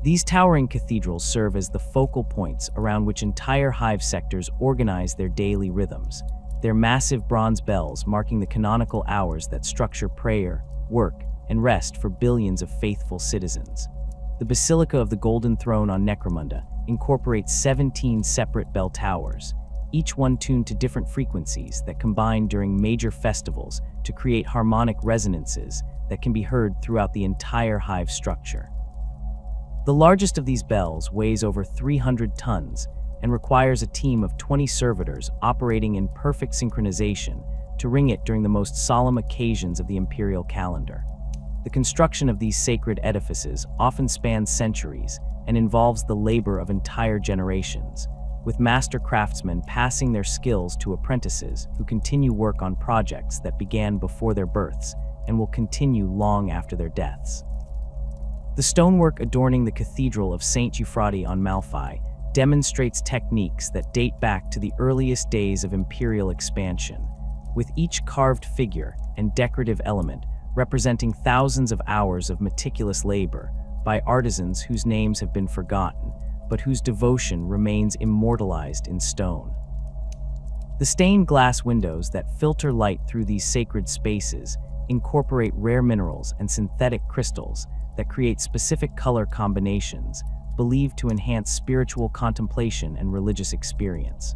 These towering cathedrals serve as the focal points around which entire hive sectors organize their daily rhythms, their massive bronze bells marking the canonical hours that structure prayer, work, and rest for billions of faithful citizens. The Basilica of the Golden Throne on Necromunda incorporates 17 separate bell towers, each one tuned to different frequencies that combine during major festivals to create harmonic resonances that can be heard throughout the entire hive structure. The largest of these bells weighs over 300 tons and requires a team of 20 servitors operating in perfect synchronization to ring it during the most solemn occasions of the imperial calendar. The construction of these sacred edifices often spans centuries and involves the labor of entire generations, with master craftsmen passing their skills to apprentices who continue work on projects that began before their births and will continue long after their deaths. The stonework adorning the Cathedral of St. Euphrates on Malphi demonstrates techniques that date back to the earliest days of imperial expansion, with each carved figure and decorative element representing thousands of hours of meticulous labor by artisans whose names have been forgotten, but whose devotion remains immortalized in stone. The stained glass windows that filter light through these sacred spaces incorporate rare minerals and synthetic crystals that create specific color combinations believed to enhance spiritual contemplation and religious experience.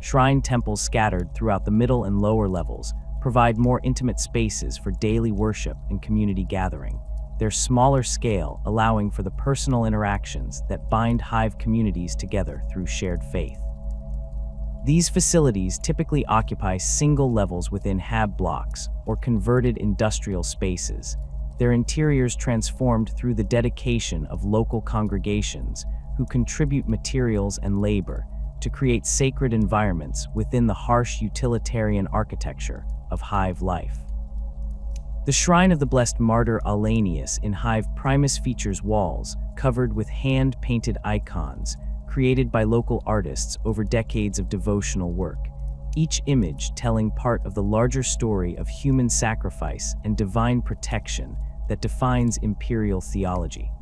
Shrine temples scattered throughout the middle and lower levels provide more intimate spaces for daily worship and community gathering, their smaller scale allowing for the personal interactions that bind hive communities together through shared faith. These facilities typically occupy single levels within hab blocks or converted industrial spaces, their interiors transformed through the dedication of local congregations who contribute materials and labor to create sacred environments within the harsh utilitarian architecture of Hive life. The Shrine of the Blessed Martyr Alanius in Hive Primus features walls covered with hand-painted icons created by local artists over decades of devotional work, each image telling part of the larger story of human sacrifice and divine protection that defines imperial theology.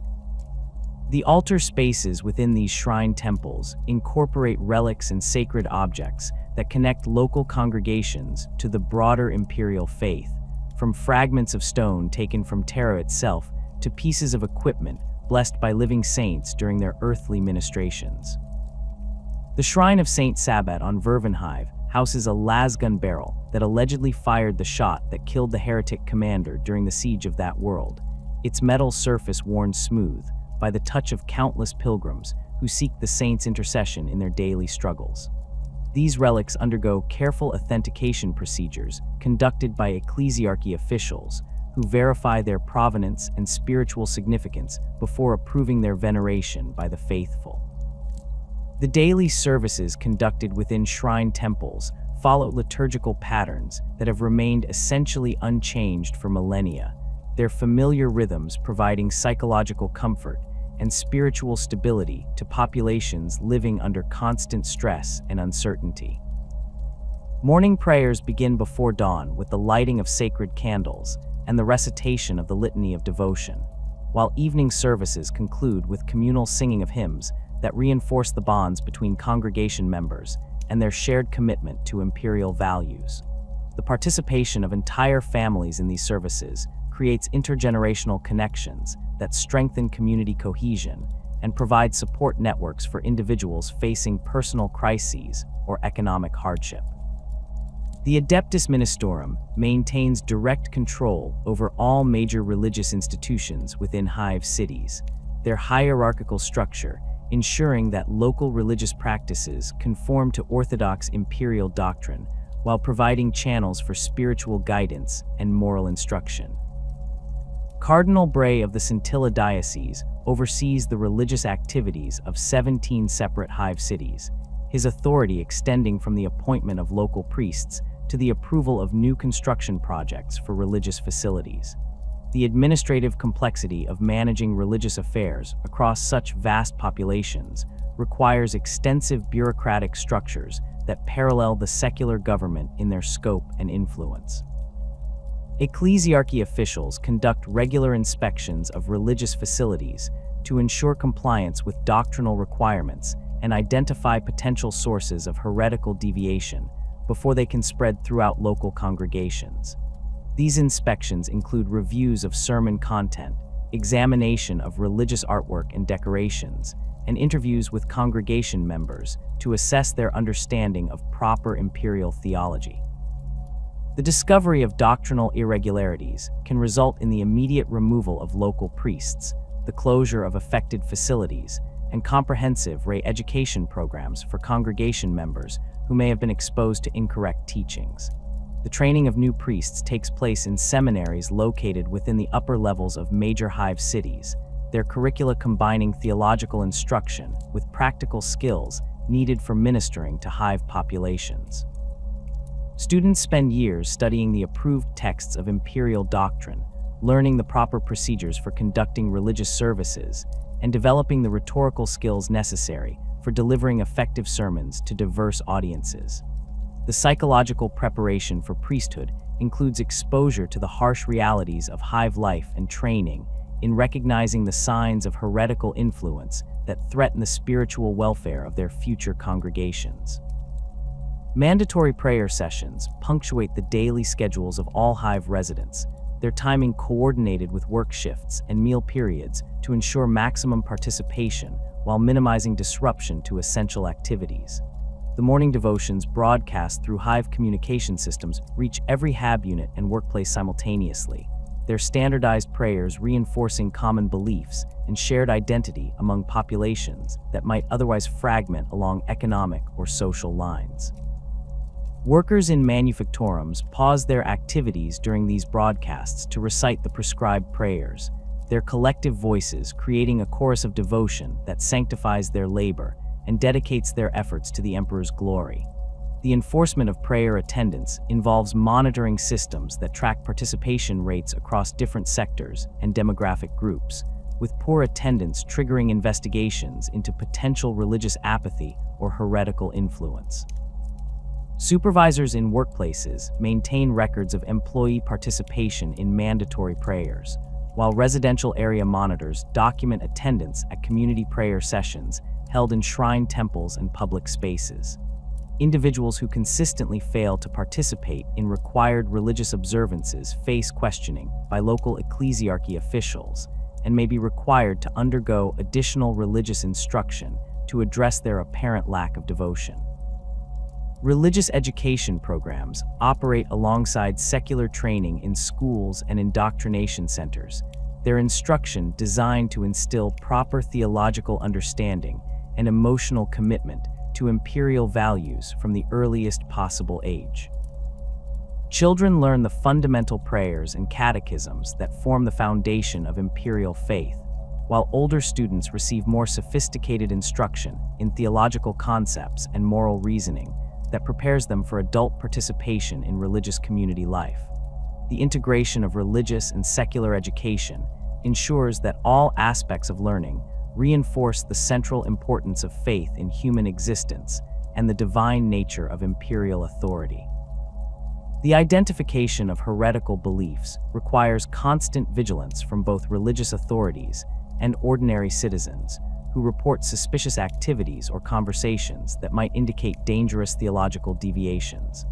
The altar spaces within these shrine temples incorporate relics and sacred objects that connect local congregations to the broader imperial faith, from fragments of stone taken from Terra itself to pieces of equipment blessed by living saints during their earthly ministrations. The Shrine of Saint Sabbat on Vervenhive houses a lasgun barrel that allegedly fired the shot that killed the heretic commander during the siege of that world, its metal surface worn smooth by the touch of countless pilgrims who seek the saint's intercession in their daily struggles. These relics undergo careful authentication procedures conducted by ecclesiarchy officials who verify their provenance and spiritual significance before approving their veneration by the faithful. The daily services conducted within shrine temples follow liturgical patterns that have remained essentially unchanged for millennia, their familiar rhythms providing psychological comfort and spiritual stability to populations living under constant stress and uncertainty. Morning prayers begin before dawn with the lighting of sacred candles and the recitation of the Litany of Devotion, while evening services conclude with communal singing of hymns that reinforce the bonds between congregation members and their shared commitment to imperial values. The participation of entire families in these services creates intergenerational connections that strengthen community cohesion and provide support networks for individuals facing personal crises or economic hardship. The Adeptus Ministorum maintains direct control over all major religious institutions within Hive cities, their hierarchical structure ensuring that local religious practices conform to orthodox imperial doctrine while providing channels for spiritual guidance and moral instruction. Cardinal Bray of the Scintilla Diocese oversees the religious activities of 17 separate Hive cities, his authority extending from the appointment of local priests to the approval of new construction projects for religious facilities. The administrative complexity of managing religious affairs across such vast populations requires extensive bureaucratic structures that parallel the secular government in their scope and influence. Ecclesiarchy officials conduct regular inspections of religious facilities to ensure compliance with doctrinal requirements and identify potential sources of heretical deviation before they can spread throughout local congregations. These inspections include reviews of sermon content, examination of religious artwork and decorations, and interviews with congregation members to assess their understanding of proper imperial theology. The discovery of doctrinal irregularities can result in the immediate removal of local priests, the closure of affected facilities, and comprehensive re-education programs for congregation members who may have been exposed to incorrect teachings. The training of new priests takes place in seminaries located within the upper levels of major Hive cities, their curricula combining theological instruction with practical skills needed for ministering to Hive populations. Students spend years studying the approved texts of imperial doctrine, learning the proper procedures for conducting religious services, and developing the rhetorical skills necessary for delivering effective sermons to diverse audiences. The psychological preparation for priesthood includes exposure to the harsh realities of Hive life and training in recognizing the signs of heretical influence that threaten the spiritual welfare of their future congregations. Mandatory prayer sessions punctuate the daily schedules of all Hive residents, their timing coordinated with work shifts and meal periods to ensure maximum participation while minimizing disruption to essential activities. The morning devotions broadcast through Hive communication systems reach every HAB unit and workplace simultaneously, their standardized prayers reinforcing common beliefs and shared identity among populations that might otherwise fragment along economic or social lines. Workers in manufactorums pause their activities during these broadcasts to recite the prescribed prayers, their collective voices creating a chorus of devotion that sanctifies their labor and dedicates their efforts to the emperor's glory. The enforcement of prayer attendance involves monitoring systems that track participation rates across different sectors and demographic groups, with poor attendance triggering investigations into potential religious apathy or heretical influence. Supervisors in workplaces maintain records of employee participation in mandatory prayers, while residential area monitors document attendance at community prayer sessions held in shrine temples and public spaces. Individuals who consistently fail to participate in required religious observances face questioning by local ecclesiarchy officials and may be required to undergo additional religious instruction to address their apparent lack of devotion. Religious education programs operate alongside secular training in schools and indoctrination centers, their instruction designed to instill proper theological understanding and emotional commitment to imperial values from the earliest possible age. Children learn the fundamental prayers and catechisms that form the foundation of imperial faith, while older students receive more sophisticated instruction in theological concepts and moral reasoning that prepares them for adult participation in religious community life. The integration of religious and secular education ensures that all aspects of learning reinforce the central importance of faith in human existence and the divine nature of imperial authority. The identification of heretical beliefs requires constant vigilance from both religious authorities and ordinary citizens who report suspicious activities or conversations that might indicate dangerous theological deviations.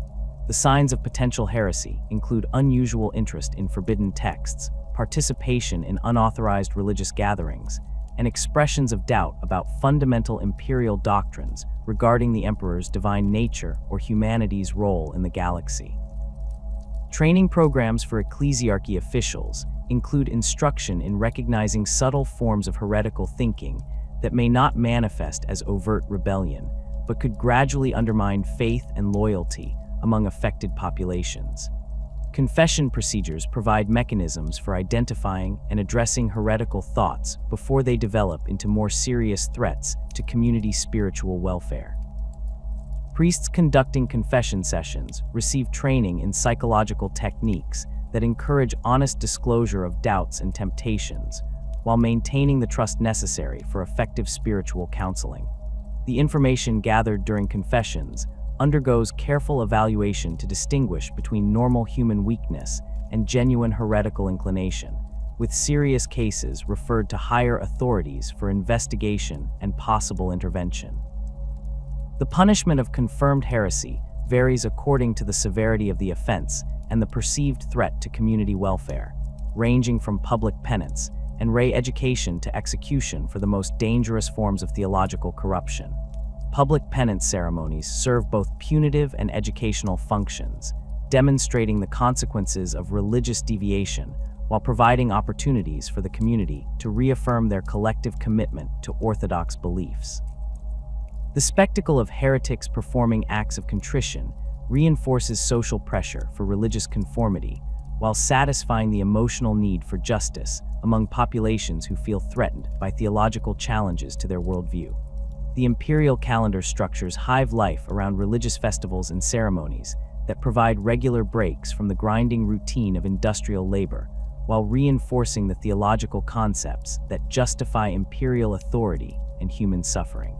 The signs of potential heresy include unusual interest in forbidden texts, participation in unauthorized religious gatherings, and expressions of doubt about fundamental imperial doctrines regarding the emperor's divine nature or humanity's role in the galaxy. Training programs for ecclesiarchy officials include instruction in recognizing subtle forms of heretical thinking that may not manifest as overt rebellion, but could gradually undermine faith and loyalty among affected populations. Confession procedures provide mechanisms for identifying and addressing heretical thoughts before they develop into more serious threats to community spiritual welfare. Priests conducting confession sessions receive training in psychological techniques that encourage honest disclosure of doubts and temptations, while maintaining the trust necessary for effective spiritual counseling. The information gathered during confessions undergoes careful evaluation to distinguish between normal human weakness and genuine heretical inclination, with serious cases referred to higher authorities for investigation and possible intervention. The punishment of confirmed heresy varies according to the severity of the offense and the perceived threat to community welfare, ranging from public penance and re-education to execution for the most dangerous forms of theological corruption. Public penance ceremonies serve both punitive and educational functions, demonstrating the consequences of religious deviation while providing opportunities for the community to reaffirm their collective commitment to orthodox beliefs. The spectacle of heretics performing acts of contrition reinforces social pressure for religious conformity while satisfying the emotional need for justice among populations who feel threatened by theological challenges to their worldview. The imperial calendar structures hive life around religious festivals and ceremonies that provide regular breaks from the grinding routine of industrial labor, while reinforcing the theological concepts that justify imperial authority and human suffering.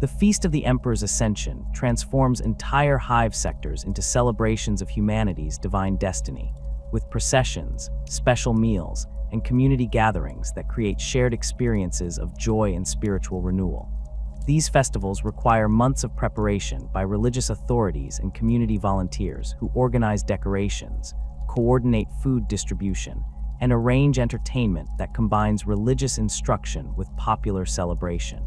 The Feast of the Emperor's Ascension transforms entire hive sectors into celebrations of humanity's divine destiny, with processions, special meals, and community gatherings that create shared experiences of joy and spiritual renewal. These festivals require months of preparation by religious authorities and community volunteers who organize decorations, coordinate food distribution, and arrange entertainment that combines religious instruction with popular celebration.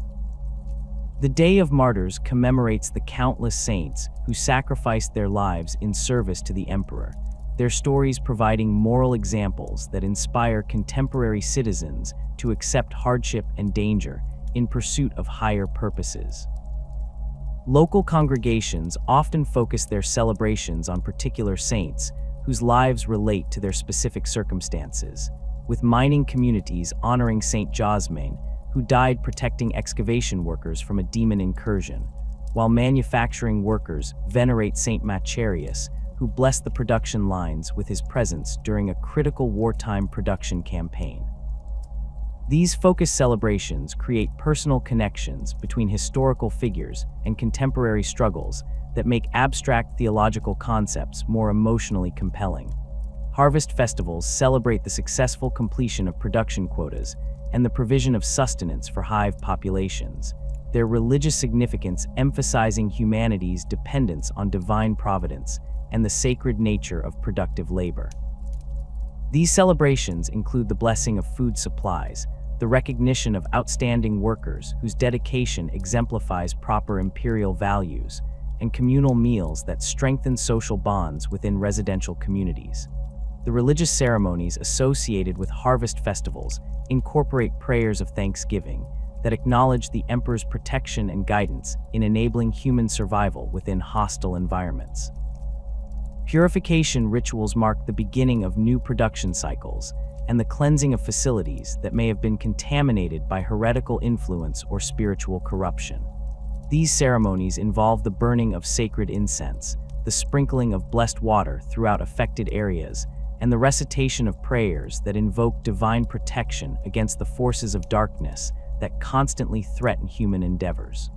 The Day of Martyrs commemorates the countless saints who sacrificed their lives in service to the emperor, their stories providing moral examples that inspire contemporary citizens to accept hardship and danger in pursuit of higher purposes. Local congregations often focus their celebrations on particular saints whose lives relate to their specific circumstances, with mining communities honoring Saint Jasmine, who died protecting excavation workers from a demon incursion, while manufacturing workers venerate Saint Macharius, who blessed the production lines with his presence during a critical wartime production campaign. These focused celebrations create personal connections between historical figures and contemporary struggles that make abstract theological concepts more emotionally compelling. Harvest festivals celebrate the successful completion of production quotas and the provision of sustenance for hive populations, their religious significance emphasizing humanity's dependence on divine providence and the sacred nature of productive labor. These celebrations include the blessing of food supplies, the recognition of outstanding workers whose dedication exemplifies proper imperial values, and communal meals that strengthen social bonds within residential communities. The religious ceremonies associated with harvest festivals incorporate prayers of thanksgiving that acknowledge the emperor's protection and guidance in enabling human survival within hostile environments. Purification rituals mark the beginning of new production cycles and the cleansing of facilities that may have been contaminated by heretical influence or spiritual corruption. These ceremonies involve the burning of sacred incense, the sprinkling of blessed water throughout affected areas, and the recitation of prayers that invoke divine protection against the forces of darkness that constantly threaten human endeavors.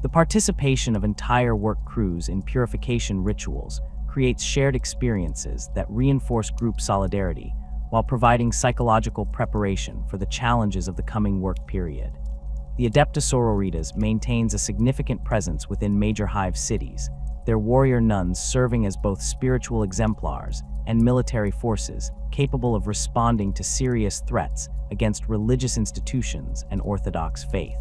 The participation of entire work crews in purification rituals creates shared experiences that reinforce group solidarity while providing psychological preparation for the challenges of the coming work period. The Adepta Sororitas maintains a significant presence within major hive cities, their warrior nuns serving as both spiritual exemplars and military forces capable of responding to serious threats against religious institutions and Orthodox faith.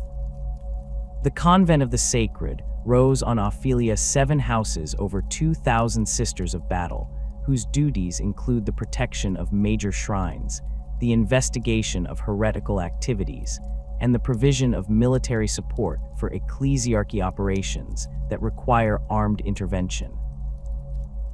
The Convent of the Sacred rose on Ophelia's 7 houses over 2,000 Sisters of Battle, whose duties include the protection of major shrines, the investigation of heretical activities, and the provision of military support for ecclesiarchy operations that require armed intervention.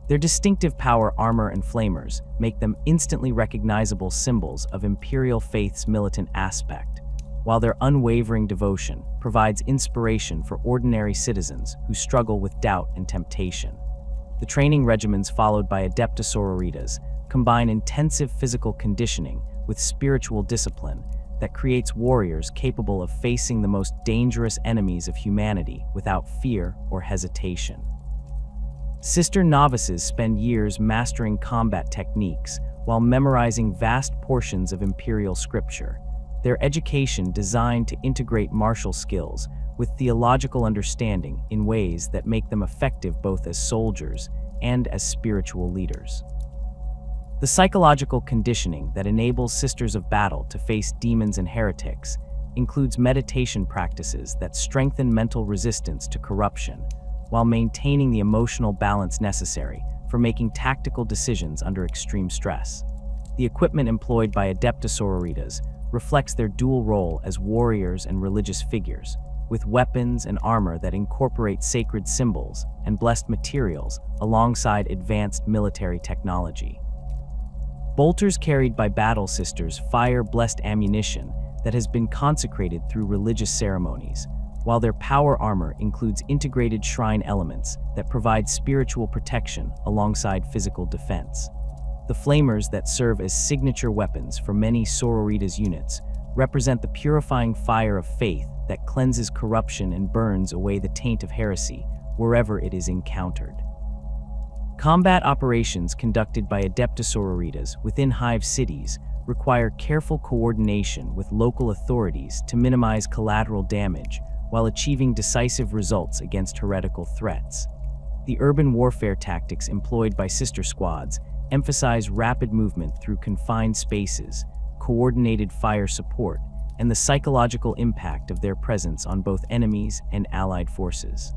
Their distinctive power armor and flamers make them instantly recognizable symbols of imperial faith's militant aspect, while their unwavering devotion provides inspiration for ordinary citizens who struggle with doubt and temptation. The training regimens followed by Adepta Sororitas combine intensive physical conditioning with spiritual discipline that creates warriors capable of facing the most dangerous enemies of humanity without fear or hesitation. Sister novices spend years mastering combat techniques while memorizing vast portions of imperial scripture, their education designed to integrate martial skills with theological understanding in ways that make them effective both as soldiers and as spiritual leaders. The psychological conditioning that enables Sisters of Battle to face demons and heretics includes meditation practices that strengthen mental resistance to corruption while maintaining the emotional balance necessary for making tactical decisions under extreme stress. The equipment employed by Adepta Sororitas reflects their dual role as warriors and religious figures, with weapons and armor that incorporate sacred symbols and blessed materials alongside advanced military technology. Bolters carried by battle sisters fire blessed ammunition that has been consecrated through religious ceremonies, while their power armor includes integrated shrine elements that provide spiritual protection alongside physical defense. The flamers that serve as signature weapons for many Sororitas units represent the purifying fire of faith that cleanses corruption and burns away the taint of heresy wherever it is encountered. Combat operations conducted by Adepta Sororitas within hive cities require careful coordination with local authorities to minimize collateral damage while achieving decisive results against heretical threats. The urban warfare tactics employed by sister squads emphasize rapid movement through confined spaces, coordinated fire support, and the psychological impact of their presence on both enemies and allied forces.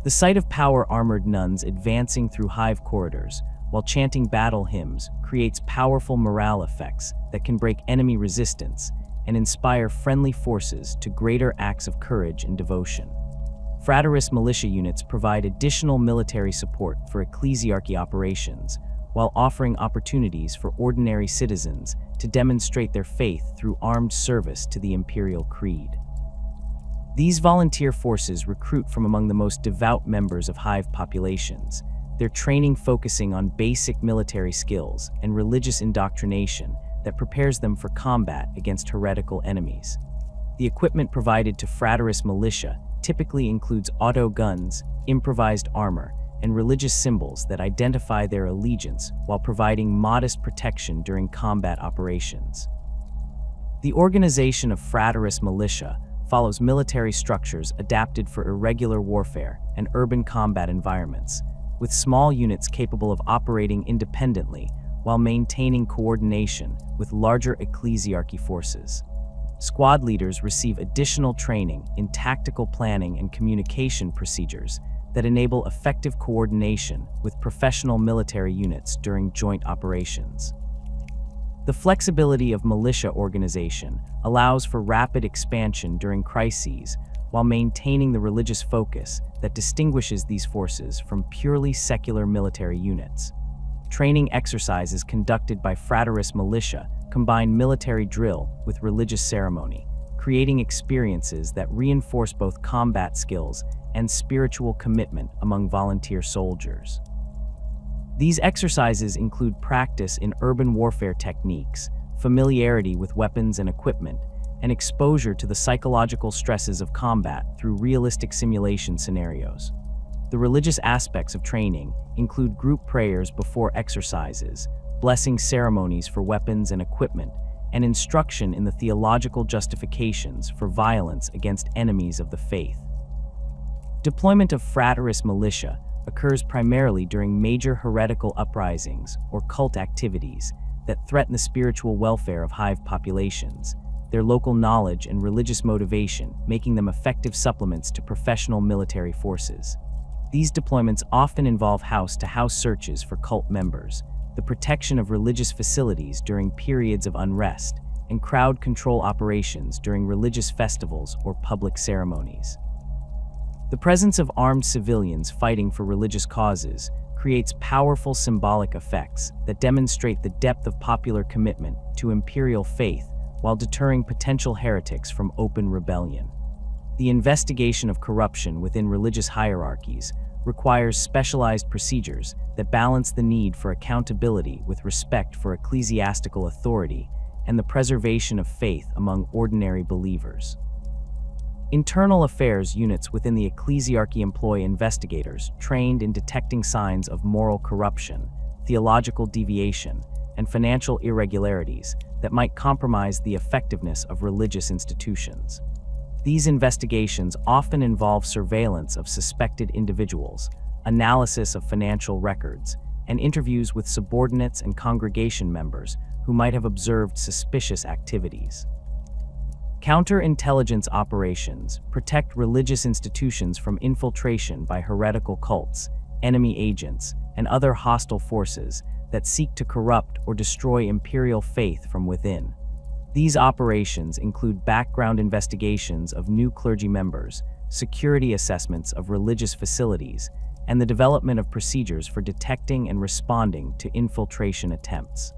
The sight of power-armored nuns advancing through hive corridors while chanting battle hymns creates powerful morale effects that can break enemy resistance and inspire friendly forces to greater acts of courage and devotion. Fraterist militia units provide additional military support for ecclesiarchy operations, while offering opportunities for ordinary citizens to demonstrate their faith through armed service to the imperial creed. These volunteer forces recruit from among the most devout members of Hive populations, their training focusing on basic military skills and religious indoctrination that prepares them for combat against heretical enemies. The equipment provided to Fraterus militia typically includes auto guns, improvised armor, and religious symbols that identify their allegiance while providing modest protection during combat operations. The organization of Fraterus militia follows military structures adapted for irregular warfare and urban combat environments, with small units capable of operating independently while maintaining coordination with larger ecclesiarchy forces. Squad leaders receive additional training in tactical planning and communication procedures that enable effective coordination with professional military units during joint operations. The flexibility of militia organization allows for rapid expansion during crises while maintaining the religious focus that distinguishes these forces from purely secular military units. Training exercises conducted by Fraterus militia combine military drill with religious ceremony, creating experiences that reinforce both combat skills and spiritual commitment among volunteer soldiers. These exercises include practice in urban warfare techniques, familiarity with weapons and equipment, and exposure to the psychological stresses of combat through realistic simulation scenarios. The religious aspects of training include group prayers before exercises, blessing ceremonies for weapons and equipment, and instruction in the theological justifications for violence against enemies of the faith. Deployment of Fraterus militia occurs primarily during major heretical uprisings or cult activities that threaten the spiritual welfare of Hive populations, their local knowledge and religious motivation making them effective supplements to professional military forces. These deployments often involve house-to-house searches for cult members, the protection of religious facilities during periods of unrest, and crowd control operations during religious festivals or public ceremonies. The presence of armed civilians fighting for religious causes creates powerful symbolic effects that demonstrate the depth of popular commitment to imperial faith while deterring potential heretics from open rebellion. The investigation of corruption within religious hierarchies requires specialized procedures that balance the need for accountability with respect for ecclesiastical authority and the preservation of faith among ordinary believers. Internal affairs units within the ecclesiarchy employ investigators trained in detecting signs of moral corruption, theological deviation, and financial irregularities that might compromise the effectiveness of religious institutions. These investigations often involve surveillance of suspected individuals, analysis of financial records, and interviews with subordinates and congregation members who might have observed suspicious activities. Counterintelligence operations protect religious institutions from infiltration by heretical cults, enemy agents, and other hostile forces that seek to corrupt or destroy imperial faith from within. These operations include background investigations of new clergy members, security assessments of religious facilities, and the development of procedures for detecting and responding to infiltration attempts.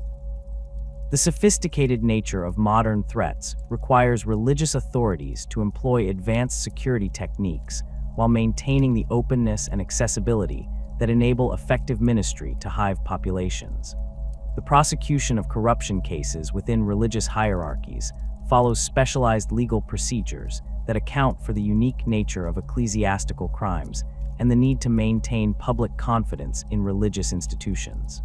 The sophisticated nature of modern threats requires religious authorities to employ advanced security techniques while maintaining the openness and accessibility that enable effective ministry to Hive populations. The prosecution of corruption cases within religious hierarchies follows specialized legal procedures that account for the unique nature of ecclesiastical crimes and the need to maintain public confidence in religious institutions.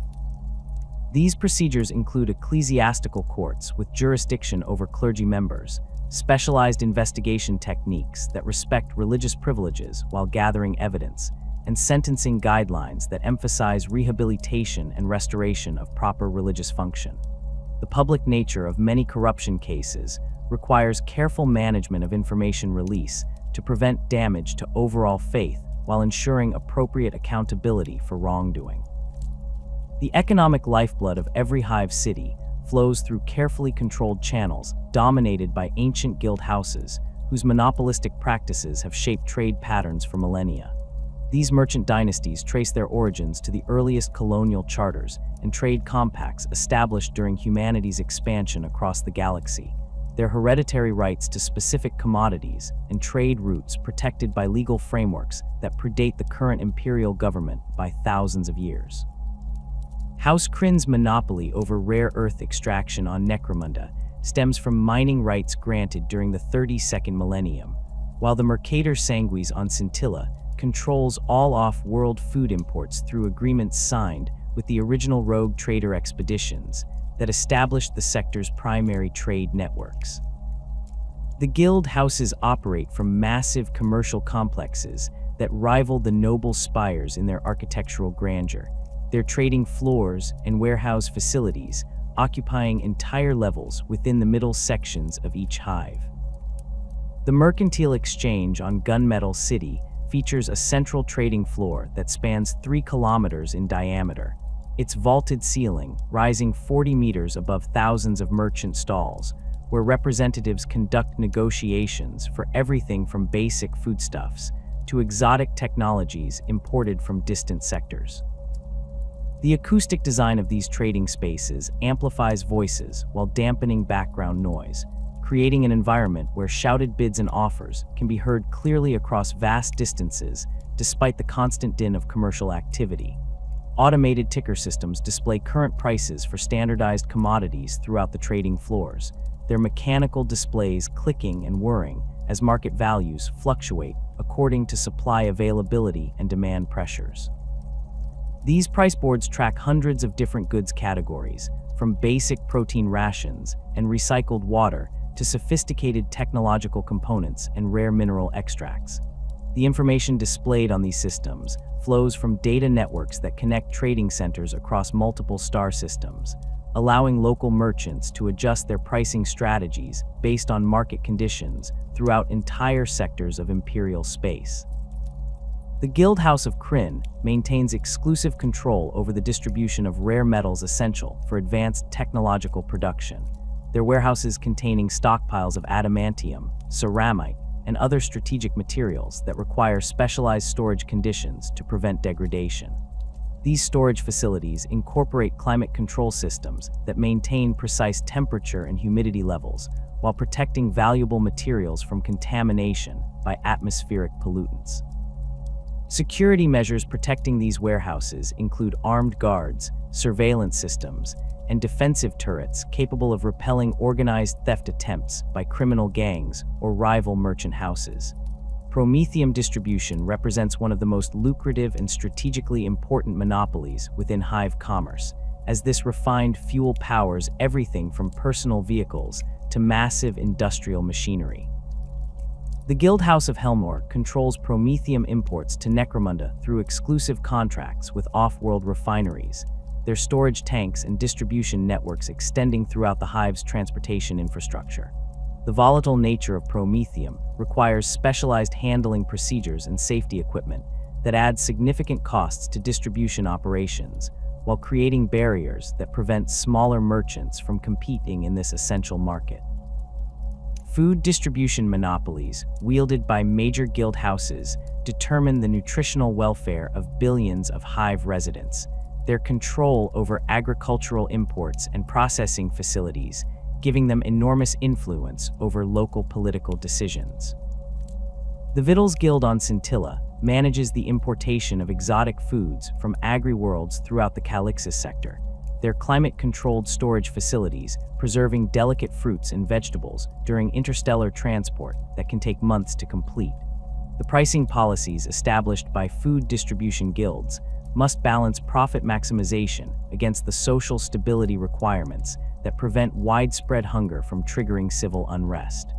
These procedures include ecclesiastical courts with jurisdiction over clergy members, specialized investigation techniques that respect religious privileges while gathering evidence, and sentencing guidelines that emphasize rehabilitation and restoration of proper religious function. The public nature of many corruption cases requires careful management of information release to prevent damage to overall faith while ensuring appropriate accountability for wrongdoing. The economic lifeblood of every Hive city flows through carefully controlled channels dominated by ancient guild houses whose monopolistic practices have shaped trade patterns for millennia. These merchant dynasties trace their origins to the earliest colonial charters and trade compacts established during humanity's expansion across the galaxy. Their hereditary rights to specific commodities and trade routes protected by legal frameworks that predate the current imperial government by thousands of years. House Kryn's monopoly over rare earth extraction on Necromunda stems from mining rights granted during the 32nd millennium, while the Mercator Sanguis on Scintilla controls all off-world food imports through agreements signed with the original rogue trader expeditions that established the sector's primary trade networks. The guild houses operate from massive commercial complexes that rival the noble spires in their architectural grandeur, their trading floors and warehouse facilities occupying entire levels within the middle sections of each hive. The Mercantile Exchange on Gunmetal City features a central trading floor that spans 3 kilometers in diameter, its vaulted ceiling rising 40 meters above thousands of merchant stalls, where representatives conduct negotiations for everything from basic foodstuffs to exotic technologies imported from distant sectors. The acoustic design of these trading spaces amplifies voices while dampening background noise, creating an environment where shouted bids and offers can be heard clearly across vast distances despite the constant din of commercial activity. Automated ticker systems display current prices for standardized commodities throughout the trading floors, their mechanical displays clicking and whirring as market values fluctuate according to supply availability and demand pressures. These price boards track hundreds of different goods categories, from basic protein rations and recycled water to sophisticated technological components and rare mineral extracts. The information displayed on these systems flows from data networks that connect trading centers across multiple star systems, allowing local merchants to adjust their pricing strategies based on market conditions throughout entire sectors of imperial space. The Guild House of Kryn maintains exclusive control over the distribution of rare metals essential for advanced technological production. Their warehouses containing stockpiles of adamantium, ceramite, and other strategic materials that require specialized storage conditions to prevent degradation. These storage facilities incorporate climate control systems that maintain precise temperature and humidity levels while protecting valuable materials from contamination by atmospheric pollutants. Security measures protecting these warehouses include armed guards, surveillance systems, and defensive turrets capable of repelling organized theft attempts by criminal gangs or rival merchant houses. Promethium distribution represents one of the most lucrative and strategically important monopolies within Hive commerce, as this refined fuel powers everything from personal vehicles to massive industrial machinery. The Guild House of Helmor controls promethium imports to Necromunda through exclusive contracts with off-world refineries, their storage tanks and distribution networks extending throughout the Hive's transportation infrastructure. The volatile nature of promethium requires specialized handling procedures and safety equipment that adds significant costs to distribution operations, while creating barriers that prevent smaller merchants from competing in this essential market. Food distribution monopolies, wielded by major guild houses, determine the nutritional welfare of billions of Hive residents. Their control over agricultural imports and processing facilities, giving them enormous influence over local political decisions. The Victuals Guild on Scintilla manages the importation of exotic foods from agri-worlds throughout the Calixis sector, their climate-controlled storage facilities preserving delicate fruits and vegetables during interstellar transport that can take months to complete. The pricing policies established by food distribution guilds must balance profit maximization against the social stability requirements that prevent widespread hunger from triggering civil unrest.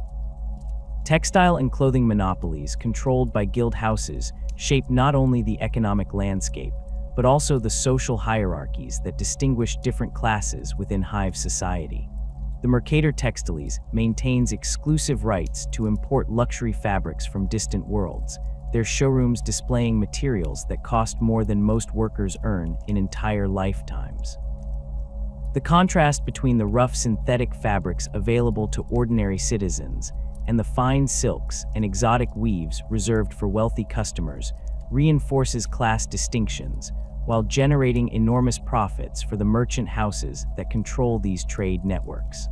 Textile and clothing monopolies controlled by guild houses shape not only the economic landscape, but also the social hierarchies that distinguish different classes within Hive society. The Mercator Textiles maintains exclusive rights to import luxury fabrics from distant worlds, their showrooms displaying materials that cost more than most workers earn in entire lifetimes. The contrast between the rough synthetic fabrics available to ordinary citizens and the fine silks and exotic weaves reserved for wealthy customers reinforces class distinctions while generating enormous profits for the merchant houses that control these trade networks.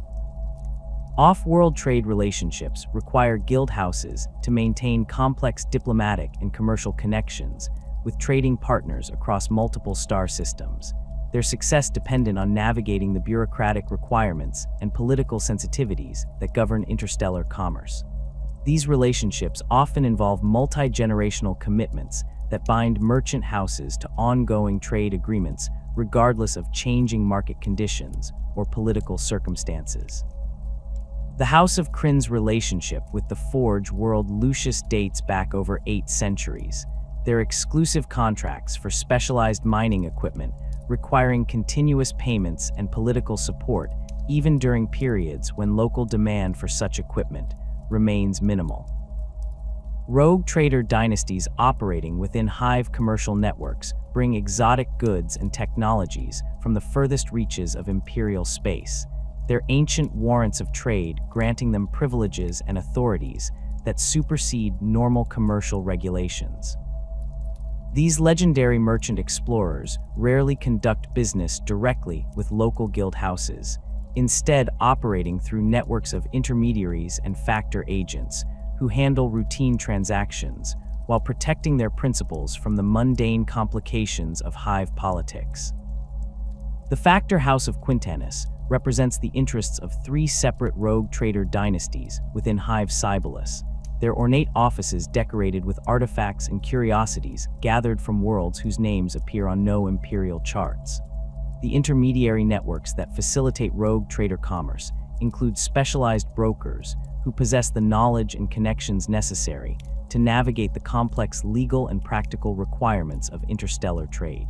Off-world trade relationships require guild houses to maintain complex diplomatic and commercial connections with trading partners across multiple star systems, their success dependent on navigating the bureaucratic requirements and political sensitivities that govern interstellar commerce. These relationships often involve multi-generational commitments that bind merchant houses to ongoing trade agreements regardless of changing market conditions or political circumstances. The House of Kryn's relationship with the Forge world Lucius dates back over 8 centuries. Their exclusive contracts for specialized mining equipment requiring continuous payments and political support even during periods when local demand for such equipment remains minimal. Rogue trader dynasties operating within Hive commercial networks bring exotic goods and technologies from the furthest reaches of imperial space, their ancient warrants of trade granting them privileges and authorities that supersede normal commercial regulations. These legendary merchant explorers rarely conduct business directly with local guild houses, instead operating through networks of intermediaries and factor agents who handle routine transactions while protecting their principals from the mundane complications of Hive politics. The Factor House of Quintanus represents the interests of 3 separate rogue trader dynasties within Hive Cybulus, their ornate offices decorated with artifacts and curiosities gathered from worlds whose names appear on no imperial charts. The intermediary networks that facilitate rogue trader commerce include specialized brokers who possess the knowledge and connections necessary to navigate the complex legal and practical requirements of interstellar trade.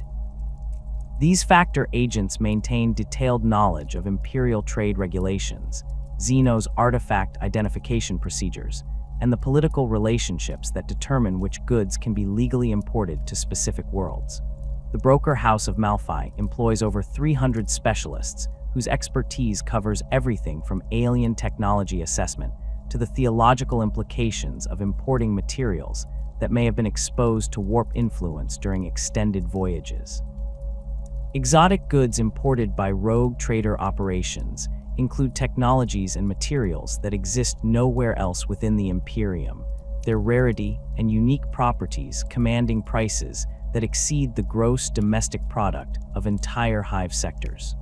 These factor agents maintain detailed knowledge of imperial trade regulations, Xeno's artifact identification procedures, and the political relationships that determine which goods can be legally imported to specific worlds. The Broker House of Malphi employs over 300 specialists whose expertise covers everything from alien technology assessment to the theological implications of importing materials that may have been exposed to warp influence during extended voyages. Exotic goods imported by rogue trader operations include technologies and materials that exist nowhere else within the Imperium, their rarity and unique properties commanding prices that exceed the gross domestic product of entire Hive sectors.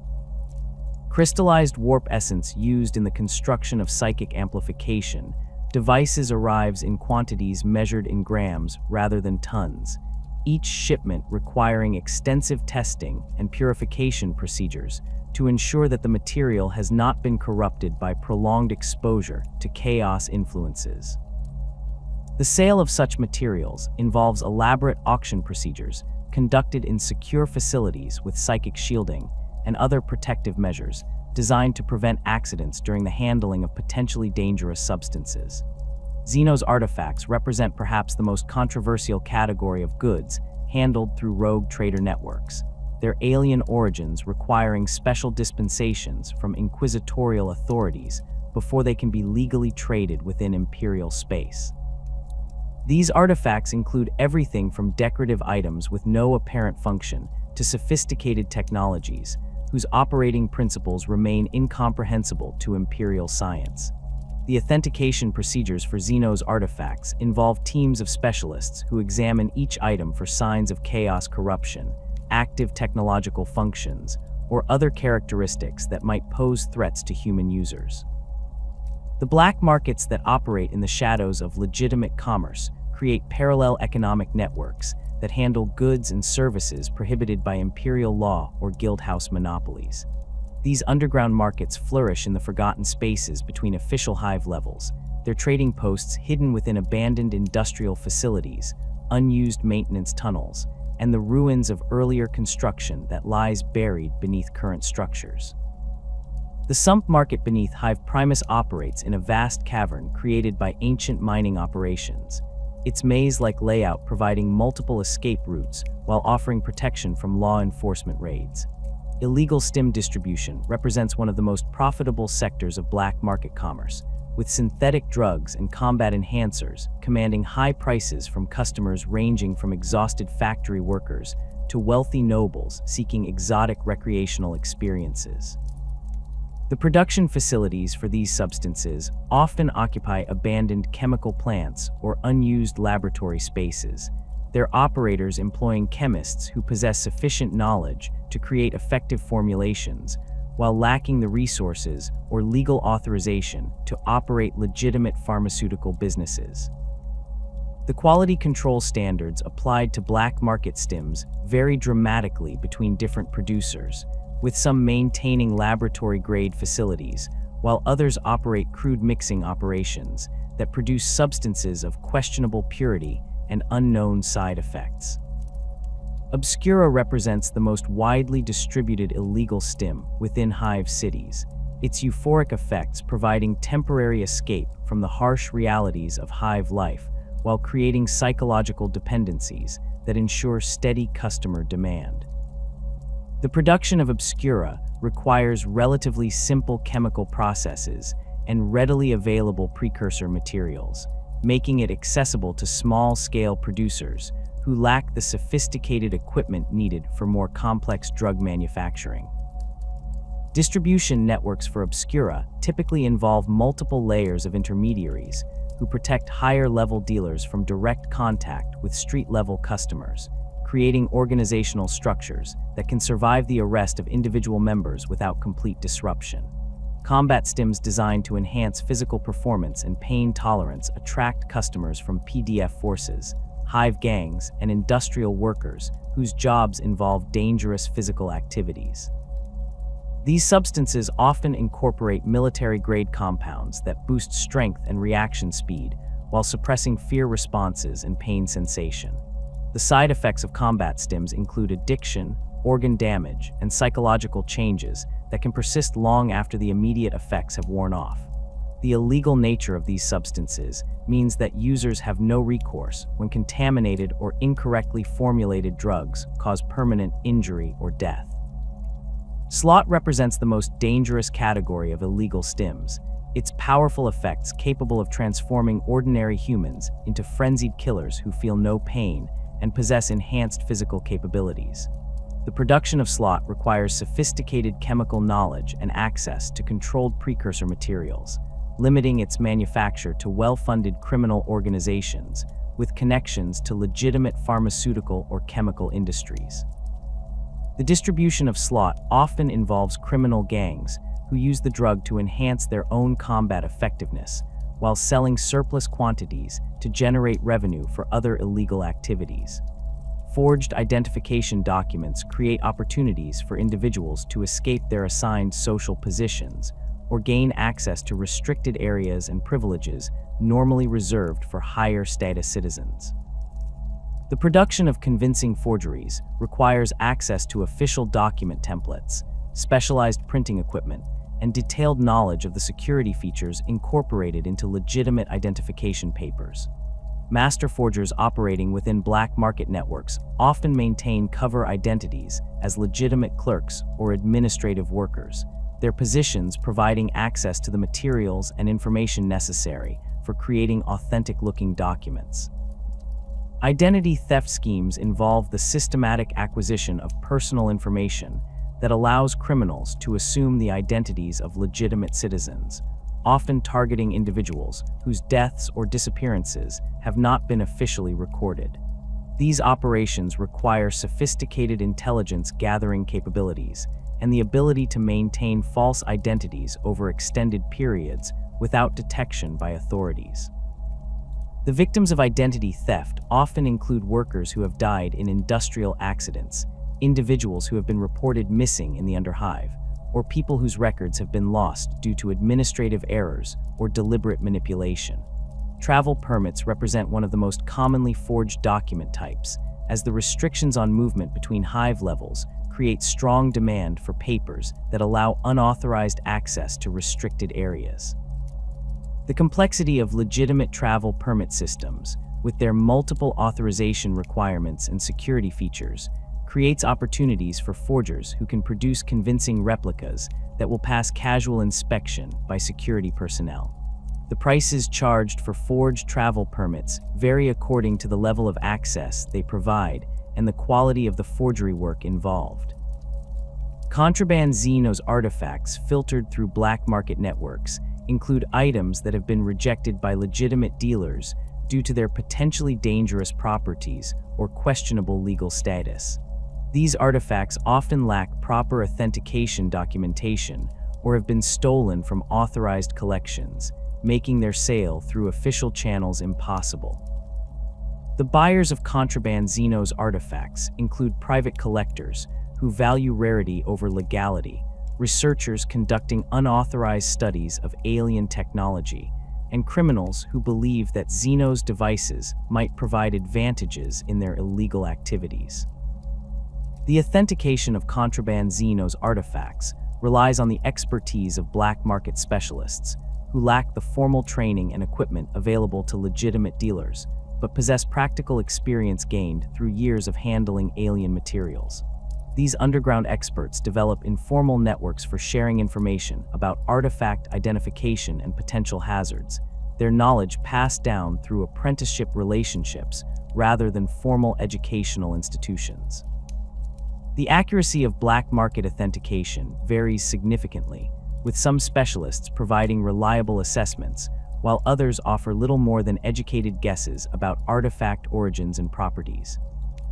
Crystallized warp essence used in the construction of psychic amplification devices arrives in quantities measured in grams rather than tons, each shipment requiring extensive testing and purification procedures to ensure that the material has not been corrupted by prolonged exposure to chaos influences. The sale of such materials involves elaborate auction procedures conducted in secure facilities with psychic shielding and other protective measures designed to prevent accidents during the handling of potentially dangerous substances. Xeno's artifacts represent perhaps the most controversial category of goods handled through rogue trader networks, their alien origins requiring special dispensations from inquisitorial authorities before they can be legally traded within imperial space. These artifacts include everything from decorative items with no apparent function to sophisticated technologies whose operating principles remain incomprehensible to imperial science. The authentication procedures for Xeno's artifacts involve teams of specialists who examine each item for signs of chaos corruption, active technological functions, or other characteristics that might pose threats to human users. The black markets that operate in the shadows of legitimate commerce create parallel economic networks that handle goods and services prohibited by imperial law or guildhouse monopolies. These underground markets flourish in the forgotten spaces between official Hive levels, their trading posts hidden within abandoned industrial facilities, unused maintenance tunnels, and the ruins of earlier construction that lies buried beneath current structures. The sump market beneath Hive Primus operates in a vast cavern created by ancient mining operations, its maze-like layout providing multiple escape routes while offering protection from law enforcement raids. Illegal stim distribution represents one of the most profitable sectors of black market commerce, with synthetic drugs and combat enhancers commanding high prices from customers ranging from exhausted factory workers to wealthy nobles seeking exotic recreational experiences. The production facilities for these substances often occupy abandoned chemical plants or unused laboratory spaces, their operators employing chemists who possess sufficient knowledge to create effective formulations, while lacking the resources or legal authorization to operate legitimate pharmaceutical businesses. The quality control standards applied to black market stims vary dramatically between different producers, with some maintaining laboratory-grade facilities, while others operate crude mixing operations that produce substances of questionable purity and unknown side effects. Obscura represents the most widely distributed illegal stim within Hive cities, its euphoric effects providing temporary escape from the harsh realities of Hive life while creating psychological dependencies that ensure steady customer demand. The production of Obscura requires relatively simple chemical processes and readily available precursor materials, making it accessible to small-scale producers who lack the sophisticated equipment needed for more complex drug manufacturing. Distribution networks for Obscura typically involve multiple layers of intermediaries who protect higher-level dealers from direct contact with street-level customers, creating organizational structures that can survive the arrest of individual members without complete disruption. Combat stims designed to enhance physical performance and pain tolerance attract customers from PDF forces, hive gangs, and industrial workers whose jobs involve dangerous physical activities. These substances often incorporate military-grade compounds that boost strength and reaction speed while suppressing fear responses and pain sensation. The side effects of combat stims include addiction, organ damage, and psychological changes that can persist long after the immediate effects have worn off. The illegal nature of these substances means that users have no recourse when contaminated or incorrectly formulated drugs cause permanent injury or death. Slot represents the most dangerous category of illegal stims, its powerful effects capable of transforming ordinary humans into frenzied killers who feel no pain and possess enhanced physical capabilities. The production of slot requires sophisticated chemical knowledge and access to controlled precursor materials, limiting its manufacture to well-funded criminal organizations with connections to legitimate pharmaceutical or chemical industries. The distribution of slot often involves criminal gangs who use the drug to enhance their own combat effectiveness, while selling surplus quantities to generate revenue for other illegal activities. Forged identification documents create opportunities for individuals to escape their assigned social positions or gain access to restricted areas and privileges normally reserved for higher status citizens. The production of convincing forgeries requires access to official document templates, specialized printing equipment, and detailed knowledge of the security features incorporated into legitimate identification papers. Master forgers operating within black market networks often maintain cover identities as legitimate clerks or administrative workers, their positions providing access to the materials and information necessary for creating authentic-looking documents. Identity theft schemes involve the systematic acquisition of personal information that allows criminals to assume the identities of legitimate citizens, often targeting individuals whose deaths or disappearances have not been officially recorded. These operations require sophisticated intelligence gathering capabilities and the ability to maintain false identities over extended periods without detection by authorities. The victims of identity theft often include workers who have died in industrial accidents, individuals who have been reported missing in the underhive, or people whose records have been lost due to administrative errors or deliberate manipulation. Travel permits represent one of the most commonly forged document types, as the restrictions on movement between hive levels create strong demand for papers that allow unauthorized access to restricted areas. The complexity of legitimate travel permit systems, with their multiple authorization requirements and security features, creates opportunities for forgers who can produce convincing replicas that will pass casual inspection by security personnel. The prices charged for forged travel permits vary according to the level of access they provide and the quality of the forgery work involved. Contraband Xenos artifacts filtered through black market networks include items that have been rejected by legitimate dealers due to their potentially dangerous properties or questionable legal status. These artifacts often lack proper authentication documentation or have been stolen from authorized collections, making their sale through official channels impossible. The buyers of contraband Xenos artifacts include private collectors who value rarity over legality, researchers conducting unauthorized studies of alien technology, and criminals who believe that Xenos devices might provide advantages in their illegal activities. The authentication of contraband Xenos artifacts relies on the expertise of black market specialists who lack the formal training and equipment available to legitimate dealers, but possess practical experience gained through years of handling alien materials. These underground experts develop informal networks for sharing information about artifact identification and potential hazards, their knowledge passed down through apprenticeship relationships rather than formal educational institutions. The accuracy of black market authentication varies significantly, with some specialists providing reliable assessments, while others offer little more than educated guesses about artifact origins and properties.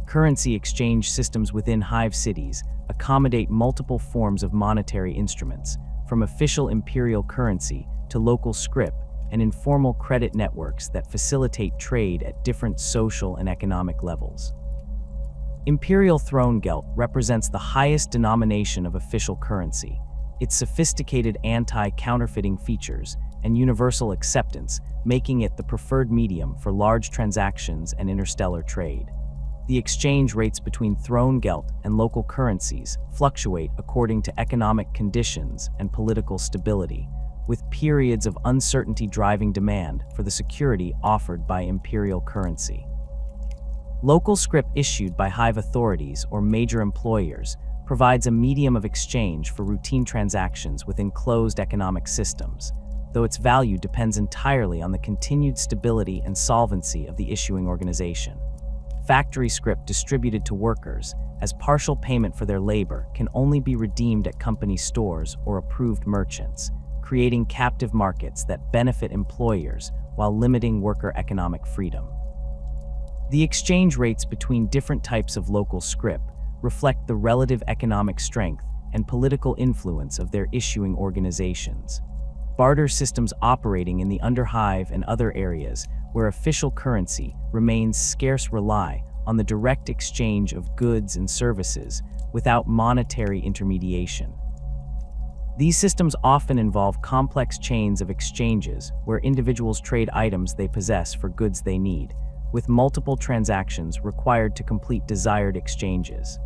Currency exchange systems within Hive cities accommodate multiple forms of monetary instruments, from official imperial currency to local scrip and informal credit networks that facilitate trade at different social and economic levels. Imperial throne geld represents the highest denomination of official currency. Its sophisticated anti-counterfeiting features and universal acceptance making it the preferred medium for large transactions and interstellar trade. The exchange rates between throne geld and local currencies fluctuate according to economic conditions and political stability, with periods of uncertainty driving demand for the security offered by imperial currency. Local scrip issued by Hive authorities or major employers provides a medium of exchange for routine transactions within closed economic systems, though its value depends entirely on the continued stability and solvency of the issuing organization. Factory scrip distributed to workers as partial payment for their labor can only be redeemed at company stores or approved merchants, creating captive markets that benefit employers while limiting worker economic freedom. The exchange rates between different types of local scrip reflect the relative economic strength and political influence of their issuing organizations. Barter systems operating in the underhive and other areas where official currency remains scarce rely on the direct exchange of goods and services without monetary intermediation. These systems often involve complex chains of exchanges where individuals trade items they possess for goods they need, with multiple transactions required to complete desired exchanges.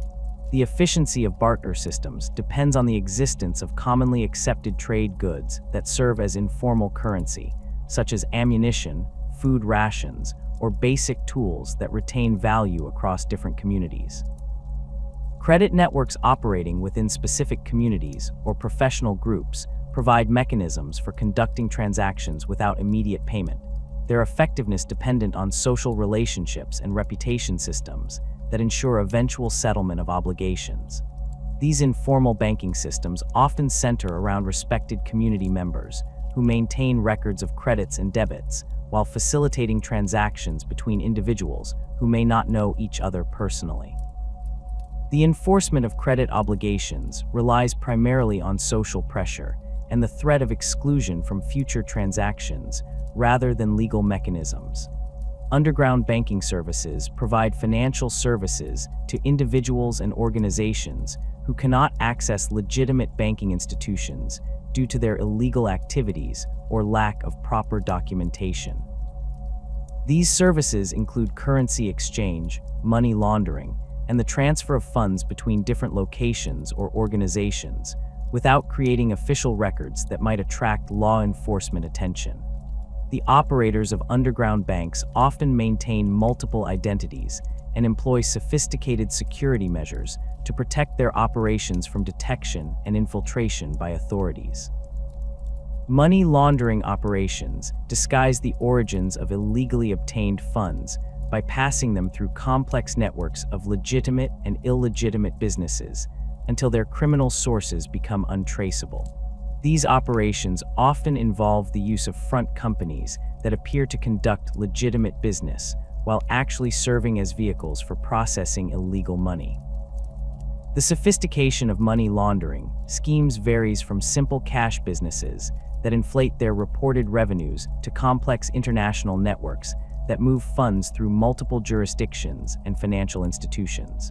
The efficiency of barter systems depends on the existence of commonly accepted trade goods that serve as informal currency, such as ammunition, food rations, or basic tools that retain value across different communities. Credit networks operating within specific communities or professional groups provide mechanisms for conducting transactions without immediate payment, their effectiveness dependent on social relationships and reputation systems that ensure eventual settlement of obligations. These informal banking systems often center around respected community members who maintain records of credits and debits while facilitating transactions between individuals who may not know each other personally. The enforcement of credit obligations relies primarily on social pressure and the threat of exclusion from future transactions rather than legal mechanisms. Underground banking services provide financial services to individuals and organizations who cannot access legitimate banking institutions due to their illegal activities or lack of proper documentation. These services include currency exchange, money laundering, and the transfer of funds between different locations or organizations without creating official records that might attract law enforcement attention. The operators of underground banks often maintain multiple identities and employ sophisticated security measures to protect their operations from detection and infiltration by authorities. Money laundering operations disguise the origins of illegally obtained funds by passing them through complex networks of legitimate and illegitimate businesses until their criminal sources become untraceable. These operations often involve the use of front companies that appear to conduct legitimate business while actually serving as vehicles for processing illegal money. The sophistication of money laundering schemes varies from simple cash businesses that inflate their reported revenues to complex international networks that move funds through multiple jurisdictions and financial institutions.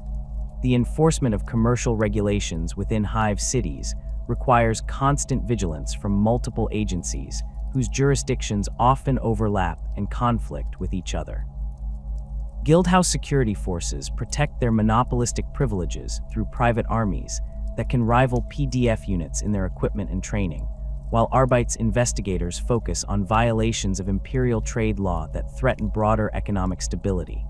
The enforcement of commercial regulations within Hive cities requires constant vigilance from multiple agencies whose jurisdictions often overlap and conflict with each other. Guildhouse security forces protect their monopolistic privileges through private armies that can rival PDF units in their equipment and training, while Arbites investigators focus on violations of imperial trade law that threaten broader economic stability.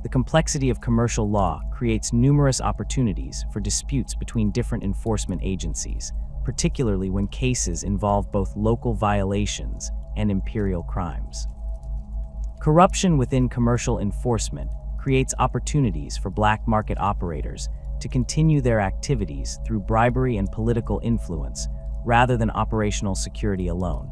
The complexity of commercial law creates numerous opportunities for disputes between different enforcement agencies, particularly when cases involve both local violations and imperial crimes. Corruption within commercial enforcement creates opportunities for black market operators to continue their activities through bribery and political influence, rather than operational security alone.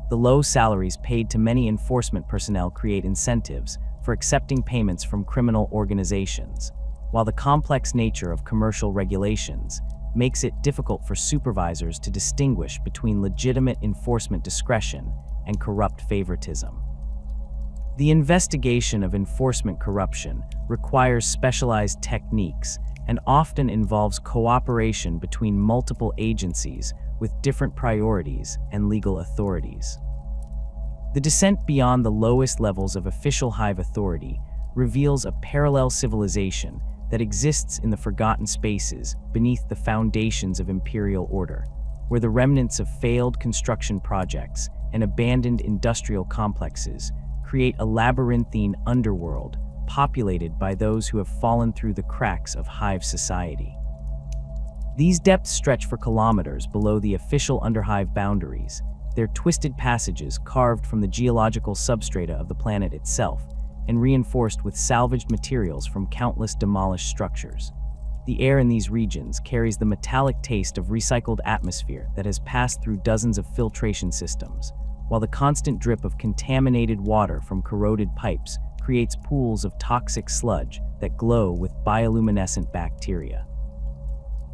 The low salaries paid to many enforcement personnel create incentives for accepting payments from criminal organizations, while the complex nature of commercial regulations makes it difficult for supervisors to distinguish between legitimate enforcement discretion and corrupt favoritism. The investigation of enforcement corruption requires specialized techniques and often involves cooperation between multiple agencies with different priorities and legal authorities. The descent beyond the lowest levels of official Hive authority reveals a parallel civilization that exists in the forgotten spaces beneath the foundations of imperial order, where the remnants of failed construction projects and abandoned industrial complexes create a labyrinthine underworld populated by those who have fallen through the cracks of Hive society. These depths stretch for kilometers below the official underhive boundaries, their twisted passages carved from the geological substrata of the planet itself and reinforced with salvaged materials from countless demolished structures. The air in these regions carries the metallic taste of recycled atmosphere that has passed through dozens of filtration systems, while the constant drip of contaminated water from corroded pipes creates pools of toxic sludge that glow with bioluminescent bacteria.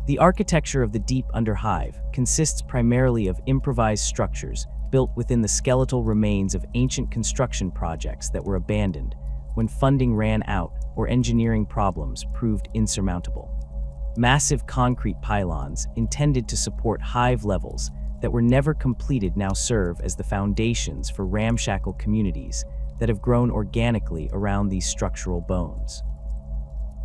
The architecture of the deep underhive consists primarily of improvised structures built within the skeletal remains of ancient construction projects that were abandoned when funding ran out or engineering problems proved insurmountable. Massive concrete pylons intended to support hive levels that were never completed now serve as the foundations for ramshackle communities that have grown organically around these structural bones.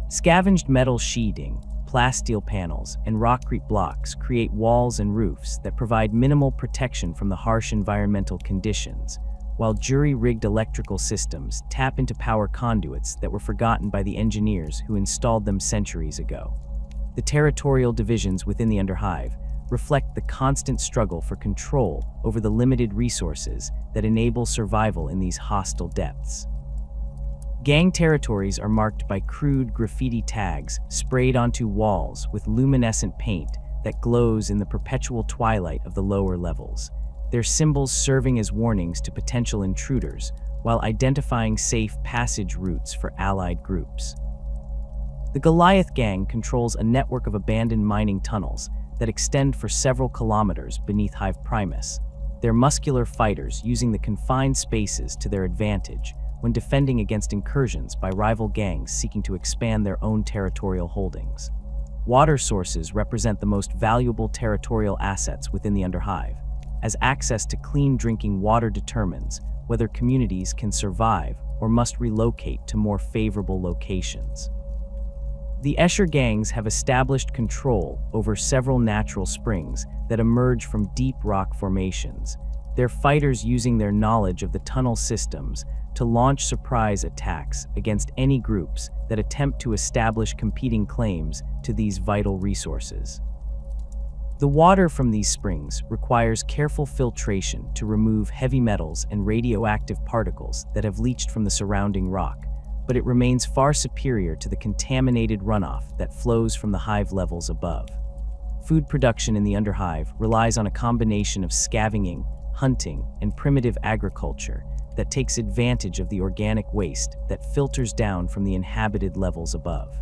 Scavenged metal sheeting, plasteel panels, and rockcrete blocks create walls and roofs that provide minimal protection from the harsh environmental conditions, while jury-rigged electrical systems tap into power conduits that were forgotten by the engineers who installed them centuries ago. The territorial divisions within the underhive reflect the constant struggle for control over the limited resources that enable survival in these hostile depths. Gang territories are marked by crude graffiti tags sprayed onto walls with luminescent paint that glows in the perpetual twilight of the lower levels, their symbols serving as warnings to potential intruders while identifying safe passage routes for allied groups. The Goliath Gang controls a network of abandoned mining tunnels that extend for several kilometers beneath Hive Primus, their muscular fighters using the confined spaces to their advantage when defending against incursions by rival gangs seeking to expand their own territorial holdings. Water sources represent the most valuable territorial assets within the underhive, as access to clean drinking water determines whether communities can survive or must relocate to more favorable locations. The Escher gangs have established control over several natural springs that emerge from deep rock formations, their fighters using their knowledge of the tunnel systems to launch surprise attacks against any groups that attempt to establish competing claims to these vital resources. The water from these springs requires careful filtration to remove heavy metals and radioactive particles that have leached from the surrounding rock, but it remains far superior to the contaminated runoff that flows from the hive levels above. Food production in the underhive relies on a combination of scavenging, hunting, and primitive agriculture that takes advantage of the organic waste that filters down from the inhabited levels above.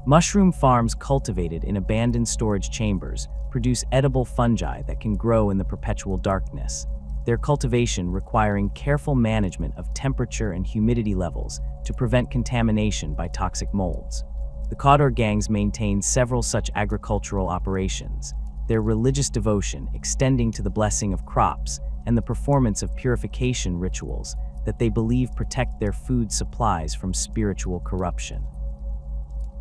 Mushroom farms cultivated in abandoned storage chambers produce edible fungi that can grow in the perpetual darkness, their cultivation requiring careful management of temperature and humidity levels to prevent contamination by toxic molds. The Khadr gangs maintain several such agricultural operations, their religious devotion extending to the blessing of crops and the performance of purification rituals that they believe protect their food supplies from spiritual corruption.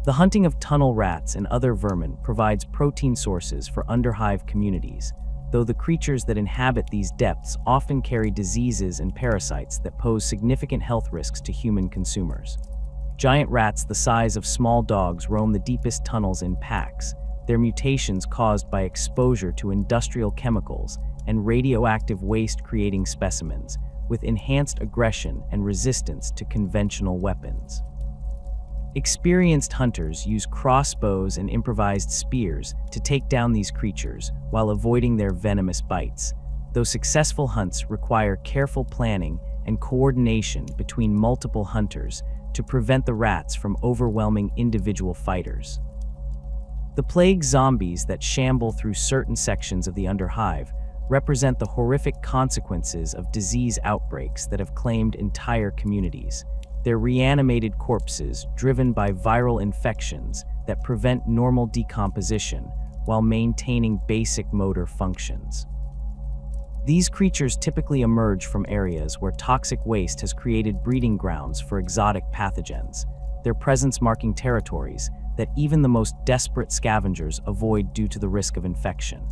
The hunting of tunnel rats and other vermin provides protein sources for underhive communities, though the creatures that inhabit these depths often carry diseases and parasites that pose significant health risks to human consumers. Giant rats the size of small dogs roam the deepest tunnels in packs, their mutations caused by exposure to industrial chemicals and radioactive waste creating specimens with enhanced aggression and resistance to conventional weapons. Experienced hunters use crossbows and improvised spears to take down these creatures while avoiding their venomous bites, though successful hunts require careful planning and coordination between multiple hunters to prevent the rats from overwhelming individual fighters. The plague zombies that shamble through certain sections of the underhive represent the horrific consequences of disease outbreaks that have claimed entire communities. They're reanimated corpses driven by viral infections that prevent normal decomposition while maintaining basic motor functions. These creatures typically emerge from areas where toxic waste has created breeding grounds for exotic pathogens, their presence marking territories that even the most desperate scavengers avoid due to the risk of infection.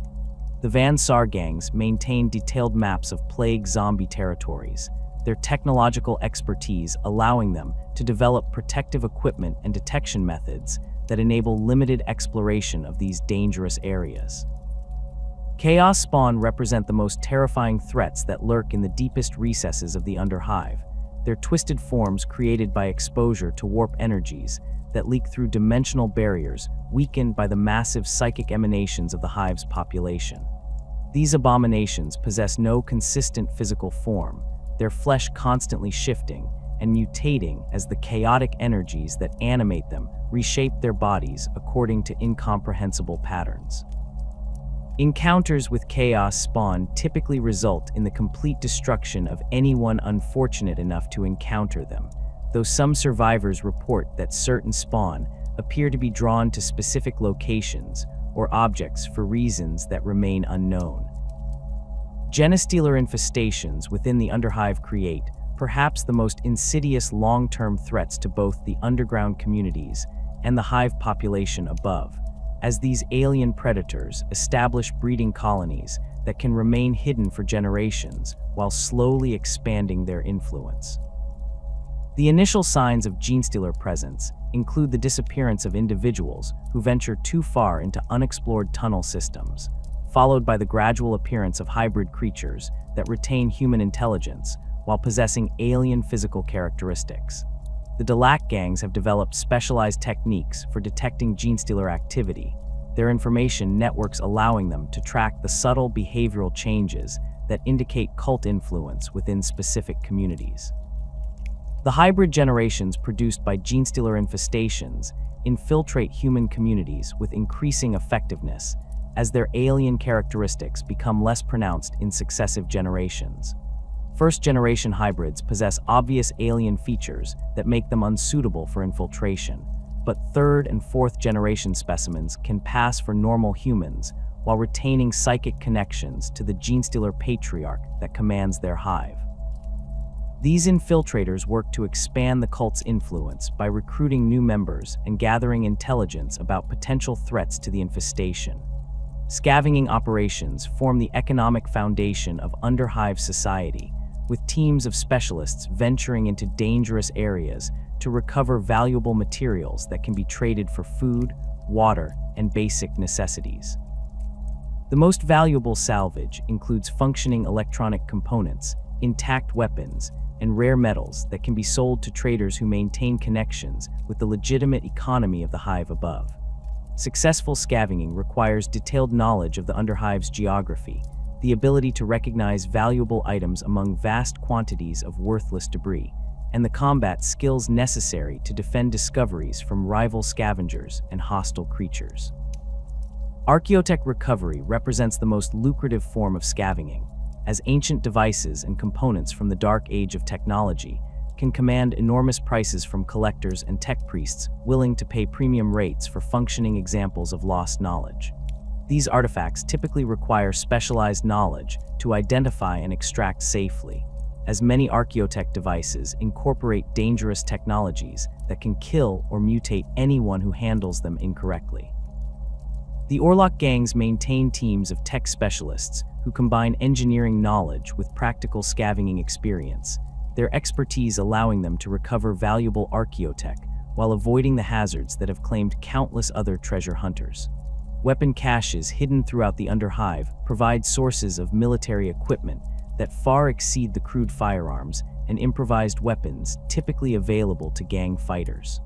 The Van Sar gangs maintain detailed maps of plague zombie territories, their technological expertise allowing them to develop protective equipment and detection methods that enable limited exploration of these dangerous areas. Chaos spawn represent the most terrifying threats that lurk in the deepest recesses of the underhive, their twisted forms created by exposure to warp energies that leak through dimensional barriers weakened by the massive psychic emanations of the hive's population. These abominations possess no consistent physical form, their flesh constantly shifting and mutating as the chaotic energies that animate them reshape their bodies according to incomprehensible patterns. Encounters with chaos spawn typically result in the complete destruction of anyone unfortunate enough to encounter them, though some survivors report that certain spawn appear to be drawn to specific locations or objects for reasons that remain unknown. Genestealer infestations within the underhive create perhaps the most insidious long-term threats to both the underground communities and the hive population above, as these alien predators establish breeding colonies that can remain hidden for generations while slowly expanding their influence. The initial signs of genestealer presence include the disappearance of individuals who venture too far into unexplored tunnel systems, followed by the gradual appearance of hybrid creatures that retain human intelligence while possessing alien physical characteristics. The Delac gangs have developed specialized techniques for detecting genestealer activity, their information networks allowing them to track the subtle behavioral changes that indicate cult influence within specific communities. The hybrid generations produced by genestealer infestations infiltrate human communities with increasing effectiveness as their alien characteristics become less pronounced in successive generations. First-generation hybrids possess obvious alien features that make them unsuitable for infiltration, but third- and fourth-generation specimens can pass for normal humans while retaining psychic connections to the genestealer patriarch that commands their hive. These infiltrators work to expand the cult's influence by recruiting new members and gathering intelligence about potential threats to the infestation. Scavenging operations form the economic foundation of underhive society, with teams of specialists venturing into dangerous areas to recover valuable materials that can be traded for food, water, and basic necessities. The most valuable salvage includes functioning electronic components, intact weapons, and rare metals that can be sold to traders who maintain connections with the legitimate economy of the hive above. Successful scavenging requires detailed knowledge of the underhive's geography, the ability to recognize valuable items among vast quantities of worthless debris, and the combat skills necessary to defend discoveries from rival scavengers and hostile creatures. Archaeotech recovery represents the most lucrative form of scavenging, as ancient devices and components from the dark age of technology can command enormous prices from collectors and tech priests willing to pay premium rates for functioning examples of lost knowledge. These artifacts typically require specialized knowledge to identify and extract safely, as many Archaeotech devices incorporate dangerous technologies that can kill or mutate anyone who handles them incorrectly. The Orlok gangs maintain teams of tech specialists who combine engineering knowledge with practical scavenging experience, their expertise allowing them to recover valuable Archaeotech while avoiding the hazards that have claimed countless other treasure hunters. Weapon caches hidden throughout the underhive provide sources of military equipment that far exceed the crude firearms and improvised weapons typically available to gang fighters.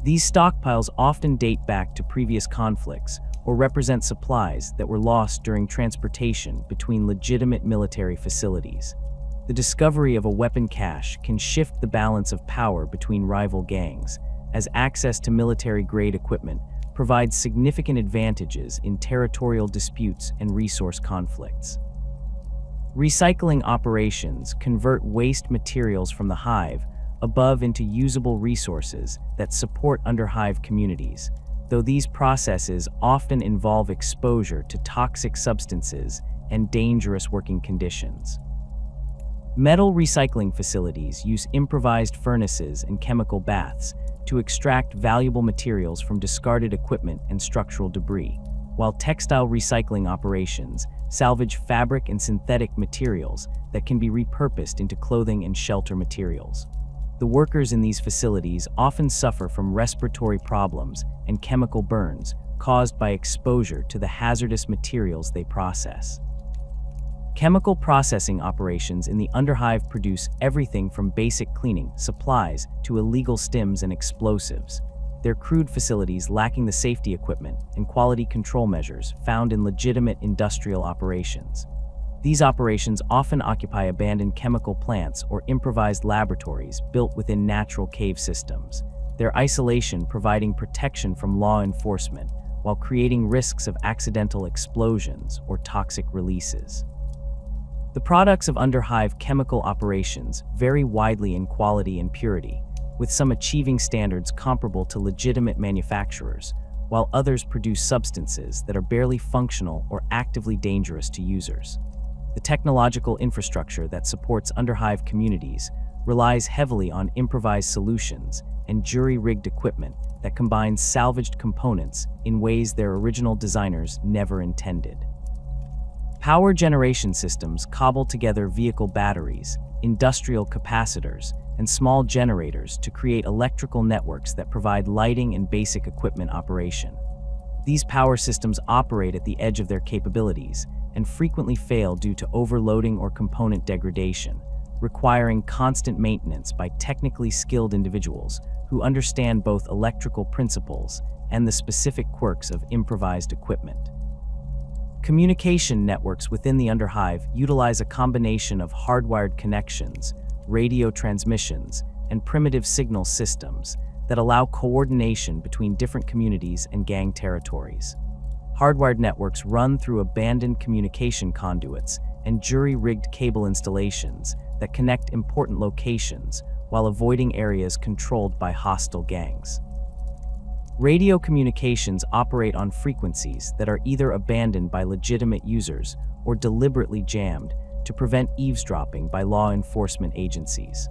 These stockpiles often date back to previous conflicts or represent supplies that were lost during transportation between legitimate military facilities. The discovery of a weapon cache can shift the balance of power between rival gangs, as access to military-grade equipment provides significant advantages in territorial disputes and resource conflicts. Recycling operations convert waste materials from the hive above into usable resources that support underhive communities, though these processes often involve exposure to toxic substances and dangerous working conditions. Metal recycling facilities use improvised furnaces and chemical baths to extract valuable materials from discarded equipment and structural debris, while textile recycling operations salvage fabric and synthetic materials that can be repurposed into clothing and shelter materials. The workers in these facilities often suffer from respiratory problems and chemical burns caused by exposure to the hazardous materials they process. Chemical processing operations in the underhive produce everything from basic cleaning supplies to illegal stims and explosives, their crude facilities lacking the safety equipment and quality control measures found in legitimate industrial operations. These operations often occupy abandoned chemical plants or improvised laboratories built within natural cave systems, their isolation providing protection from law enforcement while creating risks of accidental explosions or toxic releases. The products of underhive chemical operations vary widely in quality and purity, with some achieving standards comparable to legitimate manufacturers, while others produce substances that are barely functional or actively dangerous to users. The technological infrastructure that supports underhive communities relies heavily on improvised solutions and jury-rigged equipment that combines salvaged components in ways their original designers never intended. Power generation systems cobble together vehicle batteries, industrial capacitors, and small generators to create electrical networks that provide lighting and basic equipment operation. These power systems operate at the edge of their capabilities and frequently fail due to overloading or component degradation, requiring constant maintenance by technically skilled individuals who understand both electrical principles and the specific quirks of improvised equipment. Communication networks within the underhive utilize a combination of hardwired connections, radio transmissions, and primitive signal systems that allow coordination between different communities and gang territories. Hardwired networks run through abandoned communication conduits and jury-rigged cable installations that connect important locations while avoiding areas controlled by hostile gangs. Radio communications operate on frequencies that are either abandoned by legitimate users or deliberately jammed to prevent eavesdropping by law enforcement agencies.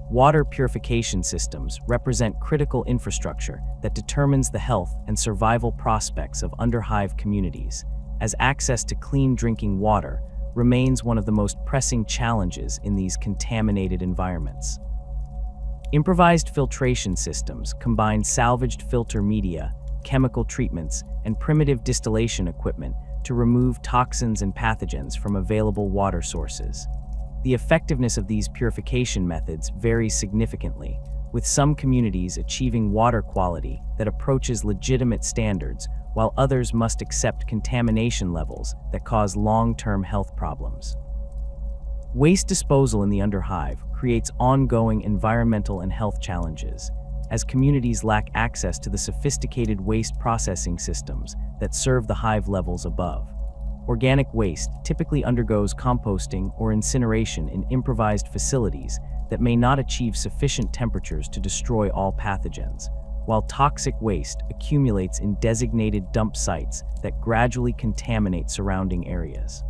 Water purification systems represent critical infrastructure that determines the health and survival prospects of underhive communities, as access to clean drinking water remains one of the most pressing challenges in these contaminated environments. Improvised filtration systems combine salvaged filter media, chemical treatments, and primitive distillation equipment to remove toxins and pathogens from available water sources. The effectiveness of these purification methods varies significantly, with some communities achieving water quality that approaches legitimate standards, while others must accept contamination levels that cause long-term health problems. Waste disposal in the underhive creates ongoing environmental and health challenges, as communities lack access to the sophisticated waste processing systems that serve the hive levels above. Organic waste typically undergoes composting or incineration in improvised facilities that may not achieve sufficient temperatures to destroy all pathogens, while toxic waste accumulates in designated dump sites that gradually contaminate surrounding areas.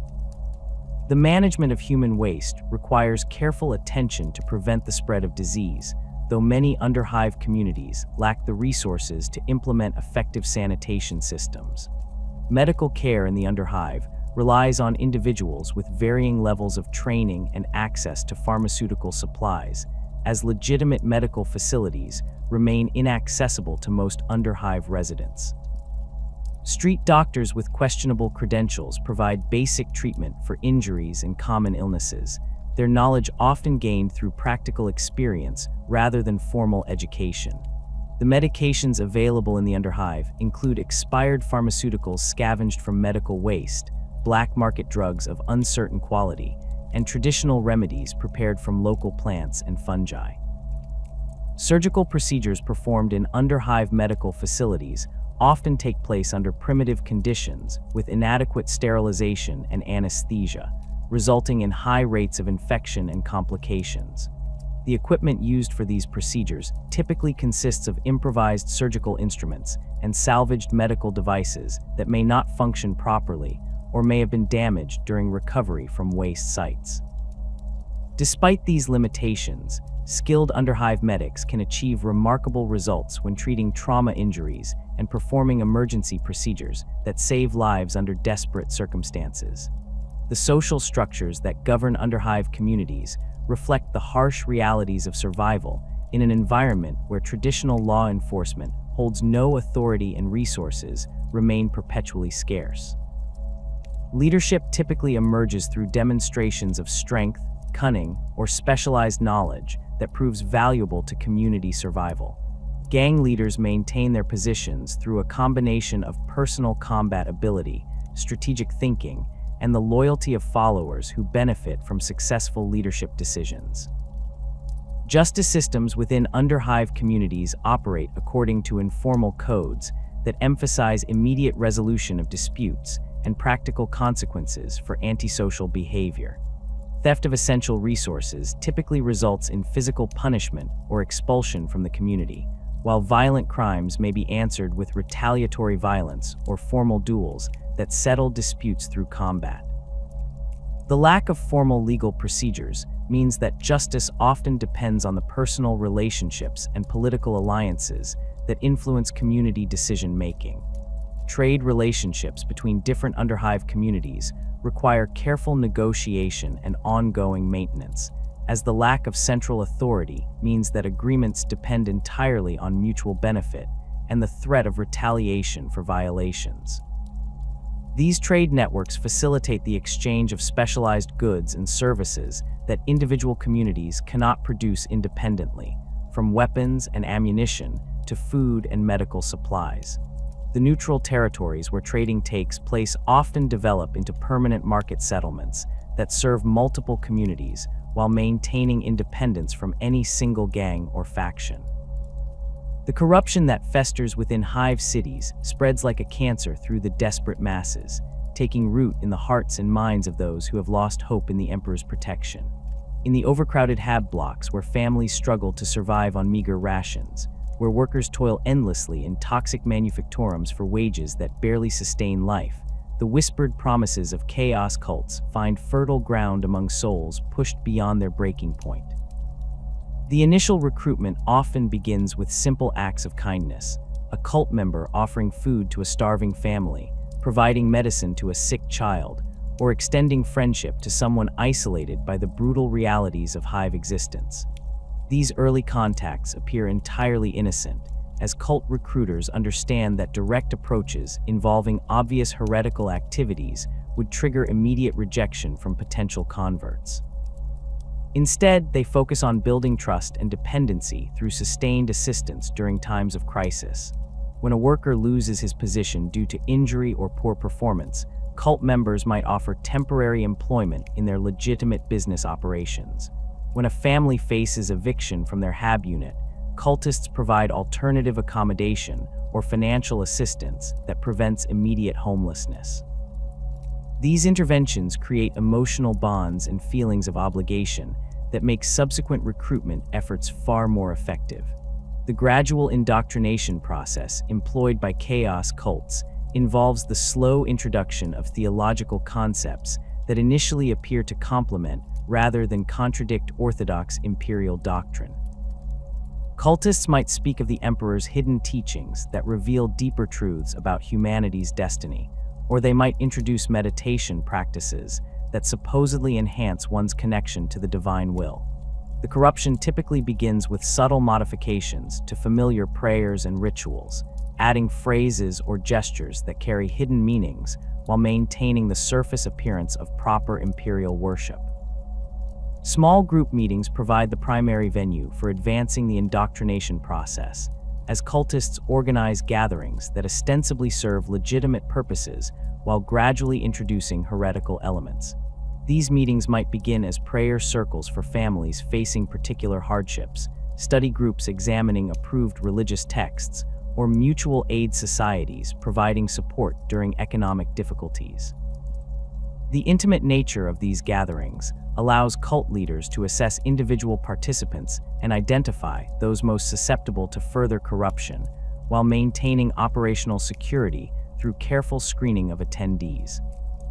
The management of human waste requires careful attention to prevent the spread of disease, though many underhive communities lack the resources to implement effective sanitation systems. Medical care in the underhive relies on individuals with varying levels of training and access to pharmaceutical supplies, as legitimate medical facilities remain inaccessible to most underhive residents. Street doctors with questionable credentials provide basic treatment for injuries and common illnesses, their knowledge often gained through practical experience rather than formal education. The medications available in the underhive include expired pharmaceuticals scavenged from medical waste, black market drugs of uncertain quality, and traditional remedies prepared from local plants and fungi. Surgical procedures performed in underhive medical facilities often take place under primitive conditions with inadequate sterilization and anesthesia, resulting in high rates of infection and complications. The equipment used for these procedures typically consists of improvised surgical instruments and salvaged medical devices that may not function properly or may have been damaged during recovery from waste sites. Despite these limitations, skilled underhive medics can achieve remarkable results when treating trauma injuries and performing emergency procedures that save lives under desperate circumstances. The social structures that govern underhive communities reflect the harsh realities of survival in an environment where traditional law enforcement holds no authority and resources remain perpetually scarce. Leadership typically emerges through demonstrations of strength, cunning, or specialized knowledge that proves valuable to community survival. Gang leaders maintain their positions through a combination of personal combat ability, strategic thinking, and the loyalty of followers who benefit from successful leadership decisions. Justice systems within underhive communities operate according to informal codes that emphasize immediate resolution of disputes and practical consequences for antisocial behavior. Theft of essential resources typically results in physical punishment or expulsion from the community, while violent crimes may be answered with retaliatory violence or formal duels that settle disputes through combat. The lack of formal legal procedures means that justice often depends on the personal relationships and political alliances that influence community decision-making. Trade relationships between different underhive communities require careful negotiation and ongoing maintenance, as the lack of central authority means that agreements depend entirely on mutual benefit and the threat of retaliation for violations. These trade networks facilitate the exchange of specialized goods and services that individual communities cannot produce independently, from weapons and ammunition to food and medical supplies. The neutral territories where trading takes place often develop into permanent market settlements that serve multiple communities while maintaining independence from any single gang or faction. The corruption that festers within hive cities spreads like a cancer through the desperate masses, taking root in the hearts and minds of those who have lost hope in the Emperor's protection. In the overcrowded hab blocks where families struggle to survive on meager rations, where workers toil endlessly in toxic manufactorums for wages that barely sustain life, the whispered promises of chaos cults find fertile ground among souls pushed beyond their breaking point. The initial recruitment often begins with simple acts of kindness, a cult member offering food to a starving family, providing medicine to a sick child, or extending friendship to someone isolated by the brutal realities of hive existence. These early contacts appear entirely innocent, as cult recruiters understand that direct approaches involving obvious heretical activities would trigger immediate rejection from potential converts. Instead, they focus on building trust and dependency through sustained assistance during times of crisis. When a worker loses his position due to injury or poor performance, cult members might offer temporary employment in their legitimate business operations. When a family faces eviction from their HAB unit, cultists provide alternative accommodation or financial assistance that prevents immediate homelessness. These interventions create emotional bonds and feelings of obligation that make subsequent recruitment efforts far more effective. The gradual indoctrination process employed by chaos cults involves the slow introduction of theological concepts that initially appear to complement rather than contradict orthodox imperial doctrine. Cultists might speak of the emperor's hidden teachings that reveal deeper truths about humanity's destiny, or they might introduce meditation practices that supposedly enhance one's connection to the divine will. The corruption typically begins with subtle modifications to familiar prayers and rituals, adding phrases or gestures that carry hidden meanings while maintaining the surface appearance of proper imperial worship. Small group meetings provide the primary venue for advancing the indoctrination process, as cultists organize gatherings that ostensibly serve legitimate purposes while gradually introducing heretical elements. These meetings might begin as prayer circles for families facing particular hardships, study groups examining approved religious texts, or mutual aid societies providing support during economic difficulties. The intimate nature of these gatherings allows cult leaders to assess individual participants and identify those most susceptible to further corruption, while maintaining operational security through careful screening of attendees.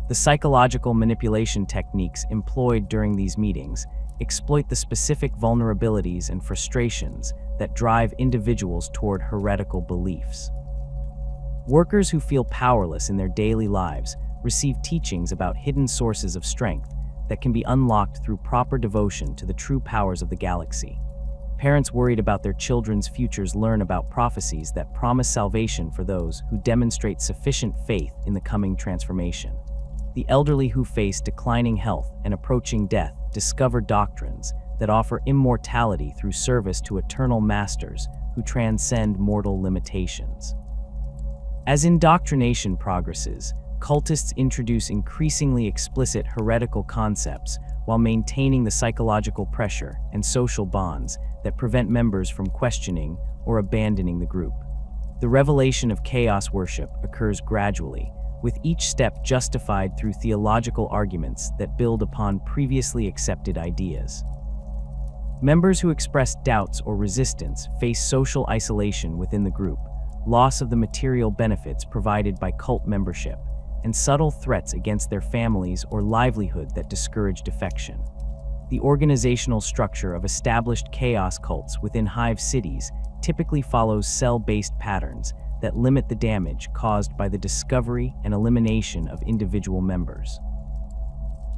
The psychological manipulation techniques employed during these meetings exploit the specific vulnerabilities and frustrations that drive individuals toward heretical beliefs. Workers who feel powerless in their daily lives receive teachings about hidden sources of strength that can be unlocked through proper devotion to the true powers of the galaxy. Parents worried about their children's futures learn about prophecies that promise salvation for those who demonstrate sufficient faith in the coming transformation. The elderly who face declining health and approaching death discover doctrines that offer immortality through service to eternal masters who transcend mortal limitations. As indoctrination progresses, cultists introduce increasingly explicit heretical concepts while maintaining the psychological pressure and social bonds that prevent members from questioning or abandoning the group. The revelation of chaos worship occurs gradually, with each step justified through theological arguments that build upon previously accepted ideas. Members who express doubts or resistance face social isolation within the group, loss of the material benefits provided by cult membership, and subtle threats against their families or livelihood that discourage defection. The organizational structure of established chaos cults within hive cities typically follows cell-based patterns that limit the damage caused by the discovery and elimination of individual members.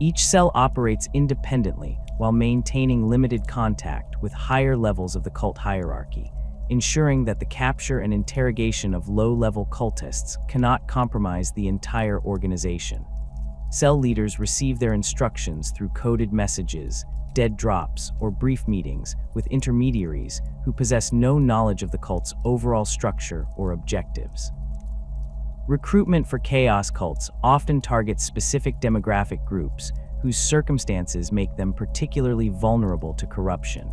Each cell operates independently while maintaining limited contact with higher levels of the cult hierarchy, ensuring that the capture and interrogation of low-level cultists cannot compromise the entire organization. Cell leaders receive their instructions through coded messages, dead drops, or brief meetings with intermediaries who possess no knowledge of the cult's overall structure or objectives. Recruitment for chaos cults often targets specific demographic groups whose circumstances make them particularly vulnerable to corruption.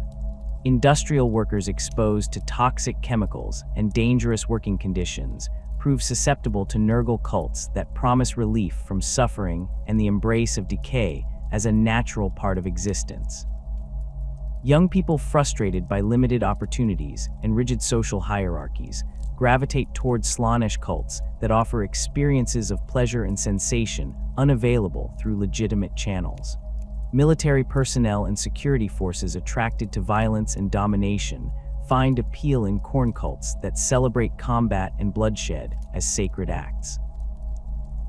Industrial workers exposed to toxic chemicals and dangerous working conditions prove susceptible to Nurgle cults that promise relief from suffering and the embrace of decay as a natural part of existence. Young people frustrated by limited opportunities and rigid social hierarchies gravitate toward slaanesh cults that offer experiences of pleasure and sensation unavailable through legitimate channels. Military personnel and security forces attracted to violence and domination find appeal in corn cults that celebrate combat and bloodshed as sacred acts.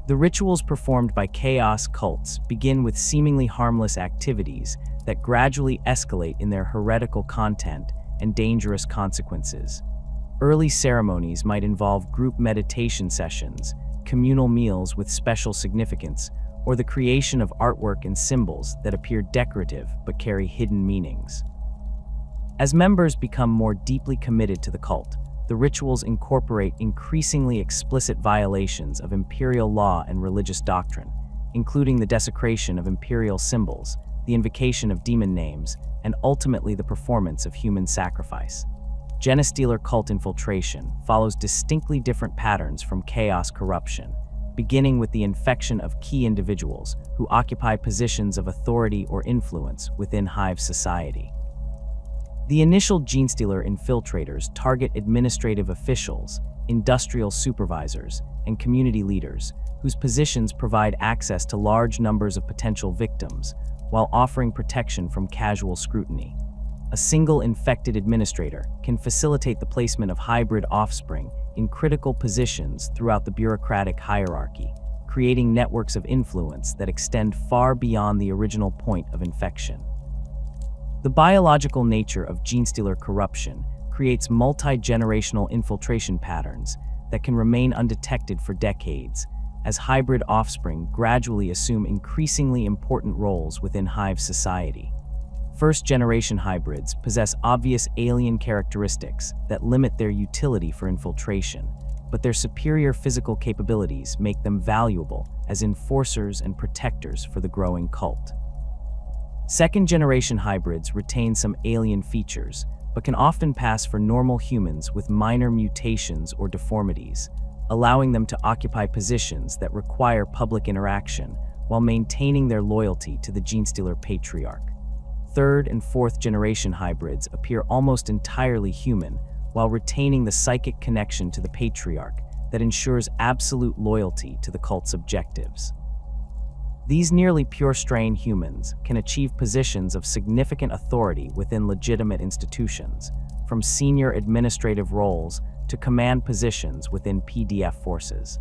The rituals performed by chaos cults begin with seemingly harmless activities that gradually escalate in their heretical content and dangerous consequences. Early ceremonies might involve group meditation sessions, communal meals with special significance, or the creation of artwork and symbols that appear decorative but carry hidden meanings. As members become more deeply committed to the cult, the rituals incorporate increasingly explicit violations of imperial law and religious doctrine, including the desecration of imperial symbols, the invocation of demon names, and ultimately the performance of human sacrifice. Genestealer cult infiltration follows distinctly different patterns from chaos corruption, beginning with the infection of key individuals who occupy positions of authority or influence within Hive society. The initial genestealer infiltrators target administrative officials, industrial supervisors, and community leaders, whose positions provide access to large numbers of potential victims, while offering protection from casual scrutiny. A single infected administrator can facilitate the placement of hybrid offspring in critical positions throughout the bureaucratic hierarchy, creating networks of influence that extend far beyond the original point of infection. The biological nature of genestealer corruption creates multi-generational infiltration patterns that can remain undetected for decades, as hybrid offspring gradually assume increasingly important roles within Hive society. First-generation hybrids possess obvious alien characteristics that limit their utility for infiltration, but their superior physical capabilities make them valuable as enforcers and protectors for the growing cult. Second-generation hybrids retain some alien features, but can often pass for normal humans with minor mutations or deformities, allowing them to occupy positions that require public interaction while maintaining their loyalty to the genestealer patriarch. Third and fourth generation hybrids appear almost entirely human while retaining the psychic connection to the patriarch that ensures absolute loyalty to the cult's objectives. These nearly pure-strain humans can achieve positions of significant authority within legitimate institutions, from senior administrative roles to command positions within PDF forces.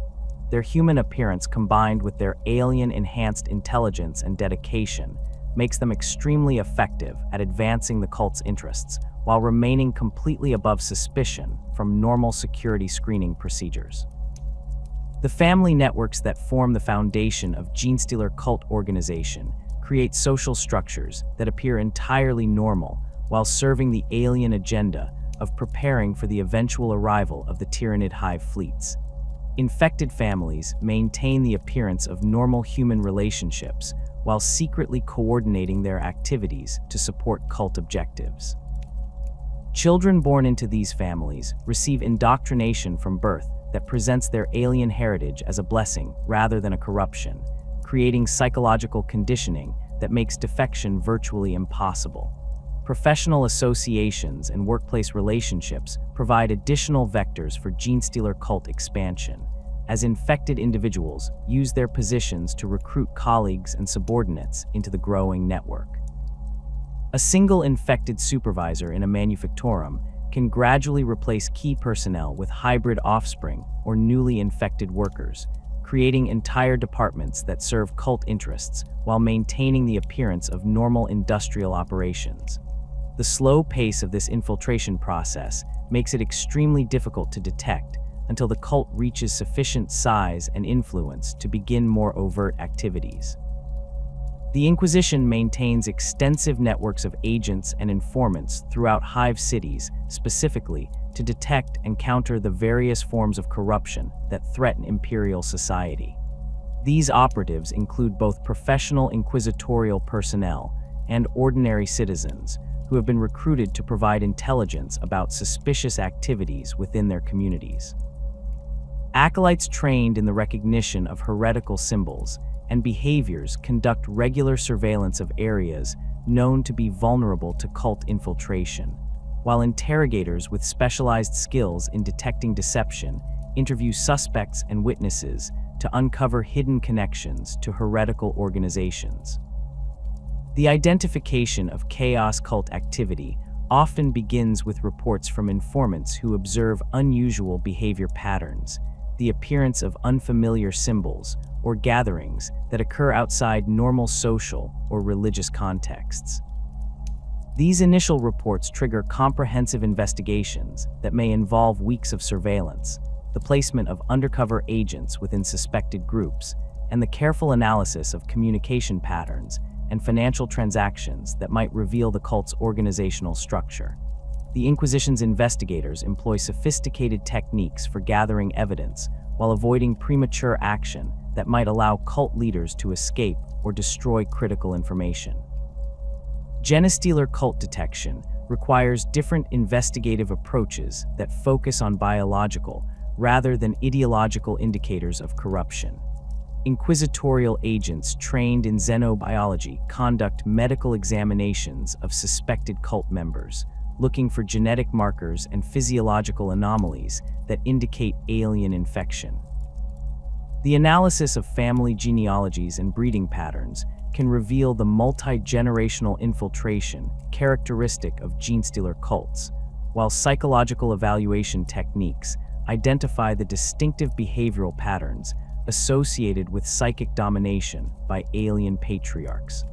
Their human appearance combined with their alien-enhanced intelligence and dedication makes them extremely effective at advancing the cult's interests while remaining completely above suspicion from normal security screening procedures. The family networks that form the foundation of genestealer cult organization create social structures that appear entirely normal while serving the alien agenda of preparing for the eventual arrival of the Tyrannid Hive fleets. Infected families maintain the appearance of normal human relationships while secretly coordinating their activities to support cult objectives. Children born into these families receive indoctrination from birth that presents their alien heritage as a blessing rather than a corruption, creating psychological conditioning that makes defection virtually impossible. Professional associations and workplace relationships provide additional vectors for genestealer cult expansion, as infected individuals use their positions to recruit colleagues and subordinates into the growing network. A single infected supervisor in a manufactorum can gradually replace key personnel with hybrid offspring or newly infected workers, creating entire departments that serve cult interests while maintaining the appearance of normal industrial operations. The slow pace of this infiltration process makes it extremely difficult to detect until the cult reaches sufficient size and influence to begin more overt activities. The Inquisition maintains extensive networks of agents and informants throughout Hive cities, specifically to detect and counter the various forms of corruption that threaten imperial society. These operatives include both professional inquisitorial personnel and ordinary citizens who have been recruited to provide intelligence about suspicious activities within their communities. Acolytes trained in the recognition of heretical symbols and behaviors conduct regular surveillance of areas known to be vulnerable to cult infiltration, while interrogators with specialized skills in detecting deception interview suspects and witnesses to uncover hidden connections to heretical organizations. The identification of chaos cult activity often begins with reports from informants who observe unusual behavior patterns, the appearance of unfamiliar symbols, or gatherings that occur outside normal social or religious contexts. These initial reports trigger comprehensive investigations that may involve weeks of surveillance, the placement of undercover agents within suspected groups, and the careful analysis of communication patterns and financial transactions that might reveal the cult's organizational structure. The Inquisition's investigators employ sophisticated techniques for gathering evidence while avoiding premature action that might allow cult leaders to escape or destroy critical information. Genestealer cult detection requires different investigative approaches that focus on biological rather than ideological indicators of corruption. Inquisitorial agents trained in xenobiology conduct medical examinations of suspected cult members, looking for genetic markers and physiological anomalies that indicate alien infection. The analysis of family genealogies and breeding patterns can reveal the multi-generational infiltration characteristic of genestealer cults, while psychological evaluation techniques identify the distinctive behavioral patterns associated with psychic domination by alien patriarchs.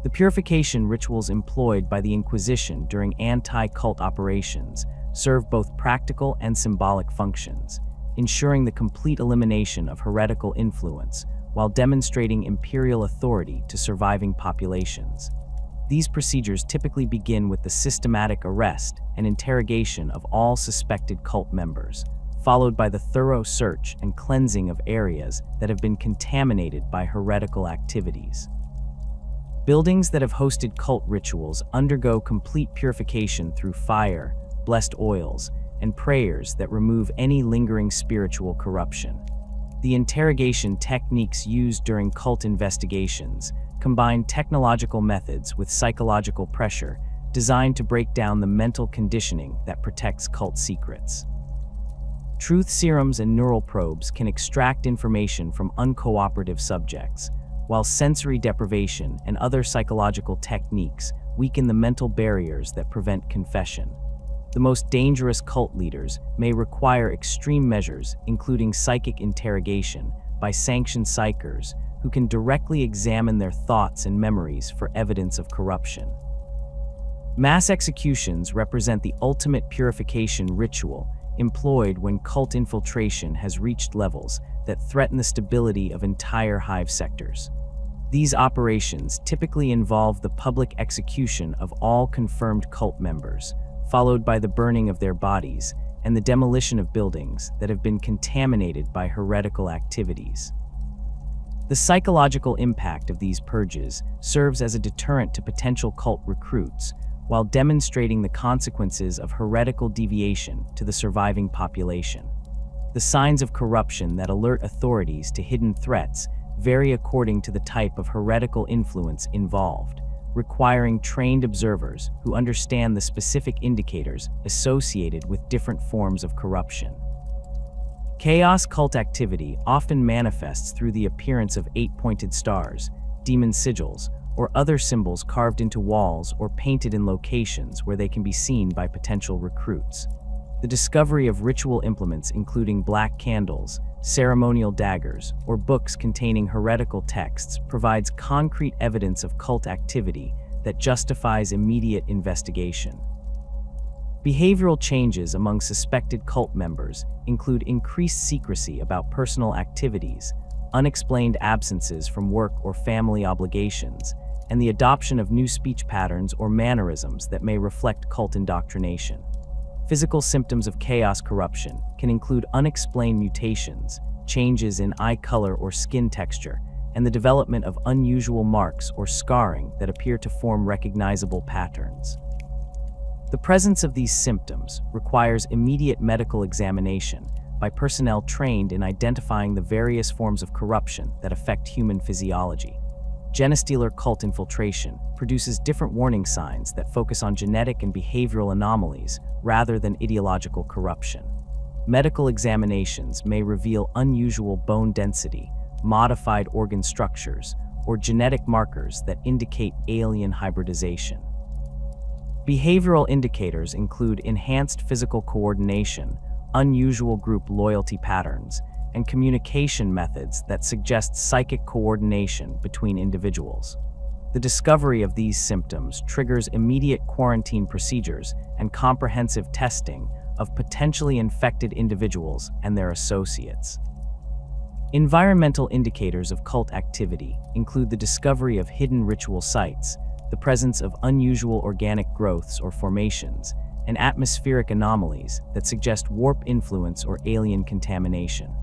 The purification rituals employed by the Inquisition during anti-cult operations serve both practical and symbolic functions, ensuring the complete elimination of heretical influence while demonstrating imperial authority to surviving populations. These procedures typically begin with the systematic arrest and interrogation of all suspected cult members, followed by the thorough search and cleansing of areas that have been contaminated by heretical activities. Buildings that have hosted cult rituals undergo complete purification through fire, blessed oils, and prayers that remove any lingering spiritual corruption. The interrogation techniques used during cult investigations combine technological methods with psychological pressure designed to break down the mental conditioning that protects cult secrets. Truth serums and neural probes can extract information from uncooperative subjects, while sensory deprivation and other psychological techniques weaken the mental barriers that prevent confession. The most dangerous cult leaders may require extreme measures, including psychic interrogation, by sanctioned psychers who can directly examine their thoughts and memories for evidence of corruption. Mass executions represent the ultimate purification ritual employed when cult infiltration has reached levels that threaten the stability of entire hive sectors. These operations typically involve the public execution of all confirmed cult members, followed by the burning of their bodies and the demolition of buildings that have been contaminated by heretical activities. The psychological impact of these purges serves as a deterrent to potential cult recruits, while demonstrating the consequences of heretical deviation to the surviving population. The signs of corruption that alert authorities to hidden threats vary according to the type of heretical influence involved, requiring trained observers who understand the specific indicators associated with different forms of corruption. Chaos cult activity often manifests through the appearance of 8-pointed stars, demon sigils, or other symbols carved into walls or painted in locations where they can be seen by potential recruits. The discovery of ritual implements including black candles, ceremonial daggers, or books containing heretical texts provides concrete evidence of cult activity that justifies immediate investigation. Behavioral changes among suspected cult members include increased secrecy about personal activities, unexplained absences from work or family obligations, and the adoption of new speech patterns or mannerisms that may reflect cult indoctrination. Physical symptoms of chaos corruption can include unexplained mutations, changes in eye color or skin texture, and the development of unusual marks or scarring that appear to form recognizable patterns. The presence of these symptoms requires immediate medical examination by personnel trained in identifying the various forms of corruption that affect human physiology. Genestealer cult infiltration produces different warning signs that focus on genetic and behavioral anomalies rather than ideological corruption. Medical examinations may reveal unusual bone density, modified organ structures, or genetic markers that indicate alien hybridization. Behavioral indicators include enhanced physical coordination, unusual group loyalty patterns, and communication methods that suggest psychic coordination between individuals. The discovery of these symptoms triggers immediate quarantine procedures and comprehensive testing of potentially infected individuals and their associates. Environmental indicators of cult activity include the discovery of hidden ritual sites, the presence of unusual organic growths or formations, and atmospheric anomalies that suggest warp influence or alien contamination.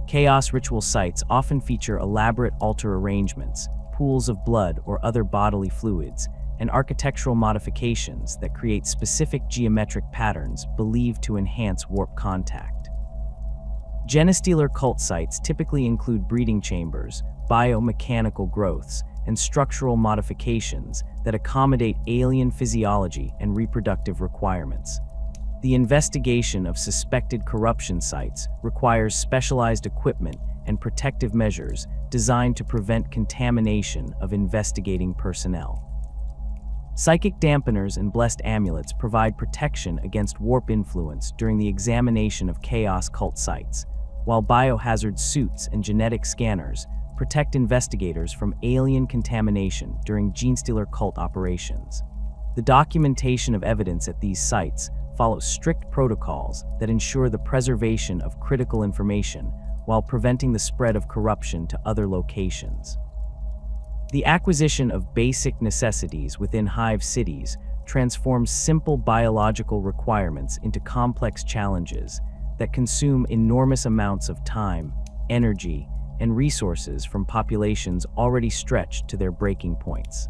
Chaos ritual sites often feature elaborate altar arrangements, pools of blood or other bodily fluids, and architectural modifications that create specific geometric patterns believed to enhance warp contact. Genestealer cult sites typically include breeding chambers, biomechanical growths, and structural modifications that accommodate alien physiology and reproductive requirements. The investigation of suspected corruption sites requires specialized equipment and protective measures designed to prevent contamination of investigating personnel. Psychic dampeners and blessed amulets provide protection against warp influence during the examination of chaos cult sites, while biohazard suits and genetic scanners protect investigators from alien contamination during genestealer cult operations. The documentation of evidence at these sites follows strict protocols that ensure the preservation of critical information while preventing the spread of corruption to other locations. The acquisition of basic necessities within hive cities transforms simple biological requirements into complex challenges that consume enormous amounts of time, energy, and resources from populations already stretched to their breaking points.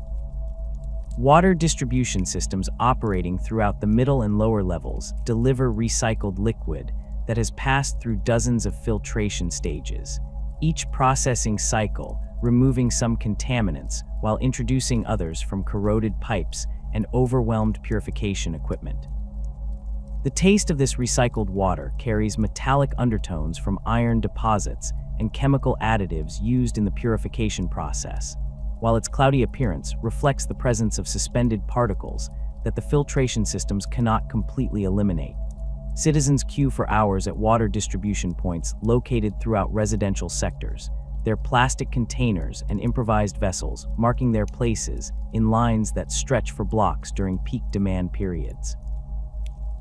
Water distribution systems operating throughout the middle and lower levels deliver recycled liquid that has passed through dozens of filtration stages, each processing cycle removing some contaminants while introducing others from corroded pipes and overwhelmed purification equipment. The taste of this recycled water carries metallic undertones from iron deposits and chemical additives used in the purification process, while its cloudy appearance reflects the presence of suspended particles that the filtration systems cannot completely eliminate. Citizens queue for hours at water distribution points located throughout residential sectors, their plastic containers and improvised vessels marking their places in lines that stretch for blocks during peak demand periods.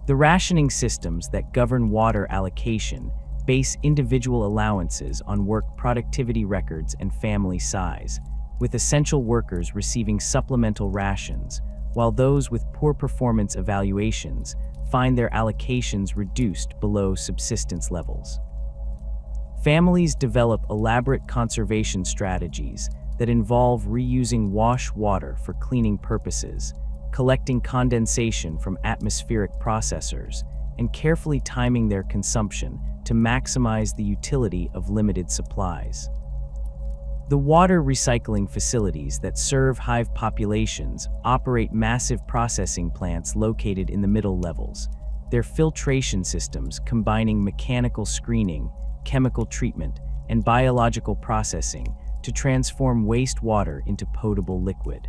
The rationing systems that govern water allocation base individual allowances on work productivity records and family size, with essential workers receiving supplemental rations, while those with poor performance evaluations find their allocations reduced below subsistence levels. Families develop elaborate conservation strategies that involve reusing wash water for cleaning purposes, collecting condensation from atmospheric processors, and carefully timing their consumption to maximize the utility of limited supplies. The water recycling facilities that serve hive populations operate massive processing plants located in the middle levels, their filtration systems combining mechanical screening, chemical treatment, and biological processing to transform wastewater into potable liquid.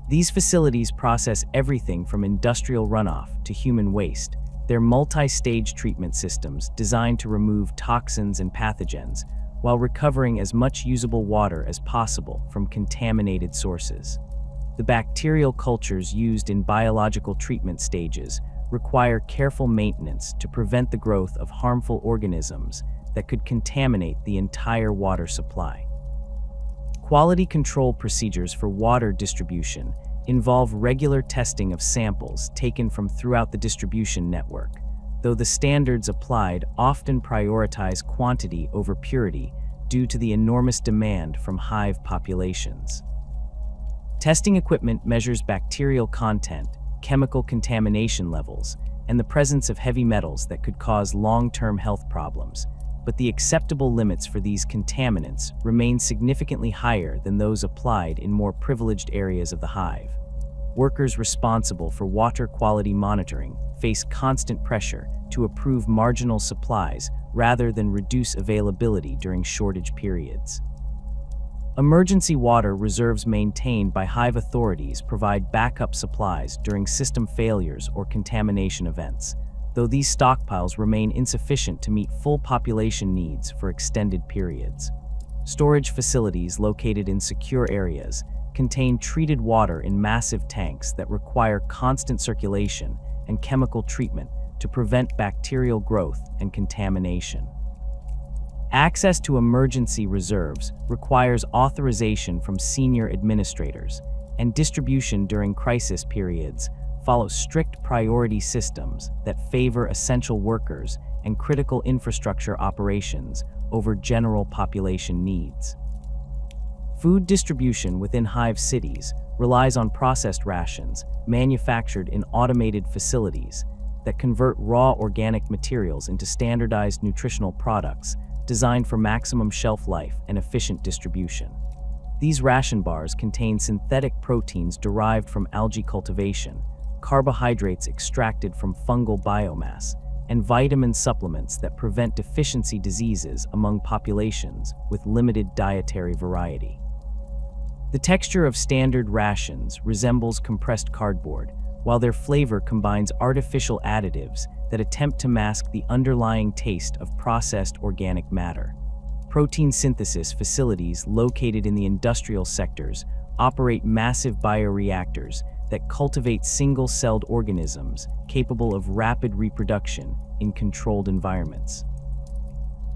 These facilities process everything from industrial runoff to human waste, their multi-stage treatment systems designed to remove toxins and pathogens while recovering as much usable water as possible from contaminated sources. The bacterial cultures used in biological treatment stages require careful maintenance to prevent the growth of harmful organisms that could contaminate the entire water supply. Quality control procedures for water distribution involve regular testing of samples taken from throughout the distribution network, though the standards applied often prioritize quantity over purity due to the enormous demand from hive populations. Testing equipment measures bacterial content, chemical contamination levels, and the presence of heavy metals that could cause long-term health problems, but the acceptable limits for these contaminants remain significantly higher than those applied in more privileged areas of the hive. Workers responsible for water quality monitoring face constant pressure to approve marginal supplies rather than reduce availability during shortage periods. Emergency water reserves maintained by hive authorities provide backup supplies during system failures or contamination events, though these stockpiles remain insufficient to meet full population needs for extended periods. Storage facilities located in secure areas, contain treated water in massive tanks that require constant circulation and chemical treatment to prevent bacterial growth and contamination. Access to emergency reserves requires authorization from senior administrators, and distribution during crisis periods follows strict priority systems that favor essential workers and critical infrastructure operations over general population needs. Food distribution within Hive cities relies on processed rations manufactured in automated facilities that convert raw organic materials into standardized nutritional products designed for maximum shelf life and efficient distribution. These ration bars contain synthetic proteins derived from algae cultivation, carbohydrates extracted from fungal biomass, and vitamin supplements that prevent deficiency diseases among populations with limited dietary variety. The texture of standard rations resembles compressed cardboard, while their flavor combines artificial additives that attempt to mask the underlying taste of processed organic matter. Protein synthesis facilities located in the industrial sectors operate massive bioreactors that cultivate single-celled organisms capable of rapid reproduction in controlled environments.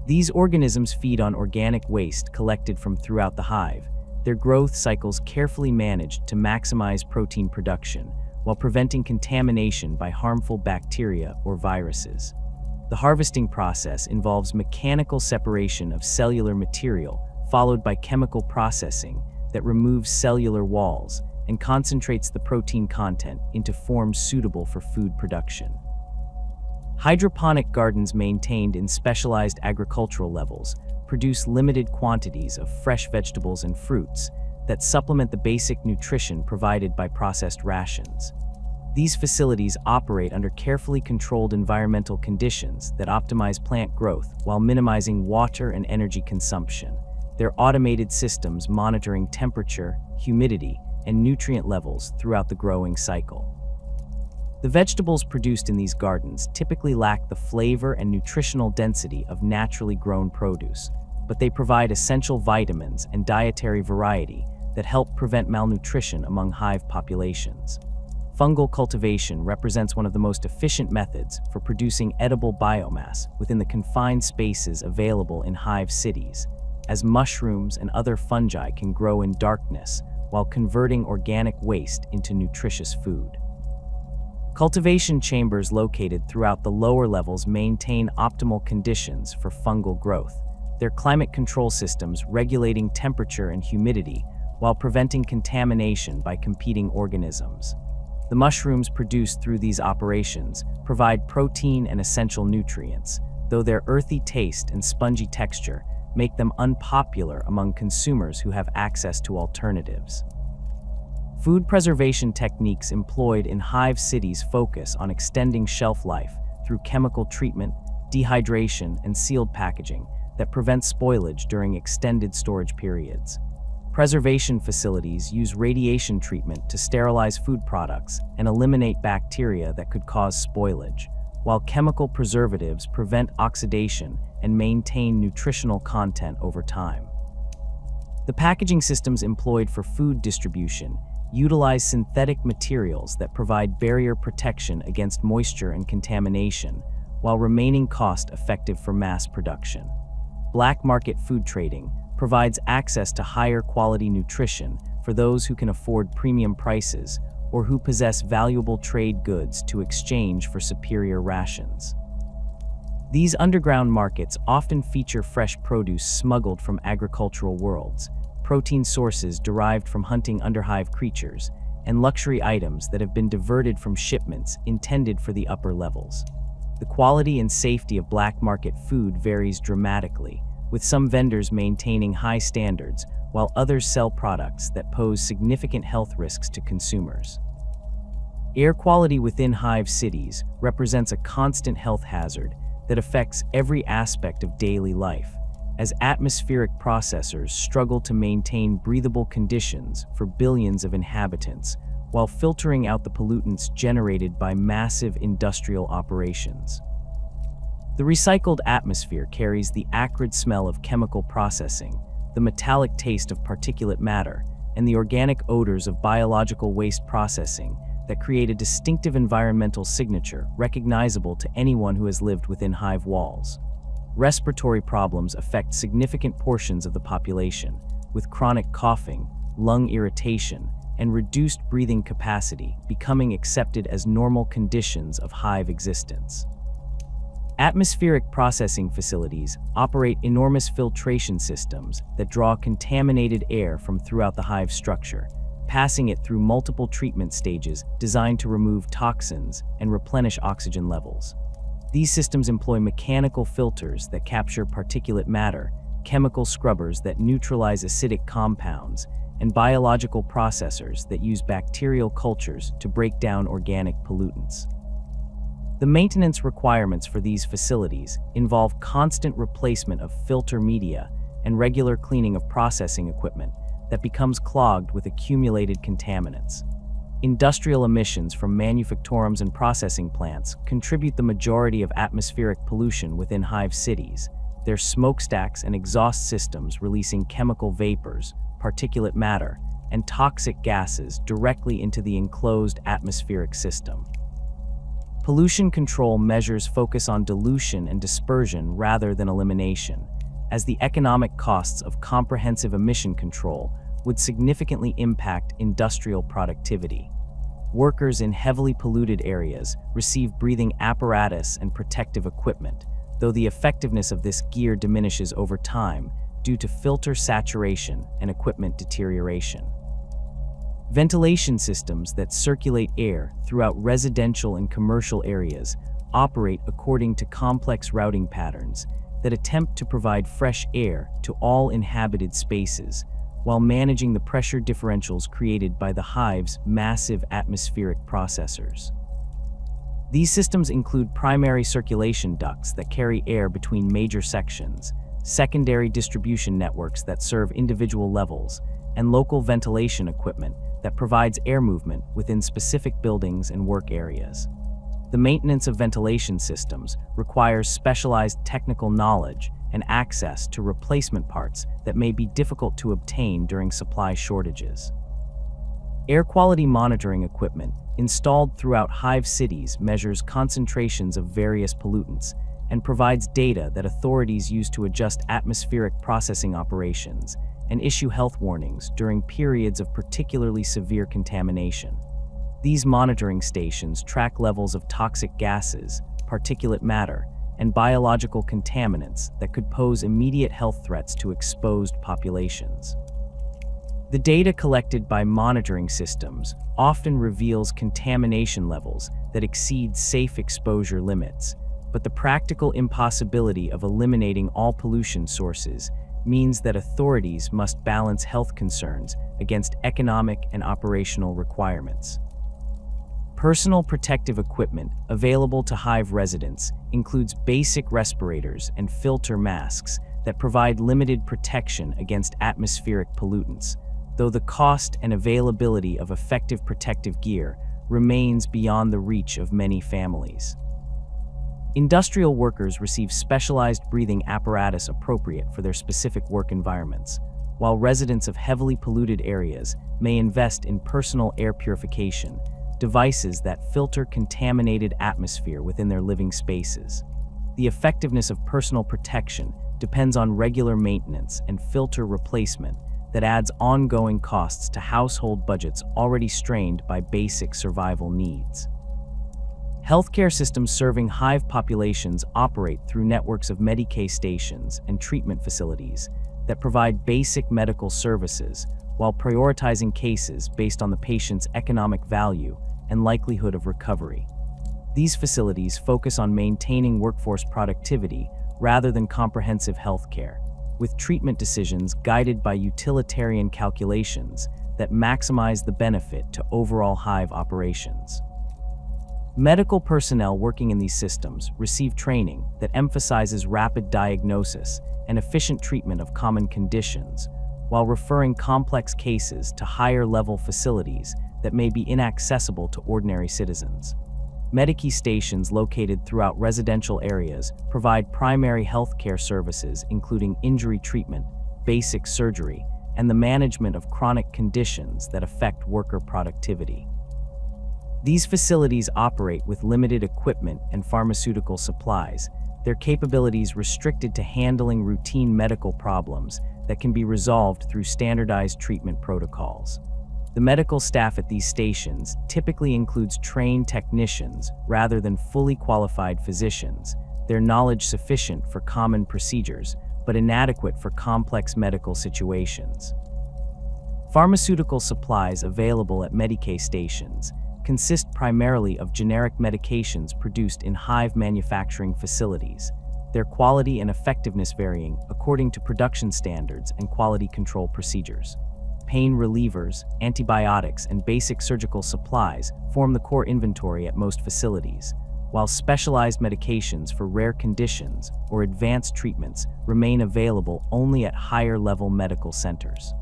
These organisms feed on organic waste collected from throughout the hive, their growth cycles carefully managed to maximize protein production while preventing contamination by harmful bacteria or viruses. The harvesting process involves mechanical separation of cellular material, followed by chemical processing that removes cellular walls and concentrates the protein content into forms suitable for food production. Hydroponic gardens maintained in specialized agricultural levels produce limited quantities of fresh vegetables and fruits that supplement the basic nutrition provided by processed rations. These facilities operate under carefully controlled environmental conditions that optimize plant growth while minimizing water and energy consumption. Their automated systems monitoring temperature, humidity, and nutrient levels throughout the growing cycle. The vegetables produced in these gardens typically lack the flavor and nutritional density of naturally grown produce, but they provide essential vitamins and dietary variety that help prevent malnutrition among hive populations. Fungal cultivation represents one of the most efficient methods for producing edible biomass within the confined spaces available in hive cities, as mushrooms and other fungi can grow in darkness while converting organic waste into nutritious food. Cultivation chambers located throughout the lower levels maintain optimal conditions for fungal growth, their climate control systems regulating temperature and humidity while preventing contamination by competing organisms. The mushrooms produced through these operations provide protein and essential nutrients, though their earthy taste and spongy texture make them unpopular among consumers who have access to alternatives. Food preservation techniques employed in hive cities focus on extending shelf life through chemical treatment, dehydration, and sealed packaging that prevent spoilage during extended storage periods. Preservation facilities use radiation treatment to sterilize food products and eliminate bacteria that could cause spoilage, while chemical preservatives prevent oxidation and maintain nutritional content over time. The packaging systems employed for food distribution utilize synthetic materials that provide barrier protection against moisture and contamination, while remaining cost-effective for mass production. Black market food trading provides access to higher quality nutrition for those who can afford premium prices or who possess valuable trade goods to exchange for superior rations. These underground markets often feature fresh produce smuggled from agricultural worlds, protein sources derived from hunting underhive creatures, and luxury items that have been diverted from shipments intended for the upper levels. The quality and safety of black market food varies dramatically, with some vendors maintaining high standards while others sell products that pose significant health risks to consumers. Air quality within hive cities represents a constant health hazard that affects every aspect of daily life, as atmospheric processors struggle to maintain breathable conditions for billions of inhabitants while filtering out the pollutants generated by massive industrial operations. The recycled atmosphere carries the acrid smell of chemical processing, the metallic taste of particulate matter, and the organic odors of biological waste processing that create a distinctive environmental signature recognizable to anyone who has lived within hive walls. Respiratory problems affect significant portions of the population, with chronic coughing, lung irritation, and reduced breathing capacity becoming accepted as normal conditions of hive existence. Atmospheric processing facilities operate enormous filtration systems that draw contaminated air from throughout the hive structure, passing it through multiple treatment stages designed to remove toxins and replenish oxygen levels. These systems employ mechanical filters that capture particulate matter, chemical scrubbers that neutralize acidic compounds, and biological processors that use bacterial cultures to break down organic pollutants. The maintenance requirements for these facilities involve constant replacement of filter media and regular cleaning of processing equipment that becomes clogged with accumulated contaminants. Industrial emissions from manufactorums and processing plants contribute the majority of atmospheric pollution within hive cities, their smokestacks and exhaust systems releasing chemical vapors, particulate matter, and toxic gases directly into the enclosed atmospheric system. Pollution control measures focus on dilution and dispersion rather than elimination, as the economic costs of comprehensive emission control would significantly impact industrial productivity. Workers in heavily polluted areas receive breathing apparatus and protective equipment, though the effectiveness of this gear diminishes over time due to filter saturation and equipment deterioration. Ventilation systems that circulate air throughout residential and commercial areas operate according to complex routing patterns that attempt to provide fresh air to all inhabited spaces, while managing the pressure differentials created by the hive's massive atmospheric processors. These systems include primary circulation ducts that carry air between major sections, secondary distribution networks that serve individual levels, and local ventilation equipment that provides air movement within specific buildings and work areas. The maintenance of ventilation systems requires specialized technical knowledge and access to replacement parts that may be difficult to obtain during supply shortages. Air quality monitoring equipment installed throughout hive cities measures concentrations of various pollutants and provides data that authorities use to adjust atmospheric processing operations and issue health warnings during periods of particularly severe contamination. These monitoring stations track levels of toxic gases, particulate matter, and biological contaminants that could pose immediate health threats to exposed populations. The data collected by monitoring systems often reveals contamination levels that exceed safe exposure limits, but the practical impossibility of eliminating all pollution sources means that authorities must balance health concerns against economic and operational requirements. Personal protective equipment available to hive residents includes basic respirators and filter masks that provide limited protection against atmospheric pollutants, though the cost and availability of effective protective gear remains beyond the reach of many families. Industrial workers receive specialized breathing apparatus appropriate for their specific work environments, while residents of heavily polluted areas may invest in personal air purification, devices that filter contaminated atmosphere within their living spaces. The effectiveness of personal protection depends on regular maintenance and filter replacement that adds ongoing costs to household budgets already strained by basic survival needs. Healthcare systems serving hive populations operate through networks of Medicaid stations and treatment facilities that provide basic medical services while prioritizing cases based on the patient's economic value and likelihood of recovery. These facilities focus on maintaining workforce productivity rather than comprehensive healthcare, with treatment decisions guided by utilitarian calculations that maximize the benefit to overall hive operations. Medical personnel working in these systems receive training that emphasizes rapid diagnosis and efficient treatment of common conditions, while referring complex cases to higher-level facilities that may be inaccessible to ordinary citizens. Medicaid stations located throughout residential areas provide primary health care services including injury treatment, basic surgery, and the management of chronic conditions that affect worker productivity. These facilities operate with limited equipment and pharmaceutical supplies, their capabilities restricted to handling routine medical problems that can be resolved through standardized treatment protocols. The medical staff at these stations typically includes trained technicians rather than fully qualified physicians, their knowledge sufficient for common procedures, but inadequate for complex medical situations. Pharmaceutical supplies available at Medicae stations consist primarily of generic medications produced in Hive manufacturing facilities, their quality and effectiveness varying according to production standards and quality control procedures. Pain relievers, antibiotics, and basic surgical supplies form the core inventory at most facilities, while specialized medications for rare conditions or advanced treatments remain available only at higher-level medical centers.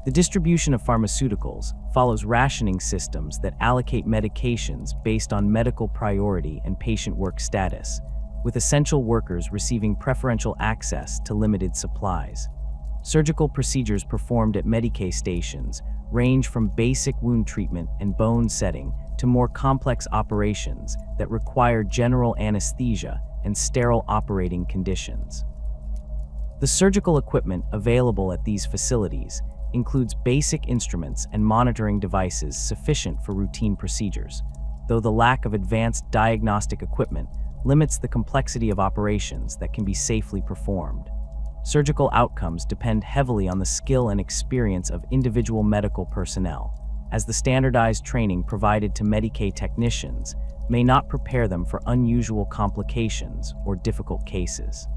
The distribution of pharmaceuticals follows rationing systems that allocate medications based on medical priority and patient work status, with essential workers receiving preferential access to limited supplies. Surgical procedures performed at Medicae stations range from basic wound treatment and bone setting to more complex operations that require general anesthesia and sterile operating conditions. The surgical equipment available at these facilities includes basic instruments and monitoring devices sufficient for routine procedures, though the lack of advanced diagnostic equipment limits the complexity of operations that can be safely performed. Surgical outcomes depend heavily on the skill and experience of individual medical personnel, as the standardized training provided to Medicae technicians may not prepare them for unusual complications or difficult cases.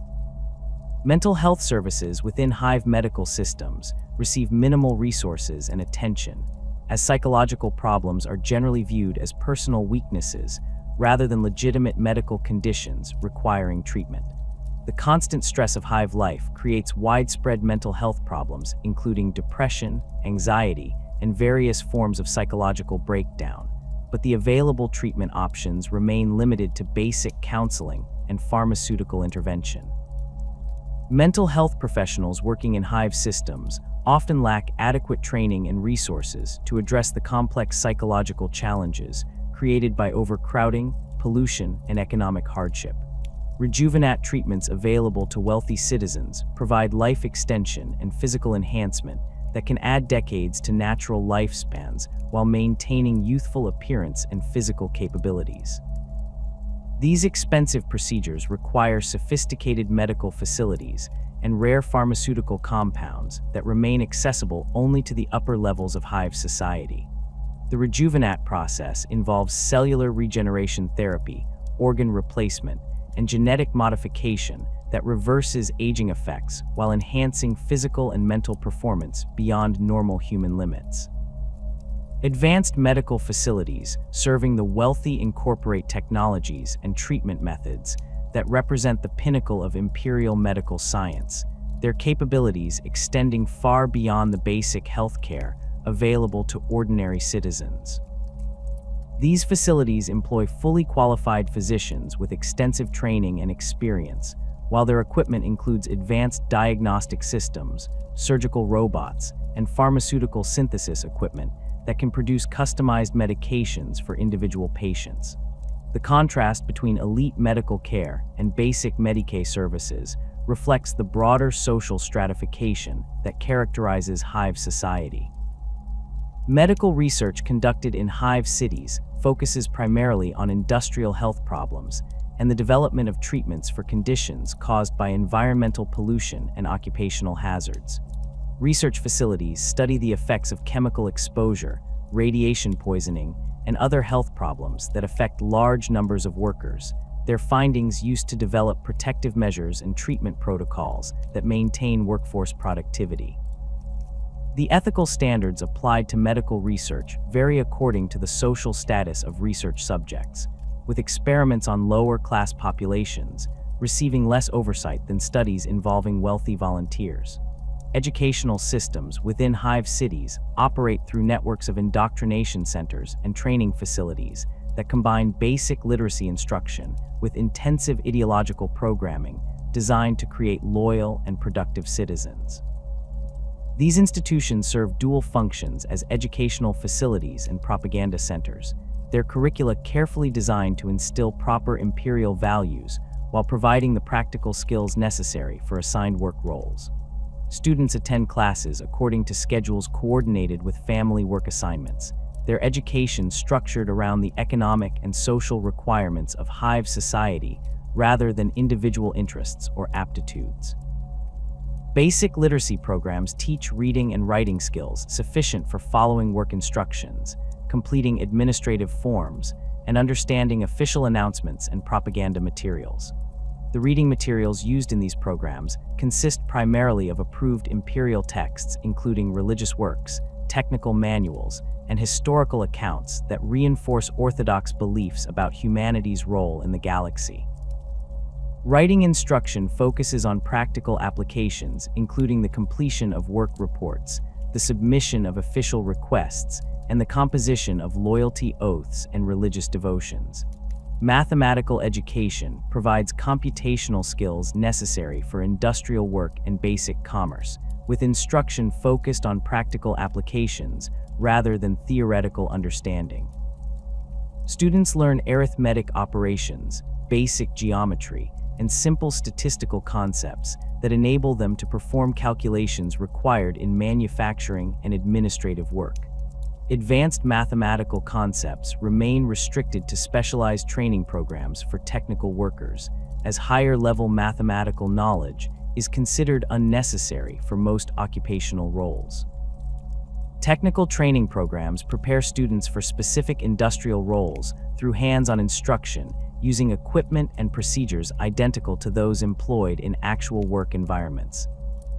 Mental health services within Hive medical systems receive minimal resources and attention, as psychological problems are generally viewed as personal weaknesses rather than legitimate medical conditions requiring treatment. The constant stress of Hive life creates widespread mental health problems, including depression, anxiety, and various forms of psychological breakdown, but the available treatment options remain limited to basic counseling and pharmaceutical intervention. Mental health professionals working in Hive systems often lack adequate training and resources to address the complex psychological challenges created by overcrowding, pollution, and economic hardship. Rejuvenate treatments available to wealthy citizens provide life extension and physical enhancement that can add decades to natural lifespans while maintaining youthful appearance and physical capabilities. These expensive procedures require sophisticated medical facilities and rare pharmaceutical compounds that remain accessible only to the upper levels of Hive society. The rejuvenate process involves cellular regeneration therapy, organ replacement, and genetic modification that reverses aging effects while enhancing physical and mental performance beyond normal human limits. Advanced medical facilities serving the wealthy incorporate technologies and treatment methods that represent the pinnacle of imperial medical science, their capabilities extending far beyond the basic healthcare available to ordinary citizens. These facilities employ fully qualified physicians with extensive training and experience, while their equipment includes advanced diagnostic systems, surgical robots, and pharmaceutical synthesis equipment that can produce customized medications for individual patients. The contrast between elite medical care and basic Medicae services reflects the broader social stratification that characterizes Hive society. Medical research conducted in Hive cities focuses primarily on industrial health problems and the development of treatments for conditions caused by environmental pollution and occupational hazards. Research facilities study the effects of chemical exposure, radiation poisoning, and other health problems that affect large numbers of workers. Their findings used to develop protective measures and treatment protocols that maintain workforce productivity. The ethical standards applied to medical research vary according to the social status of research subjects, with experiments on lower-class populations receiving less oversight than studies involving wealthy volunteers. Educational systems within Hive cities operate through networks of indoctrination centers and training facilities that combine basic literacy instruction with intensive ideological programming designed to create loyal and productive citizens. These institutions serve dual functions as educational facilities and propaganda centers, their curricula carefully designed to instill proper imperial values while providing the practical skills necessary for assigned work roles. Students attend classes according to schedules coordinated with family work assignments, their education structured around the economic and social requirements of Hive society rather than individual interests or aptitudes. Basic literacy programs teach reading and writing skills sufficient for following work instructions, completing administrative forms, and understanding official announcements and propaganda materials. The reading materials used in these programs consist primarily of approved imperial texts, including religious works, technical manuals, and historical accounts that reinforce orthodox beliefs about humanity's role in the galaxy. Writing instruction focuses on practical applications, including the completion of work reports, the submission of official requests, and the composition of loyalty oaths and religious devotions. Mathematical education provides computational skills necessary for industrial work and basic commerce, with instruction focused on practical applications rather than theoretical understanding. Students learn arithmetic operations, basic geometry, and simple statistical concepts that enable them to perform calculations required in manufacturing and administrative work. Advanced mathematical concepts remain restricted to specialized training programs for technical workers, as higher-level mathematical knowledge is considered unnecessary for most occupational roles. Technical training programs prepare students for specific industrial roles through hands-on instruction using equipment and procedures identical to those employed in actual work environments.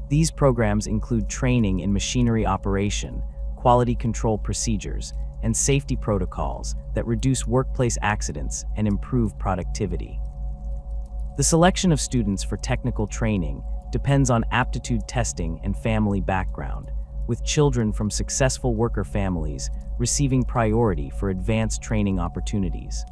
These programs include training in machinery operation, quality control procedures, and safety protocols that reduce workplace accidents and improve productivity. The selection of students for technical training depends on aptitude testing and family background, with children from successful worker families receiving priority for advanced training opportunities.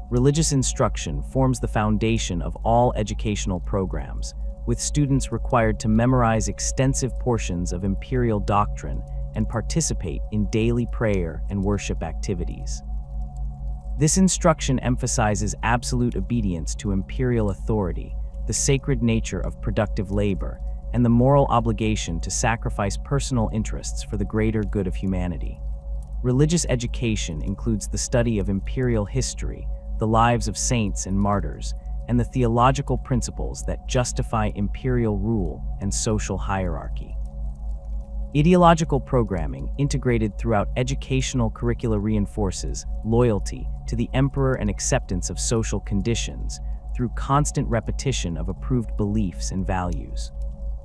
Religious instruction forms the foundation of all educational programs, with students required to memorize extensive portions of imperial doctrine and participate in daily prayer and worship activities. This instruction emphasizes absolute obedience to imperial authority, the sacred nature of productive labor, and the moral obligation to sacrifice personal interests for the greater good of humanity. Religious education includes the study of imperial history, the lives of saints and martyrs, and the theological principles that justify imperial rule and social hierarchy. Ideological programming integrated throughout educational curricula reinforces loyalty to the emperor and acceptance of social conditions through constant repetition of approved beliefs and values.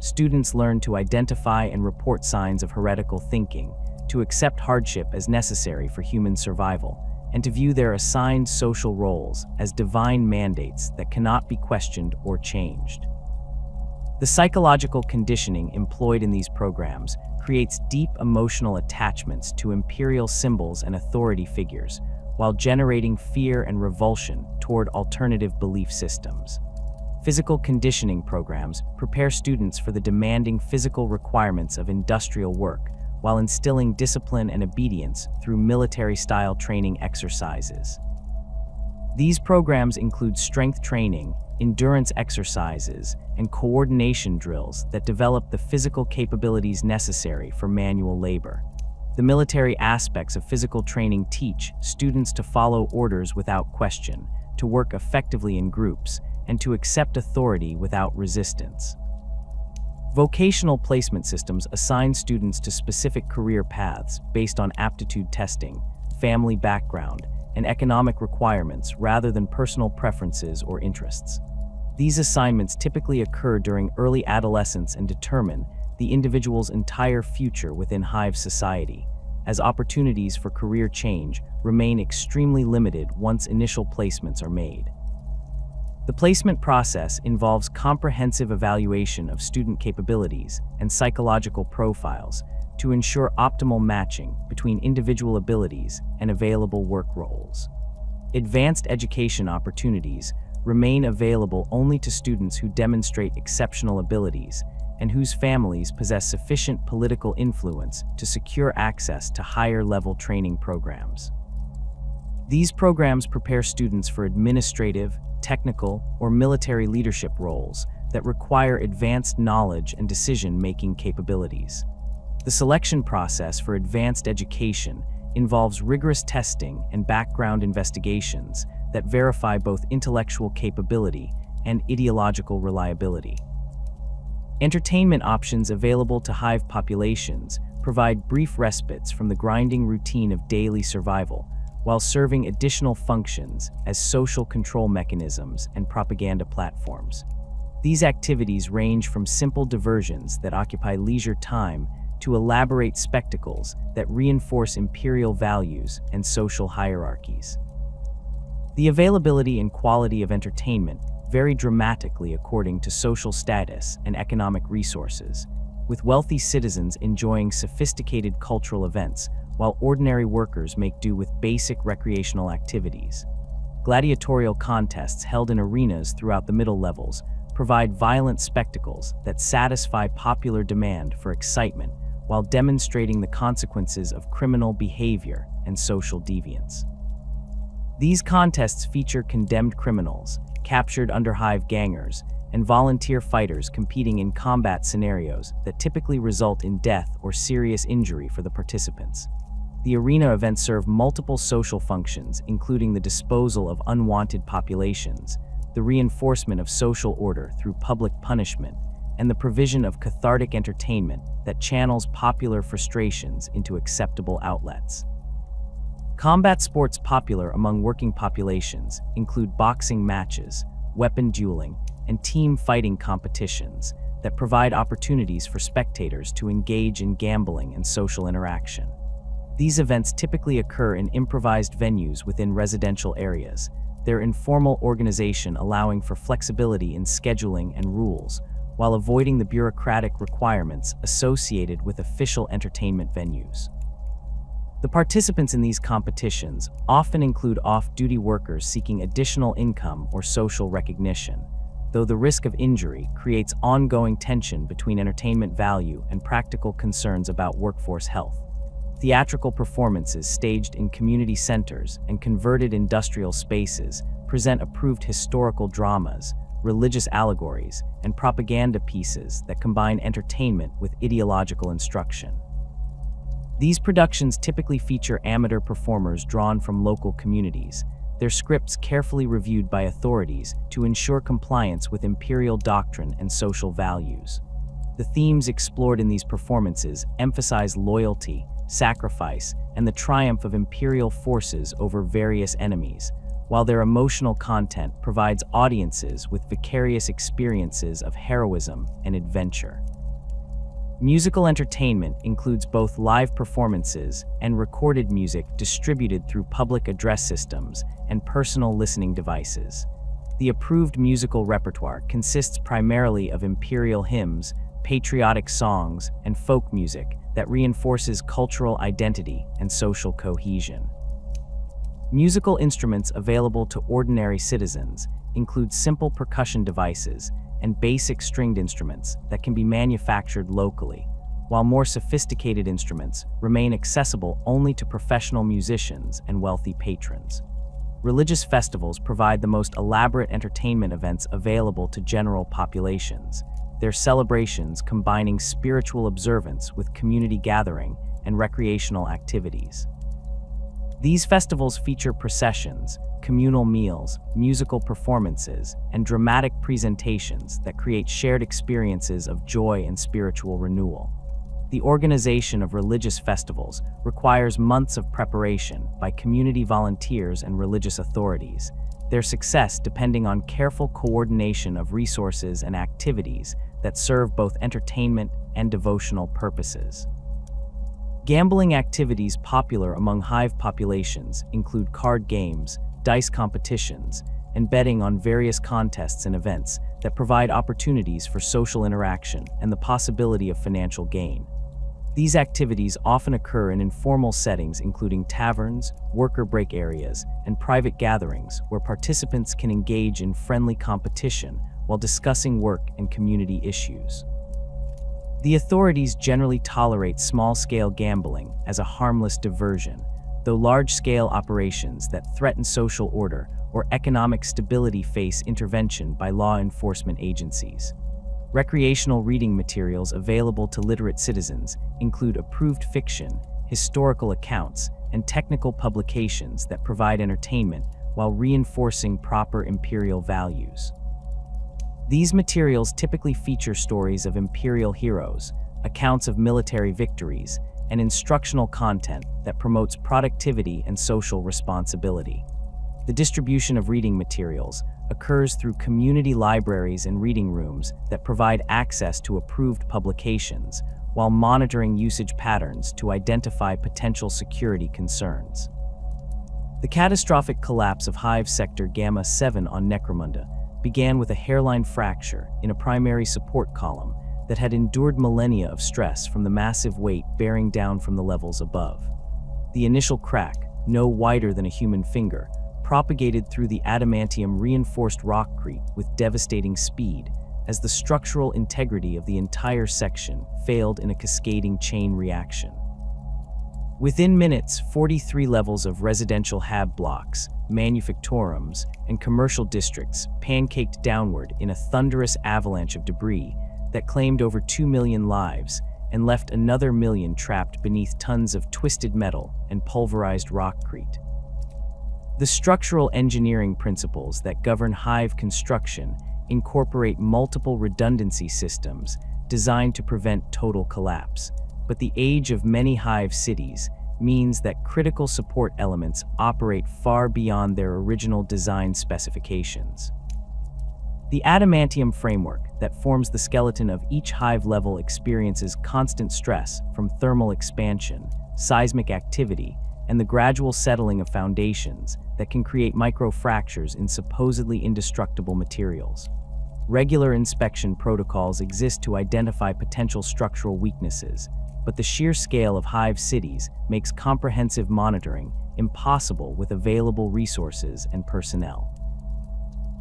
Students learn to identify and report signs of heretical thinking, to accept hardship as necessary for human survival, and to view their assigned social roles as divine mandates that cannot be questioned or changed. The psychological conditioning employed in these programs creates deep emotional attachments to imperial symbols and authority figures, while generating fear and revulsion toward alternative belief systems. Physical conditioning programs prepare students for the demanding physical requirements of industrial work, while instilling discipline and obedience through military-style training exercises. These programs include strength training, endurance exercises, and coordination drills that develop the physical capabilities necessary for manual labor. The military aspects of physical training teach students to follow orders without question, to work effectively in groups, and to accept authority without resistance. Vocational placement systems assign students to specific career paths based on aptitude testing, family background, and economic requirements rather than personal preferences or interests. These assignments typically occur during early adolescence and determine the individual's entire future within Hive society, as opportunities for career change remain extremely limited once initial placements are made. The placement process involves comprehensive evaluation of student capabilities and psychological profiles to ensure optimal matching between individual abilities and available work roles. Advanced education opportunities remain available only to students who demonstrate exceptional abilities and whose families possess sufficient political influence to secure access to higher-level training programs. These programs prepare students for administrative, technical, or military leadership roles that require advanced knowledge and decision-making capabilities. The selection process for advanced education involves rigorous testing and background investigations that verify both intellectual capability and ideological reliability. Entertainment options available to Hive populations provide brief respites from the grinding routine of daily survival, while serving additional functions as social control mechanisms and propaganda platforms. These activities range from simple diversions that occupy leisure time to elaborate spectacles that reinforce imperial values and social hierarchies. The availability and quality of entertainment vary dramatically according to social status and economic resources, with wealthy citizens enjoying sophisticated cultural events while ordinary workers make do with basic recreational activities. Gladiatorial contests held in arenas throughout the middle levels provide violent spectacles that satisfy popular demand for excitement while demonstrating the consequences of criminal behavior and social deviance. These contests feature condemned criminals, captured underhive gangers, and volunteer fighters competing in combat scenarios that typically result in death or serious injury for the participants. The arena events serve multiple social functions, including the disposal of unwanted populations, the reinforcement of social order through public punishment, and the provision of cathartic entertainment that channels popular frustrations into acceptable outlets. Combat sports popular among working populations include boxing matches, weapon dueling, and team fighting competitions that provide opportunities for spectators to engage in gambling and social interaction. These events typically occur in improvised venues within residential areas, their informal organization allowing for flexibility in scheduling and rules, while avoiding the bureaucratic requirements associated with official entertainment venues. The participants in these competitions often include off-duty workers seeking additional income or social recognition, though the risk of injury creates ongoing tension between entertainment value and practical concerns about workforce health. Theatrical performances staged in community centers and converted industrial spaces present approved historical dramas, religious allegories, and propaganda pieces that combine entertainment with ideological instruction. These productions typically feature amateur performers drawn from local communities, their scripts carefully reviewed by authorities to ensure compliance with imperial doctrine and social values. The themes explored in these performances emphasize loyalty, sacrifice, and the triumph of imperial forces over various enemies, while their emotional content provides audiences with vicarious experiences of heroism and adventure. Musical entertainment includes both live performances and recorded music distributed through public address systems and personal listening devices. The approved musical repertoire consists primarily of imperial hymns, patriotic songs, and folk music that reinforces cultural identity and social cohesion. Musical instruments available to ordinary citizens include simple percussion devices and basic stringed instruments that can be manufactured locally, while more sophisticated instruments remain accessible only to professional musicians and wealthy patrons. Religious festivals provide the most elaborate entertainment events available to general populations, their celebrations combining spiritual observance with community gathering and recreational activities. These festivals feature processions, communal meals, musical performances, and dramatic presentations that create shared experiences of joy and spiritual renewal. The organization of religious festivals requires months of preparation by community volunteers and religious authorities, their success depending on careful coordination of resources and activities that serve both entertainment and devotional purposes. Gambling activities popular among Hive populations include card games, dice competitions, and betting on various contests and events that provide opportunities for social interaction and the possibility of financial gain. These activities often occur in informal settings including taverns, worker break areas, and private gatherings where participants can engage in friendly competition while discussing work and community issues. The authorities generally tolerate small-scale gambling as a harmless diversion, though large-scale operations that threaten social order or economic stability face intervention by law enforcement agencies. Recreational reading materials available to literate citizens include approved fiction, historical accounts, and technical publications that provide entertainment while reinforcing proper imperial values. These materials typically feature stories of imperial heroes, accounts of military victories, and instructional content that promotes productivity and social responsibility. The distribution of reading materials occurs through community libraries and reading rooms that provide access to approved publications, while monitoring usage patterns to identify potential security concerns. The catastrophic collapse of Hive Sector Gamma 7 on Necromunda began with a hairline fracture in a primary support column that had endured millennia of stress from the massive weight bearing down from the levels above. The initial crack, no wider than a human finger, propagated through the adamantium-reinforced rockcrete with devastating speed as the structural integrity of the entire section failed in a cascading chain reaction. Within minutes, 43 levels of residential hab blocks, manufactorums, and commercial districts pancaked downward in a thunderous avalanche of debris that claimed over 2 million lives and left another million trapped beneath tons of twisted metal and pulverized rockcrete. The structural engineering principles that govern Hive construction incorporate multiple redundancy systems designed to prevent total collapse, but the age of many Hive cities means that critical support elements operate far beyond their original design specifications. The adamantium framework that forms the skeleton of each Hive level experiences constant stress from thermal expansion, seismic activity, and the gradual settling of foundations that can create microfractures in supposedly indestructible materials. Regular inspection protocols exist to identify potential structural weaknesses, but the sheer scale of Hive cities makes comprehensive monitoring impossible with available resources and personnel.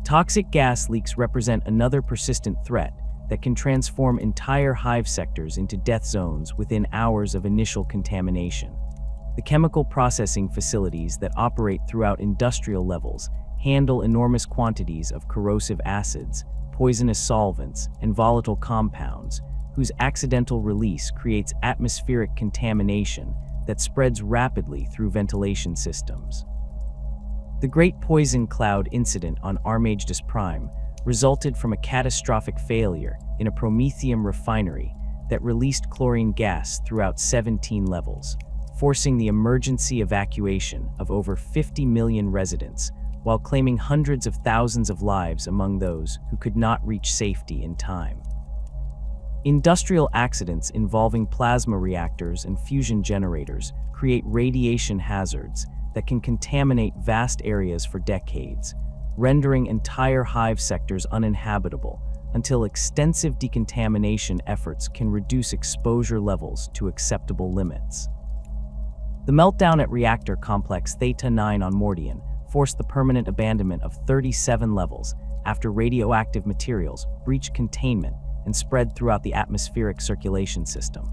Toxic gas leaks represent another persistent threat that can transform entire Hive sectors into death zones within hours of initial contamination. The chemical processing facilities that operate throughout industrial levels handle enormous quantities of corrosive acids, poisonous solvents, and volatile compounds, whose accidental release creates atmospheric contamination that spreads rapidly through ventilation systems. The Great Poison Cloud incident on Armistice Prime resulted from a catastrophic failure in a promethium refinery that released chlorine gas throughout 17 levels, forcing the emergency evacuation of over 50 million residents while claiming hundreds of thousands of lives among those who could not reach safety in time. Industrial accidents involving plasma reactors and fusion generators create radiation hazards that can contaminate vast areas for decades, rendering entire Hive sectors uninhabitable until extensive decontamination efforts can reduce exposure levels to acceptable limits. The meltdown at Reactor Complex Theta 9 on Mordian forced the permanent abandonment of 37 levels after radioactive materials breached containment and spread throughout the atmospheric circulation system.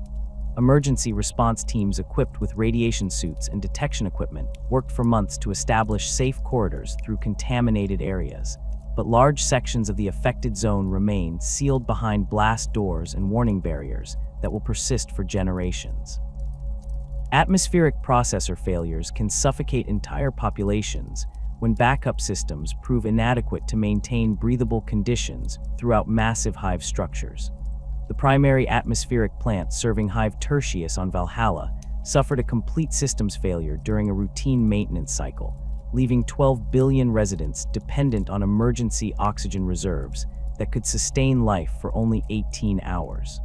Emergency response teams equipped with radiation suits and detection equipment worked for months to establish safe corridors through contaminated areas, but large sections of the affected zone remain sealed behind blast doors and warning barriers that will persist for generations. Atmospheric processor failures can suffocate entire populations when backup systems prove inadequate to maintain breathable conditions throughout massive Hive structures. The primary atmospheric plant serving Hive Tertius on Valhalla suffered a complete systems failure during a routine maintenance cycle, leaving 12 billion residents dependent on emergency oxygen reserves that could sustain life for only 18 hours.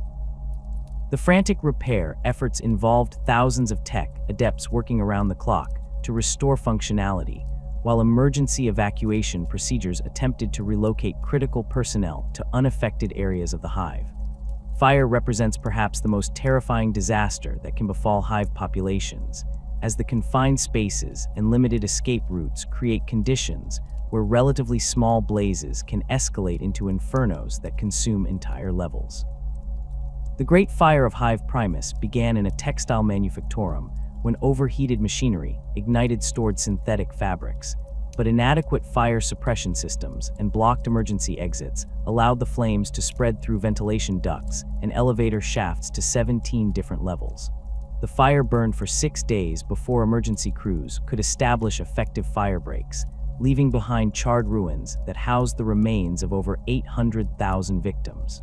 The frantic repair efforts involved thousands of tech adepts working around the clock to restore functionality, while emergency evacuation procedures attempted to relocate critical personnel to unaffected areas of the Hive. Fire represents perhaps the most terrifying disaster that can befall Hive populations, as the confined spaces and limited escape routes create conditions where relatively small blazes can escalate into infernos that consume entire levels. The Great Fire of Hive Primus began in a textile manufactorum when overheated machinery ignited stored synthetic fabrics, but inadequate fire suppression systems and blocked emergency exits allowed the flames to spread through ventilation ducts and elevator shafts to 17 different levels. The fire burned for 6 days before emergency crews could establish effective fire breaks, leaving behind charred ruins that housed the remains of over 800,000 victims.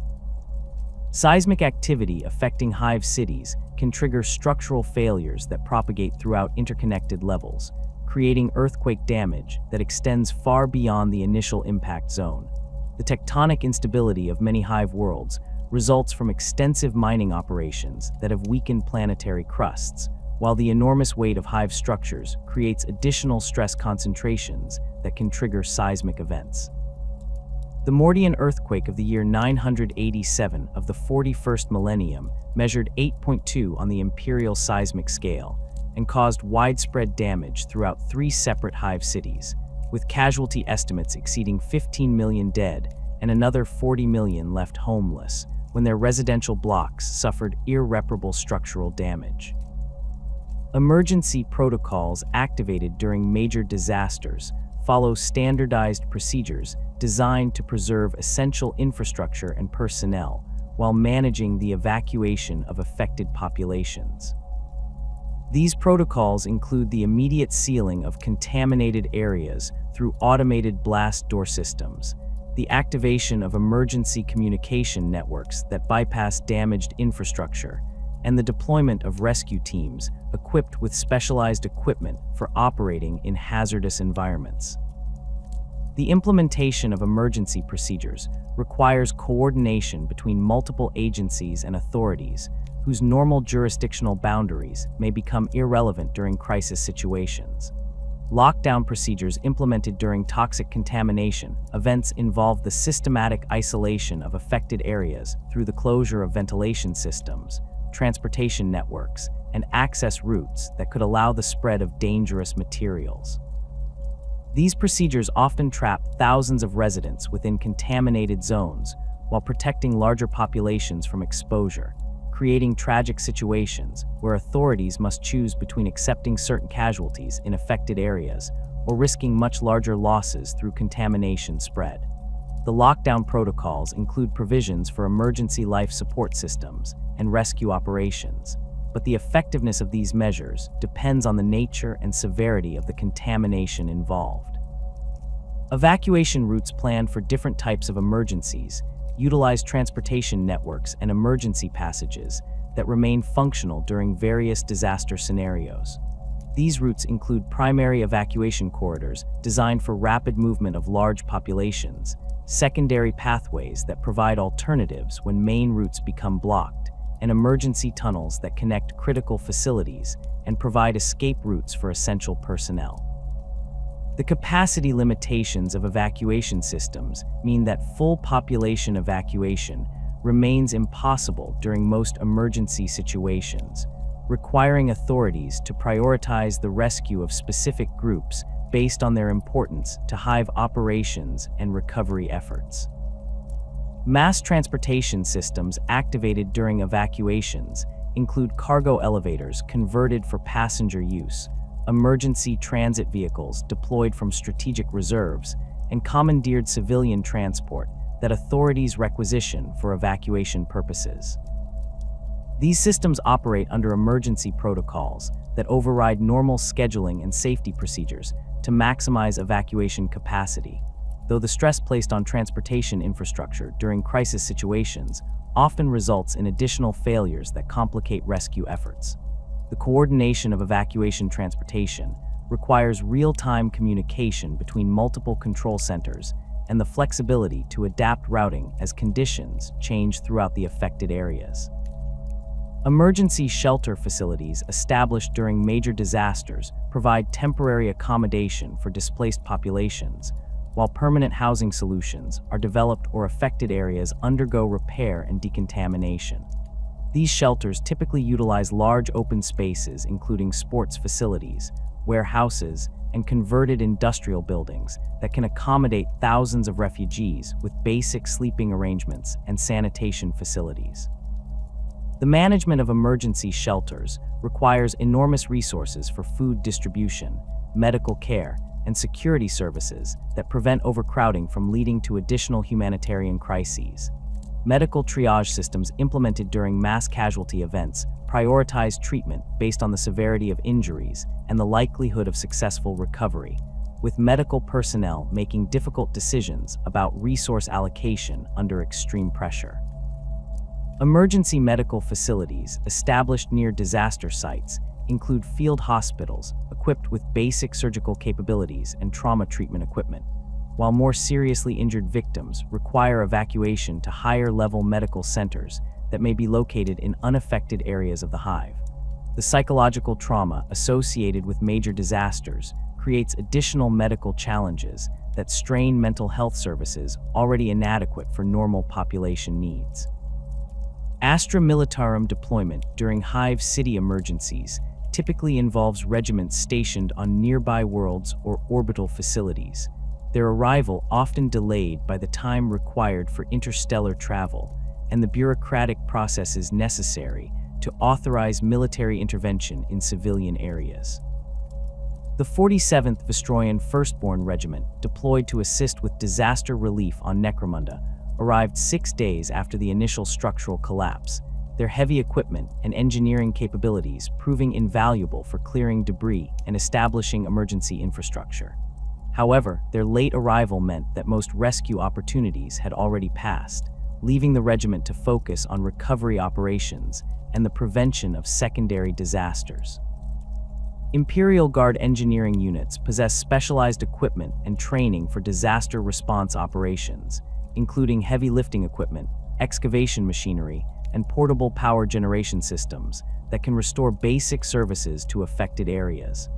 Seismic activity affecting hive cities can trigger structural failures that propagate throughout interconnected levels, creating earthquake damage that extends far beyond the initial impact zone. The tectonic instability of many hive worlds results from extensive mining operations that have weakened planetary crusts, while the enormous weight of hive structures creates additional stress concentrations that can trigger seismic events. The Mordian earthquake of the year 987 of the 41st millennium measured 8.2 on the imperial seismic scale and caused widespread damage throughout 3 separate hive cities, with casualty estimates exceeding 15 million dead and another 40 million left homeless when their residential blocks suffered irreparable structural damage. Emergency protocols activated during major disasters follow standardized procedures designed to preserve essential infrastructure and personnel while managing the evacuation of affected populations. These protocols include the immediate sealing of contaminated areas through automated blast door systems, the activation of emergency communication networks that bypass damaged infrastructure, and the deployment of rescue teams equipped with specialized equipment for operating in hazardous environments. The implementation of emergency procedures requires coordination between multiple agencies and authorities whose normal jurisdictional boundaries may become irrelevant during crisis situations. Lockdown procedures implemented during toxic contamination events involve the systematic isolation of affected areas through the closure of ventilation systems, transportation networks, and access routes that could allow the spread of dangerous materials. These procedures often trap thousands of residents within contaminated zones while protecting larger populations from exposure, creating tragic situations where authorities must choose between accepting certain casualties in affected areas or risking much larger losses through contamination spread. The lockdown protocols include provisions for emergency life support systems and rescue operations, but the effectiveness of these measures depends on the nature and severity of the contamination involved. Evacuation routes planned for different types of emergencies utilize transportation networks and emergency passages that remain functional during various disaster scenarios. These routes include primary evacuation corridors designed for rapid movement of large populations, secondary pathways that provide alternatives when main routes become blocked, and emergency tunnels that connect critical facilities and provide escape routes for essential personnel. The capacity limitations of evacuation systems mean that full population evacuation remains impossible during most emergency situations, requiring authorities to prioritize the rescue of specific groups based on their importance to hive operations and recovery efforts. Mass transportation systems activated during evacuations include cargo elevators converted for passenger use, emergency transit vehicles deployed from strategic reserves, and commandeered civilian transport that authorities requisition for evacuation purposes. These systems operate under emergency protocols that override normal scheduling and safety procedures to maximize evacuation capacity, though the stress placed on transportation infrastructure during crisis situations often results in additional failures that complicate rescue efforts. The coordination of evacuation transportation requires real-time communication between multiple control centers and the flexibility to adapt routing as conditions change throughout the affected areas. Emergency shelter facilities established during major disasters provide temporary accommodation for displaced populations, while permanent housing solutions are developed or affected areas undergo repair and decontamination. These shelters typically utilize large open spaces including sports facilities, warehouses, and converted industrial buildings that can accommodate thousands of refugees with basic sleeping arrangements and sanitation facilities. The management of emergency shelters requires enormous resources for food distribution, medical care, and security services that prevent overcrowding from leading to additional humanitarian crises. Medical triage systems implemented during mass casualty events prioritize treatment based on the severity of injuries and the likelihood of successful recovery, with medical personnel making difficult decisions about resource allocation under extreme pressure. Emergency medical facilities established near disaster sites include field hospitals equipped with basic surgical capabilities and trauma treatment equipment, while more seriously injured victims require evacuation to higher-level medical centers that may be located in unaffected areas of the hive. The psychological trauma associated with major disasters creates additional medical challenges that strain mental health services already inadequate for normal population needs. Astra Militarum deployment during Hive City emergencies typically involves regiments stationed on nearby worlds or orbital facilities, their arrival often delayed by the time required for interstellar travel and the bureaucratic processes necessary to authorize military intervention in civilian areas. The 47th Vestroyan Firstborn Regiment, deployed to assist with disaster relief on Necromunda, arrived 6 days after the initial structural collapse, their heavy equipment and engineering capabilities proving invaluable for clearing debris and establishing emergency infrastructure. However, their late arrival meant that most rescue opportunities had already passed, leaving the regiment to focus on recovery operations and the prevention of secondary disasters. Imperial Guard engineering units possess specialized equipment and training for disaster response operations, including heavy lifting equipment, excavation machinery, and portable power generation systems that can restore basic services to affected areas.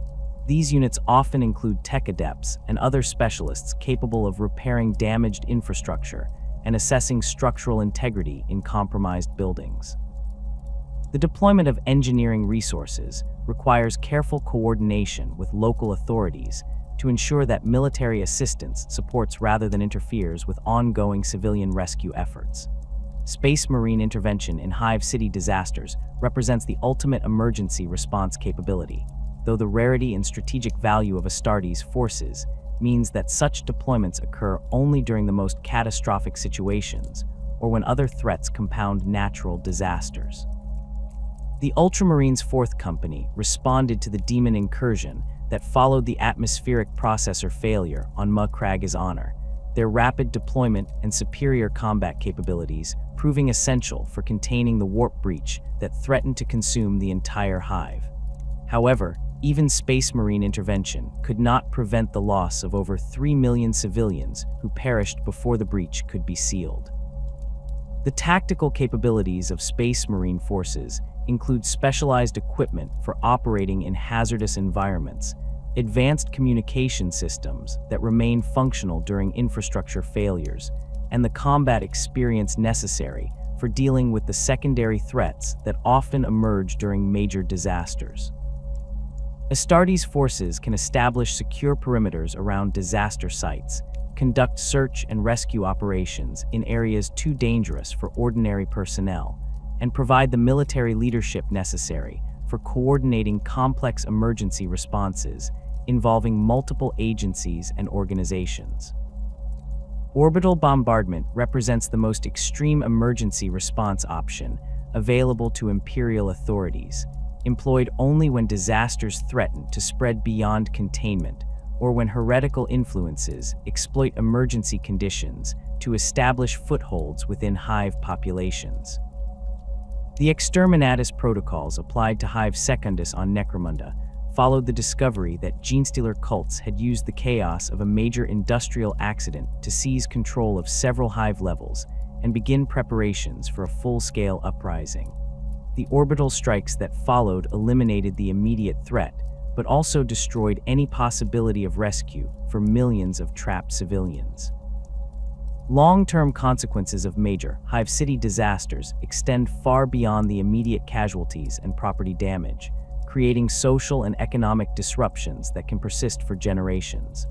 These units often include tech adepts and other specialists capable of repairing damaged infrastructure and assessing structural integrity in compromised buildings. The deployment of engineering resources requires careful coordination with local authorities to ensure that military assistance supports rather than interferes with ongoing civilian rescue efforts. Space Marine intervention in Hive City disasters represents the ultimate emergency response capability, though the rarity and strategic value of Astartes' forces means that such deployments occur only during the most catastrophic situations or when other threats compound natural disasters. The Ultramarines' 4th Company responded to the demon incursion that followed the atmospheric processor failure on Mukraga's honor, their rapid deployment and superior combat capabilities proving essential for containing the warp breach that threatened to consume the entire hive. However, even Space Marine intervention could not prevent the loss of over 3 million civilians who perished before the breach could be sealed. The tactical capabilities of Space Marine forces include specialized equipment for operating in hazardous environments, advanced communication systems that remain functional during infrastructure failures, and the combat experience necessary for dealing with the secondary threats that often emerge during major disasters. Astartes forces can establish secure perimeters around disaster sites, conduct search and rescue operations in areas too dangerous for ordinary personnel, and provide the military leadership necessary for coordinating complex emergency responses involving multiple agencies and organizations. Orbital bombardment represents the most extreme emergency response option available to Imperial authorities, employed only when disasters threaten to spread beyond containment or when heretical influences exploit emergency conditions to establish footholds within hive populations. The Exterminatus protocols applied to Hive Secundus on Necromunda followed the discovery that genestealer cults had used the chaos of a major industrial accident to seize control of several hive levels and begin preparations for a full-scale uprising. The orbital strikes that followed eliminated the immediate threat, but also destroyed any possibility of rescue for millions of trapped civilians. Long-term consequences of major Hive City disasters extend far beyond the immediate casualties and property damage, creating social and economic disruptions that can persist for generations.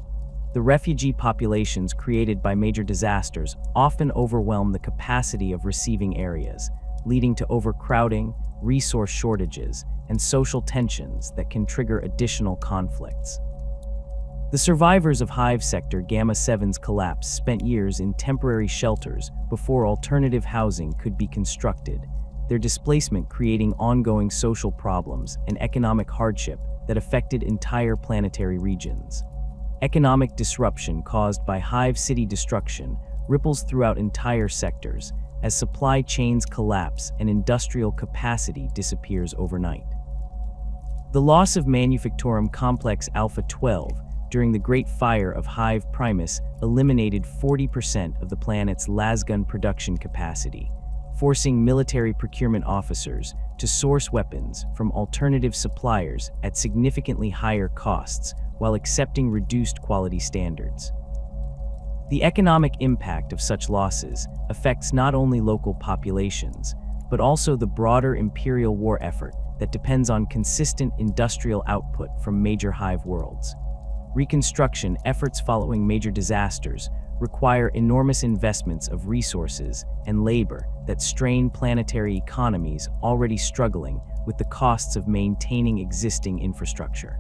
The refugee populations created by major disasters often overwhelm the capacity of receiving areas, leading to overcrowding, resource shortages, and social tensions that can trigger additional conflicts. The survivors of Hive Sector Gamma 7's collapse spent years in temporary shelters before alternative housing could be constructed, their displacement creating ongoing social problems and economic hardship that affected entire planetary regions. Economic disruption caused by Hive City destruction ripples throughout entire sectors as supply chains collapse and industrial capacity disappears overnight. The loss of Manufactorum Complex Alpha 12 during the Great Fire of Hive Primus eliminated 40% of the planet's lasgun production capacity, forcing military procurement officers to source weapons from alternative suppliers at significantly higher costs while accepting reduced quality standards. The economic impact of such losses affects not only local populations, but also the broader Imperial war effort that depends on consistent industrial output from major hive worlds. Reconstruction efforts following major disasters require enormous investments of resources and labor that strain planetary economies already struggling with the costs of maintaining existing infrastructure.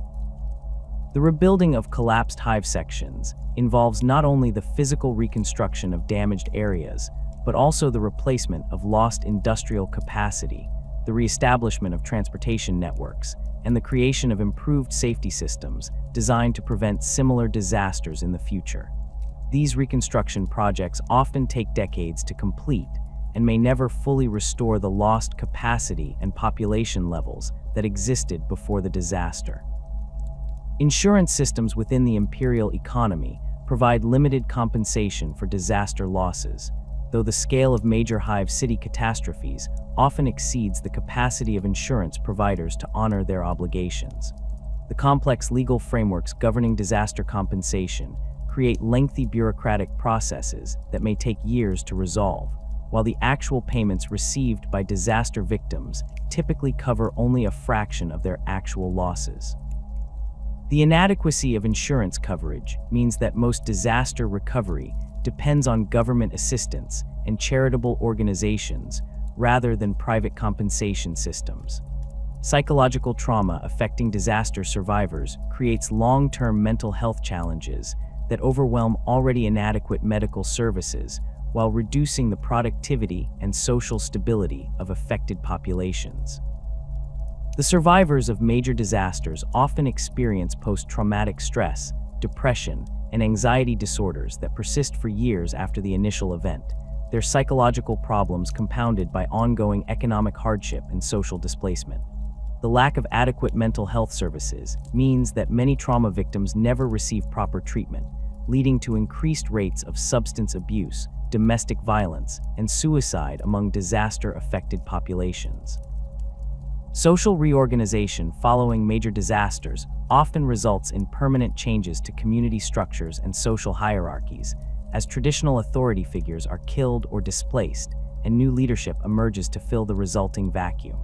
The rebuilding of collapsed hive sections involves not only the physical reconstruction of damaged areas, but also the replacement of lost industrial capacity, the reestablishment of transportation networks, and the creation of improved safety systems designed to prevent similar disasters in the future. These reconstruction projects often take decades to complete and may never fully restore the lost capacity and population levels that existed before the disaster. Insurance systems within the Imperial economy provide limited compensation for disaster losses, though the scale of major Hive City catastrophes often exceeds the capacity of insurance providers to honor their obligations. The complex legal frameworks governing disaster compensation create lengthy bureaucratic processes that may take years to resolve, while the actual payments received by disaster victims typically cover only a fraction of their actual losses. The inadequacy of insurance coverage means that most disaster recovery depends on government assistance and charitable organizations rather than private compensation systems. Psychological trauma affecting disaster survivors creates long-term mental health challenges that overwhelm already inadequate medical services while reducing the productivity and social stability of affected populations. The survivors of major disasters often experience post-traumatic stress, depression, and anxiety disorders that persist for years after the initial event, their psychological problems compounded by ongoing economic hardship and social displacement. The lack of adequate mental health services means that many trauma victims never receive proper treatment, leading to increased rates of substance abuse, domestic violence, and suicide among disaster-affected populations. Social reorganization following major disasters often results in permanent changes to community structures and social hierarchies, as traditional authority figures are killed or displaced, and new leadership emerges to fill the resulting vacuum.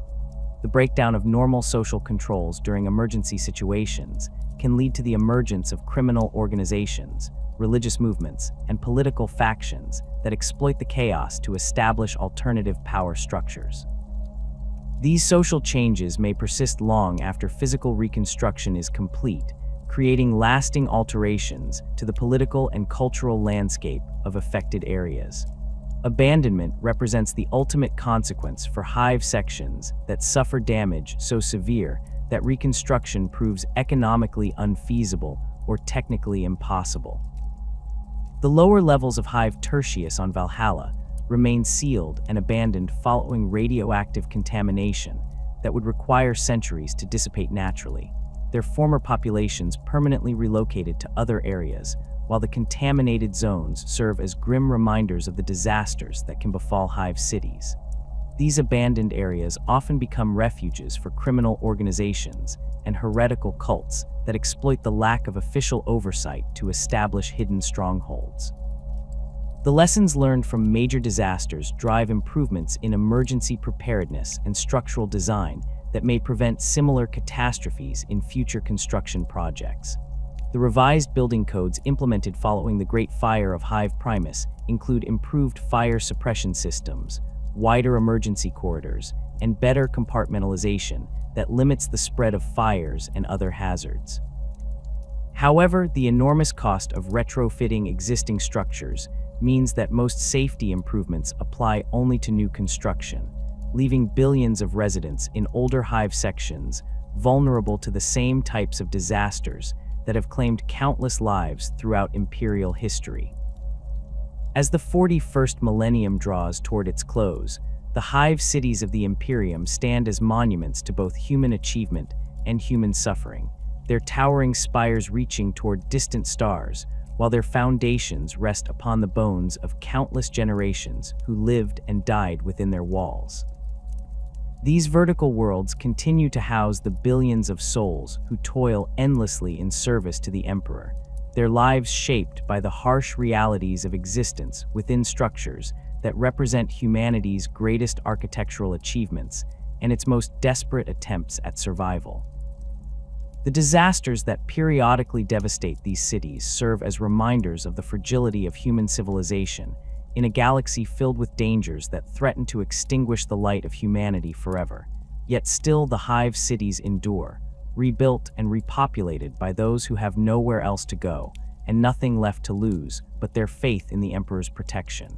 The breakdown of normal social controls during emergency situations can lead to the emergence of criminal organizations, religious movements, and political factions that exploit the chaos to establish alternative power structures. These social changes may persist long after physical reconstruction is complete, creating lasting alterations to the political and cultural landscape of affected areas. Abandonment represents the ultimate consequence for hive sections that suffer damage so severe that reconstruction proves economically unfeasible or technically impossible. The lower levels of Hive Tertius on Valhalla remain sealed and abandoned following radioactive contamination that would require centuries to dissipate naturally, their former populations permanently relocated to other areas, while the contaminated zones serve as grim reminders of the disasters that can befall hive cities. These abandoned areas often become refuges for criminal organizations and heretical cults that exploit the lack of official oversight to establish hidden strongholds. The lessons learned from major disasters drive improvements in emergency preparedness and structural design that may prevent similar catastrophes in future construction projects. The revised building codes implemented following the Great Fire of Hive Primus include improved fire suppression systems, wider emergency corridors, and better compartmentalization that limits the spread of fires and other hazards. However, the enormous cost of retrofitting existing structures means that most safety improvements apply only to new construction, leaving billions of residents in older hive sections vulnerable to the same types of disasters that have claimed countless lives throughout Imperial history. As the 41st millennium draws toward its close, the hive cities of the Imperium stand as monuments to both human achievement and human suffering, their towering spires reaching toward distant stars, while their foundations rest upon the bones of countless generations who lived and died within their walls. These vertical worlds continue to house the billions of souls who toil endlessly in service to the Emperor, their lives shaped by the harsh realities of existence within structures that represent humanity's greatest architectural achievements and its most desperate attempts at survival. The disasters that periodically devastate these cities serve as reminders of the fragility of human civilization in a galaxy filled with dangers that threaten to extinguish the light of humanity forever. Yet still the hive cities endure, rebuilt and repopulated by those who have nowhere else to go and nothing left to lose but their faith in the Emperor's protection.